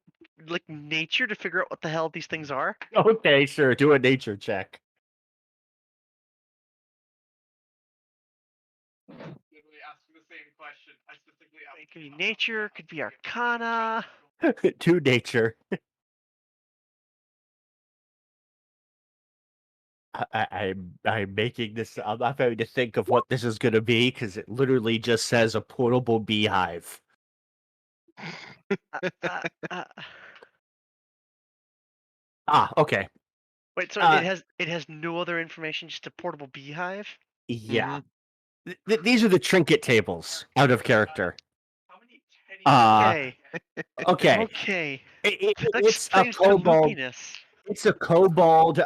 like nature, to figure out what the hell these things are? Okay, sure. Do a nature check. Literally asking the same question. I specifically asked. It could be nature, could be arcana. To nature. I'm making this. I'm not having to think of what this is going to be because it literally just says a portable beehive. Uh, uh, Ah, okay. wait, so Uh, it has no other information, just a portable beehive. Yeah. These are the trinket tables out of character. How many pennies? Uh, Okay. okay. Okay. It- That it's a explains their kobold. loopiness. It's a kobold.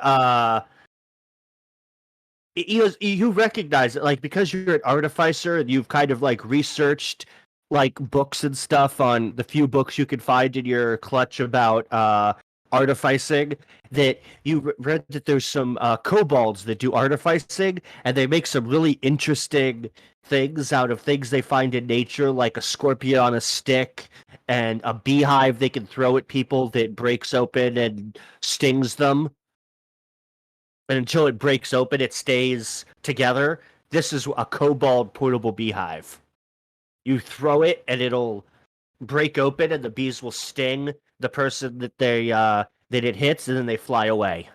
You recognize it, like, because you're an artificer and you've kind of like researched like books and stuff on the few books you could find in your clutch about artificing. That you read that there's some kobolds that do artificing, and they make some really interesting things out of things they find in nature, like a scorpion on a stick and a beehive they can throw at people that breaks open and stings them. And until it breaks open, it stays together. This is a kobold portable beehive. You throw it, and it'll break open, and the bees will sting the person that that it hits, and then they fly away.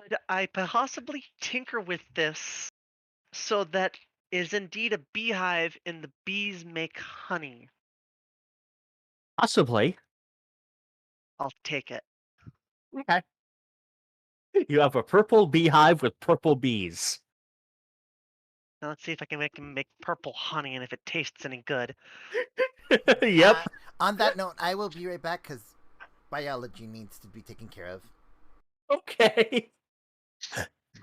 Could I possibly tinker with this so that is indeed a beehive and the bees make honey? Possibly. I'll take it. Okay. You have a purple beehive with purple bees. Now let's see if I can make them make purple honey and if it tastes any good. Yep. On that note, I will be right back because biology needs to be taken care of. Okay.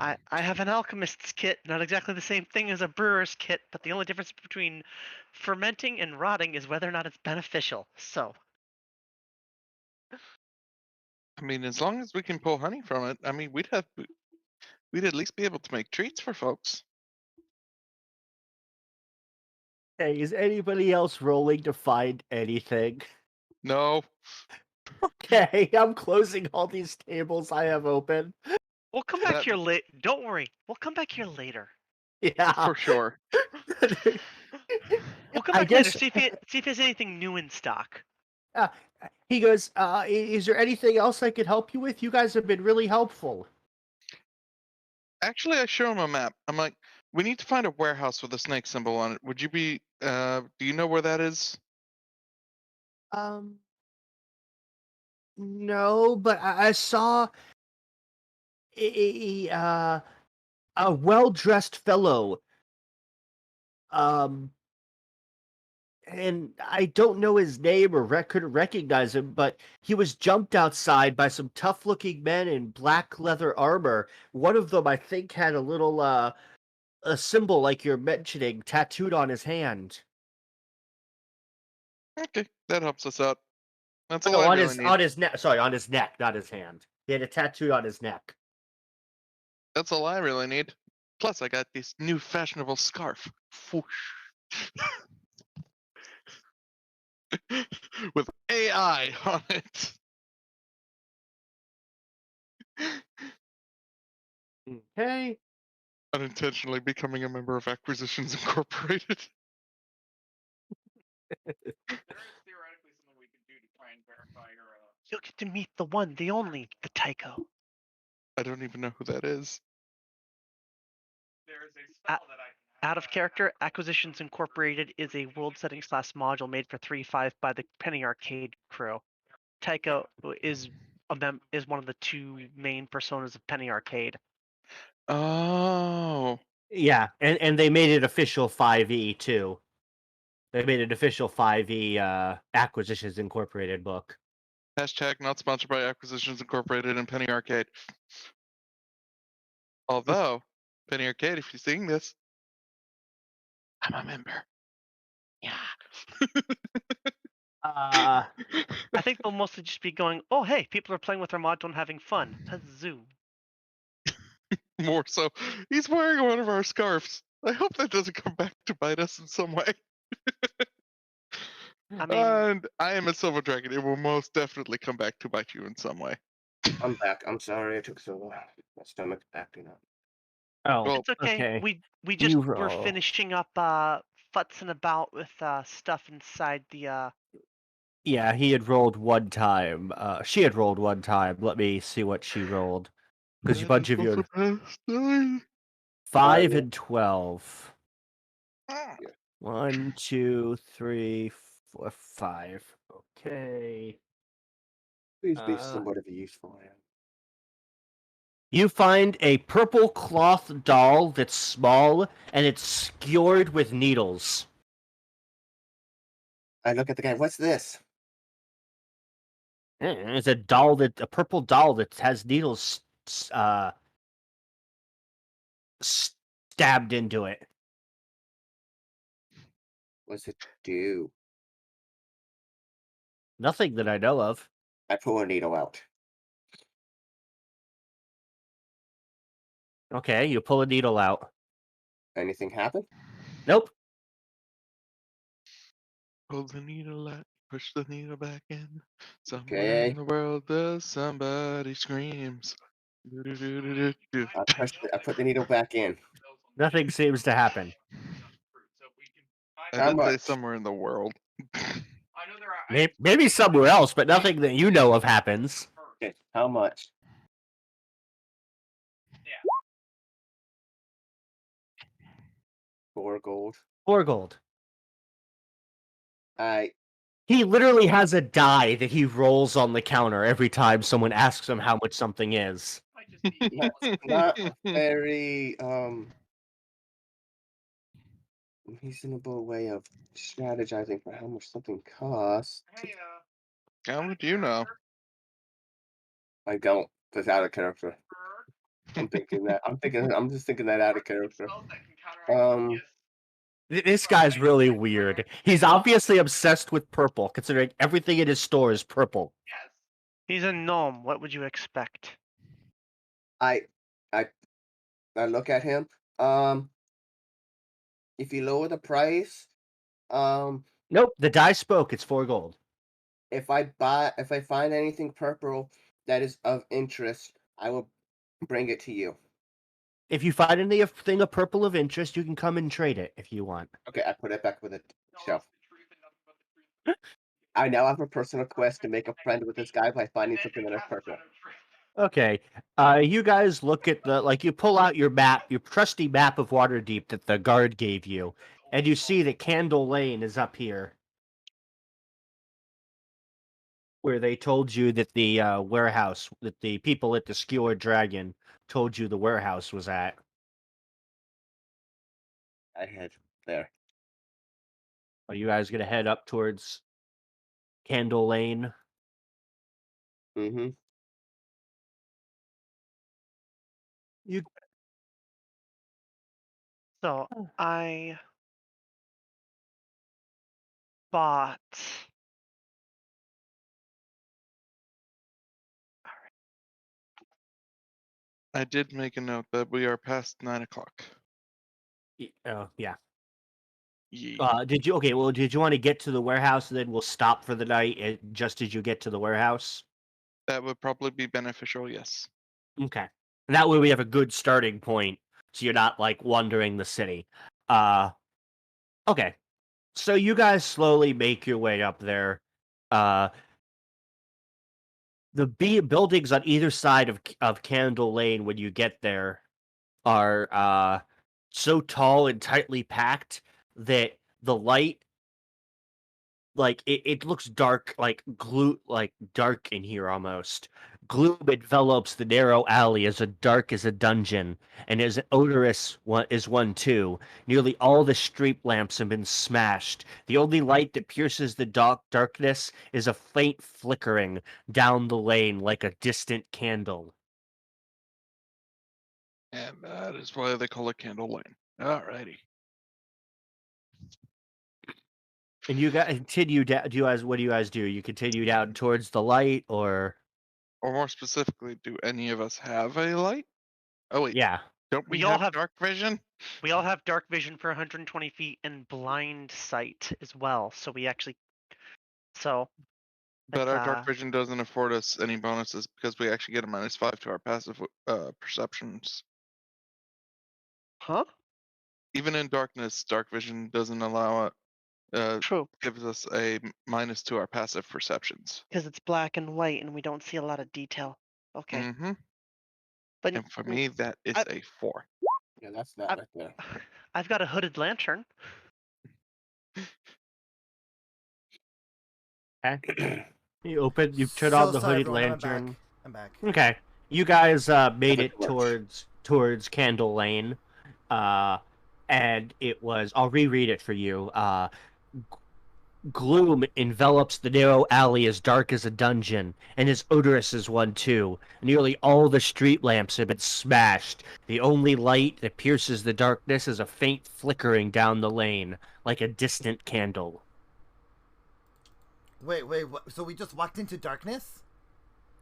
I have an alchemist's kit, not exactly the same thing as a brewer's kit, but the only difference between fermenting and rotting is whether or not it's beneficial. So, I mean, as long as we can pull honey from it, I mean, we'd at least be able to make treats for folks. Hey, is anybody else rolling to find anything? No. Okay, I'm closing all these tables I have open. we'll come back that here late. Don't worry, we'll come back here later. Yeah. for sure. We'll come I back later. guess- See if he has anything new in stock. He goes, is there anything else I could help you with? You guys have been really helpful. Actually, I show him a map. I'm like, we need to find a warehouse with a snake symbol on it. Would you be? Do you know where that is? No, but I saw a well-dressed fellow. And I don't know his name or couldn't recognize him, but he was jumped outside by some tough-looking men in black leather armor. One of them, I think, had a little a symbol like you're mentioning tattooed on his hand. Okay, that helps us out. That's Oh, all no, I on really his need. on his neck. Sorry, on his neck, not his hand. He had a tattoo on his neck. That's all I really need. Plus, I got this new fashionable scarf. Whoosh. With AI on it. Okay. Unintentionally becoming a member of Acquisitions Incorporated. There is theoretically something we can do to try and verify your. You'll get to meet the one, the only, the Tycho. I don't even know who that is. There is a spell that I. Out of character, Acquisitions Incorporated is a world-setting / module made for 3.5 by the Penny Arcade crew. Tycho is one of the two main personas of Penny Arcade. Oh. Yeah, and they made it official 5e too. They made an official 5e Acquisitions Incorporated book. Hashtag not sponsored by Acquisitions Incorporated and Penny Arcade. Although, Penny Arcade, if you're seeing this, I'm a member. Yeah. I think they'll mostly just be going, oh, hey, people are playing with our module and having fun. Huzzoo. More so, he's wearing one of our scarves. I hope that doesn't come back to bite us in some way. I mean, And I am a silver dragon. It will most definitely come back to bite you in some way. I'm back. I'm sorry it took so long. My stomach's acting up. Oh, Well, it's okay. okay. We just You were roll. finishing up futzing about with stuff inside the Yeah, he had rolled one time. She had rolled one time. Let me see what she rolled. Because a that bunch is of you also past nine. 5 yeah. and 12. Ah, 1, 2, 3, 4, 5. Okay. Please be somewhat of a useful man. You find a purple cloth doll that's small and it's skewered with needles. I look at the guy. What's this? It's a purple doll that has needles stabbed into it. What's it do? Nothing that I know of. I pull a needle out. Okay, you pull a needle out. Anything happen? Nope. pull the needle out, push the needle back in. Somewhere Okay. in the world, there's somebody screams. Do-do-do-do-do-do. I put the needle back in. Nothing seems to happen. I How did say much? somewhere in the world. I know there are. Maybe somewhere else, but nothing that you know of happens. Okay. How much? Yeah. 4 gold. 4 gold. He literally has a die that he rolls on the counter every time someone asks him how much something is. Not a very reasonable way of strategizing for how much something costs. Hey, How would you know? I don't, because out of character. I'm thinking that. I'm just thinking that out of character. This guy's really weird. He's obviously obsessed with purple, considering everything in his store is purple. yes. He's a gnome. What would you expect? I look at him. If you lower the price, Nope, the die spoke. It's 4 gold. if I find anything purple that is of interest, I will bring it to you. If you find anything of purple of interest, you can come and trade it if you want. Okay, I put it back with the shelf. I now have a personal quest to make a friend with this guy by finding something that is purple. Okay. You guys look at you pull out your map, your trusty map of Waterdeep that the guard gave you, and you see that Candle Lane is up here. Where they told you that the warehouse, that the people at the Skewered Dragon told you the warehouse was at. I head there. Are you guys gonna head up towards Candle Lane? Mm-hmm. You So I bought. I did make a note that we are past 9 o'clock. Oh yeah. Yeah. Did you want to get to the warehouse and then we'll stop for the night just as you get to the warehouse? That would probably be beneficial, yes. Okay. And that way we have a good starting point, so you're not like wandering the city. Okay. So you guys slowly make your way up there. The buildings on either side of Candle Lane when you get there are so tall and tightly packed that the light, like it looks dark, like glue, like dark in here almost. Gloom envelops the narrow alley as dark as a dungeon, and as odorous is one too. Nearly all the street lamps have been smashed. The only light that pierces the darkness is a faint flickering down the lane like a distant candle. And that is why they call it Candle Lane. Alrighty. And you guys continue down. What do you guys do? You continue down towards the light, or more specifically, do any of us have a light? Oh wait, yeah? don't we We all have have- dark vision? We all have dark vision for 120 feet and blind sight as well. So we actually. So. But our It's, dark vision doesn't afford us any bonuses because we actually get a -5 to our passive perceptions. Huh? Even in darkness, dark vision doesn't allow it. True. Gives us a minus to our passive perceptions. Because it's black and white and we don't see a lot of detail. Okay. Mm-hmm. But And for me, that is a 4. Yeah, that's that right there. I've got a hooded lantern. Okay. You turn on the sorry, hooded everyone, lantern. I'm back. Okay. You guys made it Works. towards Candle Lane. And it was, I'll reread it for you. Gloom envelops the narrow alley as dark as a dungeon, and as odorous as one too. Nearly all the street lamps have been smashed. The only light that pierces the darkness is a faint flickering down the lane, like a distant candle. Wait, what? So we just walked into darkness?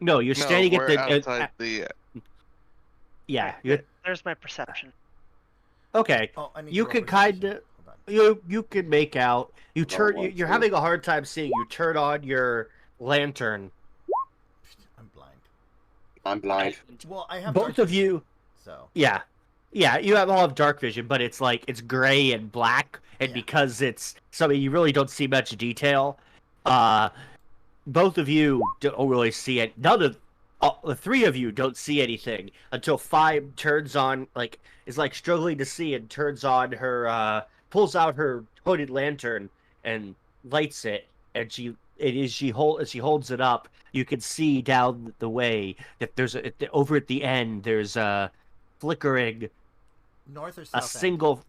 No, you're standing we're at the outside the. yeah. There's my perception. Okay. Oh, I need You to could roll kind perception. of Hold on. you can make out. You turn. one, You're two. having a hard time seeing. You turn on your lantern. I'm blind. I'm blind. Well, I have Both dark of vision, you. So Yeah. Yeah, you all have dark vision, but it's like it's gray and black, and Yeah. because it's something you really don't see much detail. Both of you don't really see it. The three of you don't see anything until Feim turns on, is struggling to see and turns on her, pulls out her hooded lantern and lights it, and as she holds it up, you can see down the way that there's over at the end there's a flickering, north or south? a end? single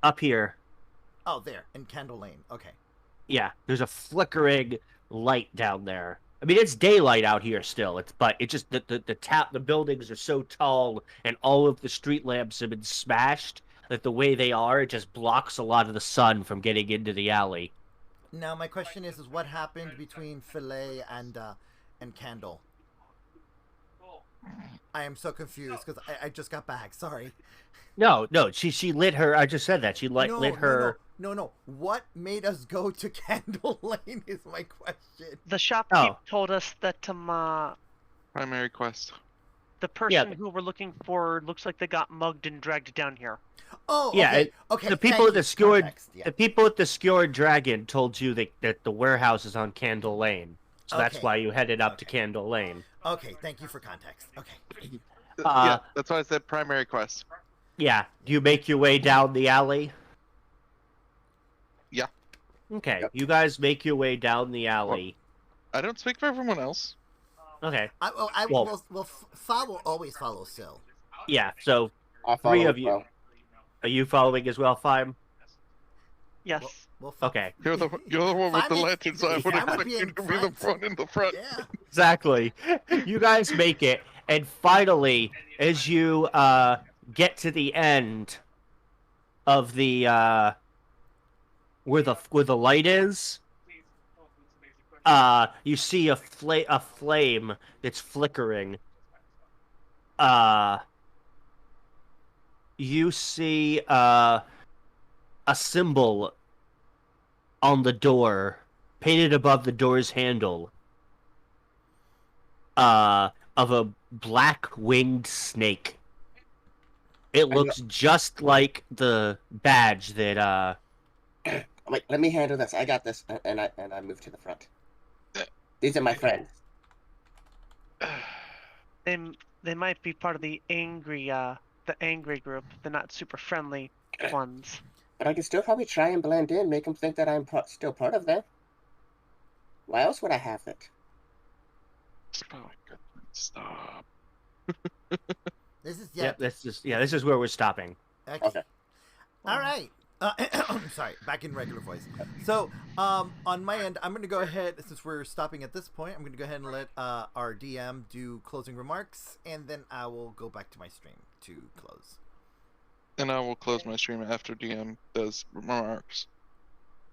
up here. Oh, there in Candle Lane. Okay. Yeah, there's a flickering light down there. I mean, it's daylight out here still. But it just the buildings are so tall and all of the street lamps have been smashed that the way they are, it just blocks a lot of the sun from getting into the alley. Now my question is what happened between Filet and Candle? I am so confused because I just got back. Sorry. No, she lit her. I just said that she lit her. No. What made us go to Candle Lane is my question. The shopkeep Oh. told us that Primary quest. The person who we're looking for looks like they got mugged and dragged down here. Oh, okay. Yeah, Okay. the people at the Skewered, Yeah. the people at the Skewered Dragon told you that the warehouse is on Candle Lane, so that's Okay. why you headed up to Candle Lane. Okay, thank you for context. Okay. Yeah, that's why I said primary quest. Yeah, do you make your way down the alley? Yeah. Okay, Yep. you guys make your way down the alley. I don't speak for everyone else. Okay, Fa will always follow Sil. yeah, so I'll three follow of you. well. Are you following as well, Feim? Yes. Okay. You're the one with the lantern, so I would Fine would expect be you in to be the front in the front. Yeah. Exactly. You guys make it, and finally, as you get to the end of the where the light is, you see a flame that's flickering. You see a symbol on the door, painted above the door's handle, of a black-winged snake. It looks just like the badge that Wait, let me handle this. I got this, and I move to the front. These are my friends. They might be part of the angry group, the not super friendly ones. But I can still probably try and blend in, make them think that I'm still part of them. Why else would I have it? Stop. This is this is where we're stopping. Okay. All right. Sorry, back in regular voice. So, on my end, I'm going to go ahead, since we're stopping at this point, I'm going to go ahead and let our DM do closing remarks, and then I will go back to my stream to close. And I will close my stream after DM does remarks.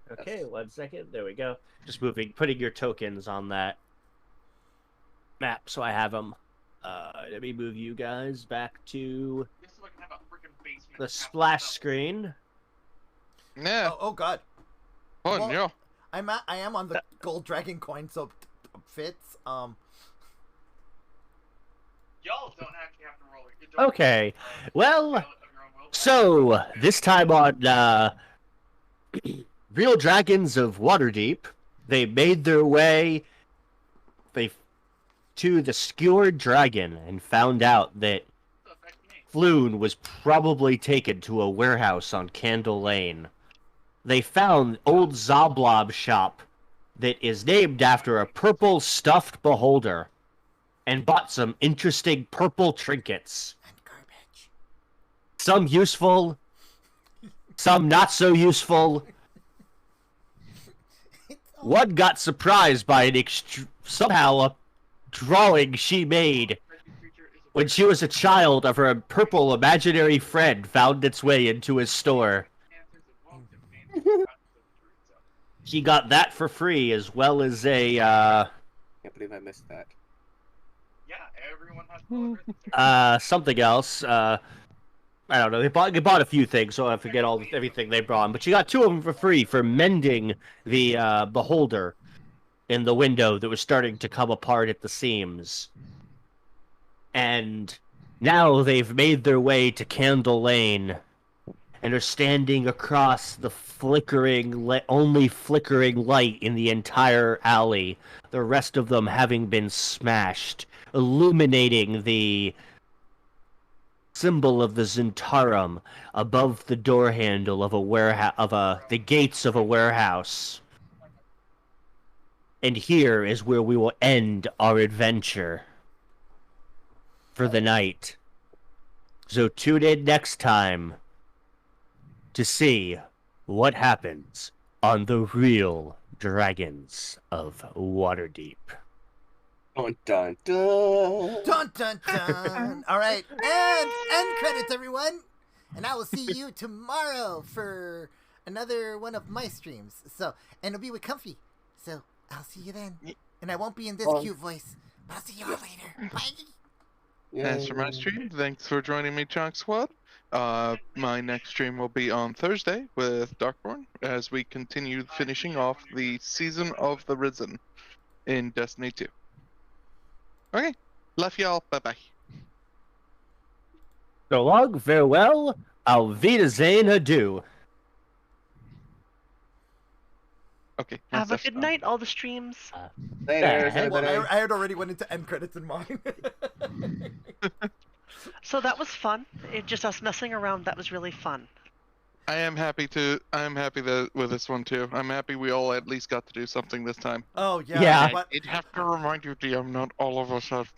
Okay, 1 second. There we go. Just putting your tokens on that map so I have them. Let me move you guys back to the splash screen. Yeah. Oh God. Oh, Well, no. I am on the gold dragon coin, so it fits. Y'all don't actually have to roll it. Okay, well, so this time on Real Dragons of Waterdeep, they made their way to the Skewered Dragon and found out that Floon was probably taken to a warehouse on Candle Lane. They found old Zoblob shop that is named after a purple stuffed beholder and bought some interesting purple trinkets. And garbage. Some useful, some not so useful. One got surprised by somehow a drawing she made when she was a child of her purple imaginary friend found its way into his store. She got that for free, as well as a Can't believe I missed that. Yeah, everyone has something else. I don't know. They bought a few things, so I forget everything they brought. But she got 2 of them for free for mending the beholder in the window that was starting to come apart at the seams. And now they've made their way to Candle Lane and are standing across the only flickering light in the entire alley, the rest of them having been smashed, illuminating the symbol of the Zentarum above the door handle of the gates of a warehouse. And here is where we will end our adventure for the night. So tune in next time to see what happens on the Real Dragons of Waterdeep. Dun dun dun. Dun dun dun. All right, and end credits, everyone. And I will see you tomorrow for another one of my streams. So, and it'll be with Comfy. So I'll see you then. And I won't be in this cute voice, but I'll see you all later. Bye. As for my stream, thanks for joining me, Chunk Squad. My next stream will be on Thursday with Darkborne as we continue finishing off the Season of the Risen in Destiny 2. Okay, love y'all. Bye bye. So long, farewell, auf Wiedersehen, adieu. Okay. my Have a stuff's good done. night, all the streams. Later, Yeah, Well, everybody. I had already went into end credits in mine. So that was fun. It just us messing around. That was really fun. I am happy that with this one too. I'm happy we all at least got to do something this time. Oh yeah, Yeah. I but did have to remind you, DM. Not all of us have.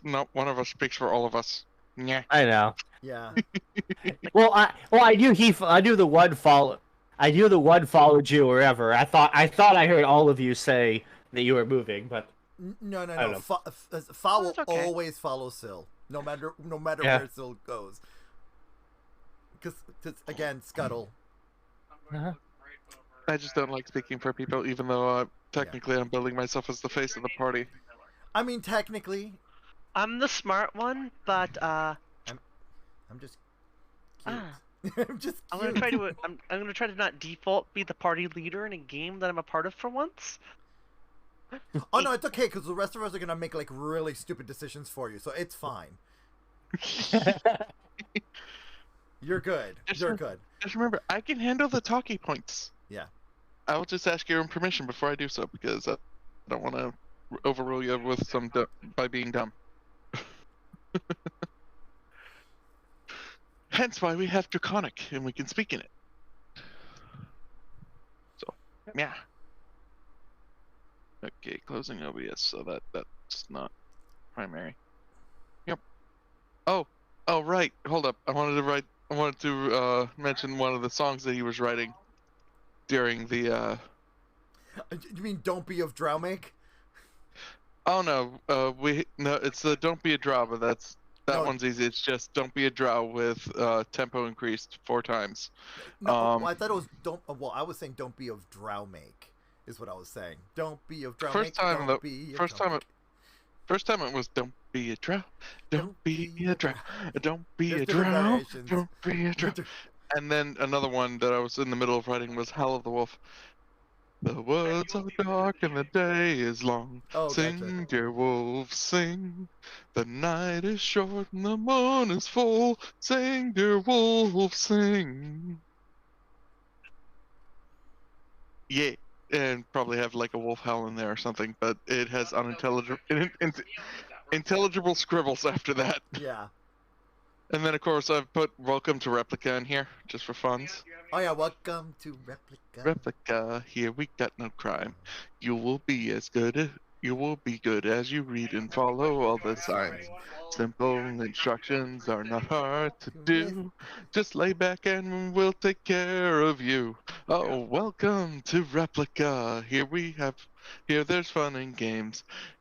Not one of us speaks for all of us. Yeah. I know. yeah. Well, I knew the one follow. I knew the one followed you wherever. I thought I heard all of you say that you were moving, but No, no, I don't no. know. Fa will That's okay. always follow Sil, no matter Yeah. where Sil goes. Because again, Scuttle. Uh-huh. I just don't like speaking for people, even though technically I'm building myself as the face of the party. I mean, technically, I'm the smart one, but I'm just cute. Ah. I'm just I'm cute. gonna try to I'm gonna try to not default be the party leader in a game that I'm a part of for once. Oh no, it's okay because the rest of us are gonna make like really stupid decisions for you, so it's fine. You're good. Just You're re- good. Just remember, I can handle the talkie points. Yeah. I will just ask your permission before I do so because I don't want to overrule you with by being dumb. Hence why we have Draconic and we can speak in it. So, yeah. Okay, closing OBS, so that's not primary. Yep. Oh, right. Hold up. I wanted to mention one of the songs that he was writing during the You mean don't be of Drowmake? Oh no, it's the Don't Be a Drow, but that No. one's easy. It's just Don't Be a Drow with tempo increased 4 times. No, well, I thought it was don't. Well, I was saying don't be of Drowmake, is what I was saying. Don't be of Drowmake. First time, don't be of first time, Drowmake. first time it was Don't Be a Drow, Don't Be a Drow, Don't Be There's a different Drow, variations. Don't Be a Drow. And then another one that I was in the middle of writing was Howl of the Wolf. The woods are dark and the day is long. Oh, Sing, gotcha. dear wolves, sing. The night is short and the moon is full. Sing, dear wolves, sing. Yeah, and probably have like a wolf howl in there or something, but it has intelligible scribbles after that. Yeah. And then of course I've put Welcome to Replica in here, just for funs. Oh yeah. Welcome to Replica. Replica, here we got no crime. You will be good as you read and follow all the signs. Simple instructions are not hard to do. Just lay back and we'll take care of you. Oh, welcome to Replica. Here there's fun and games.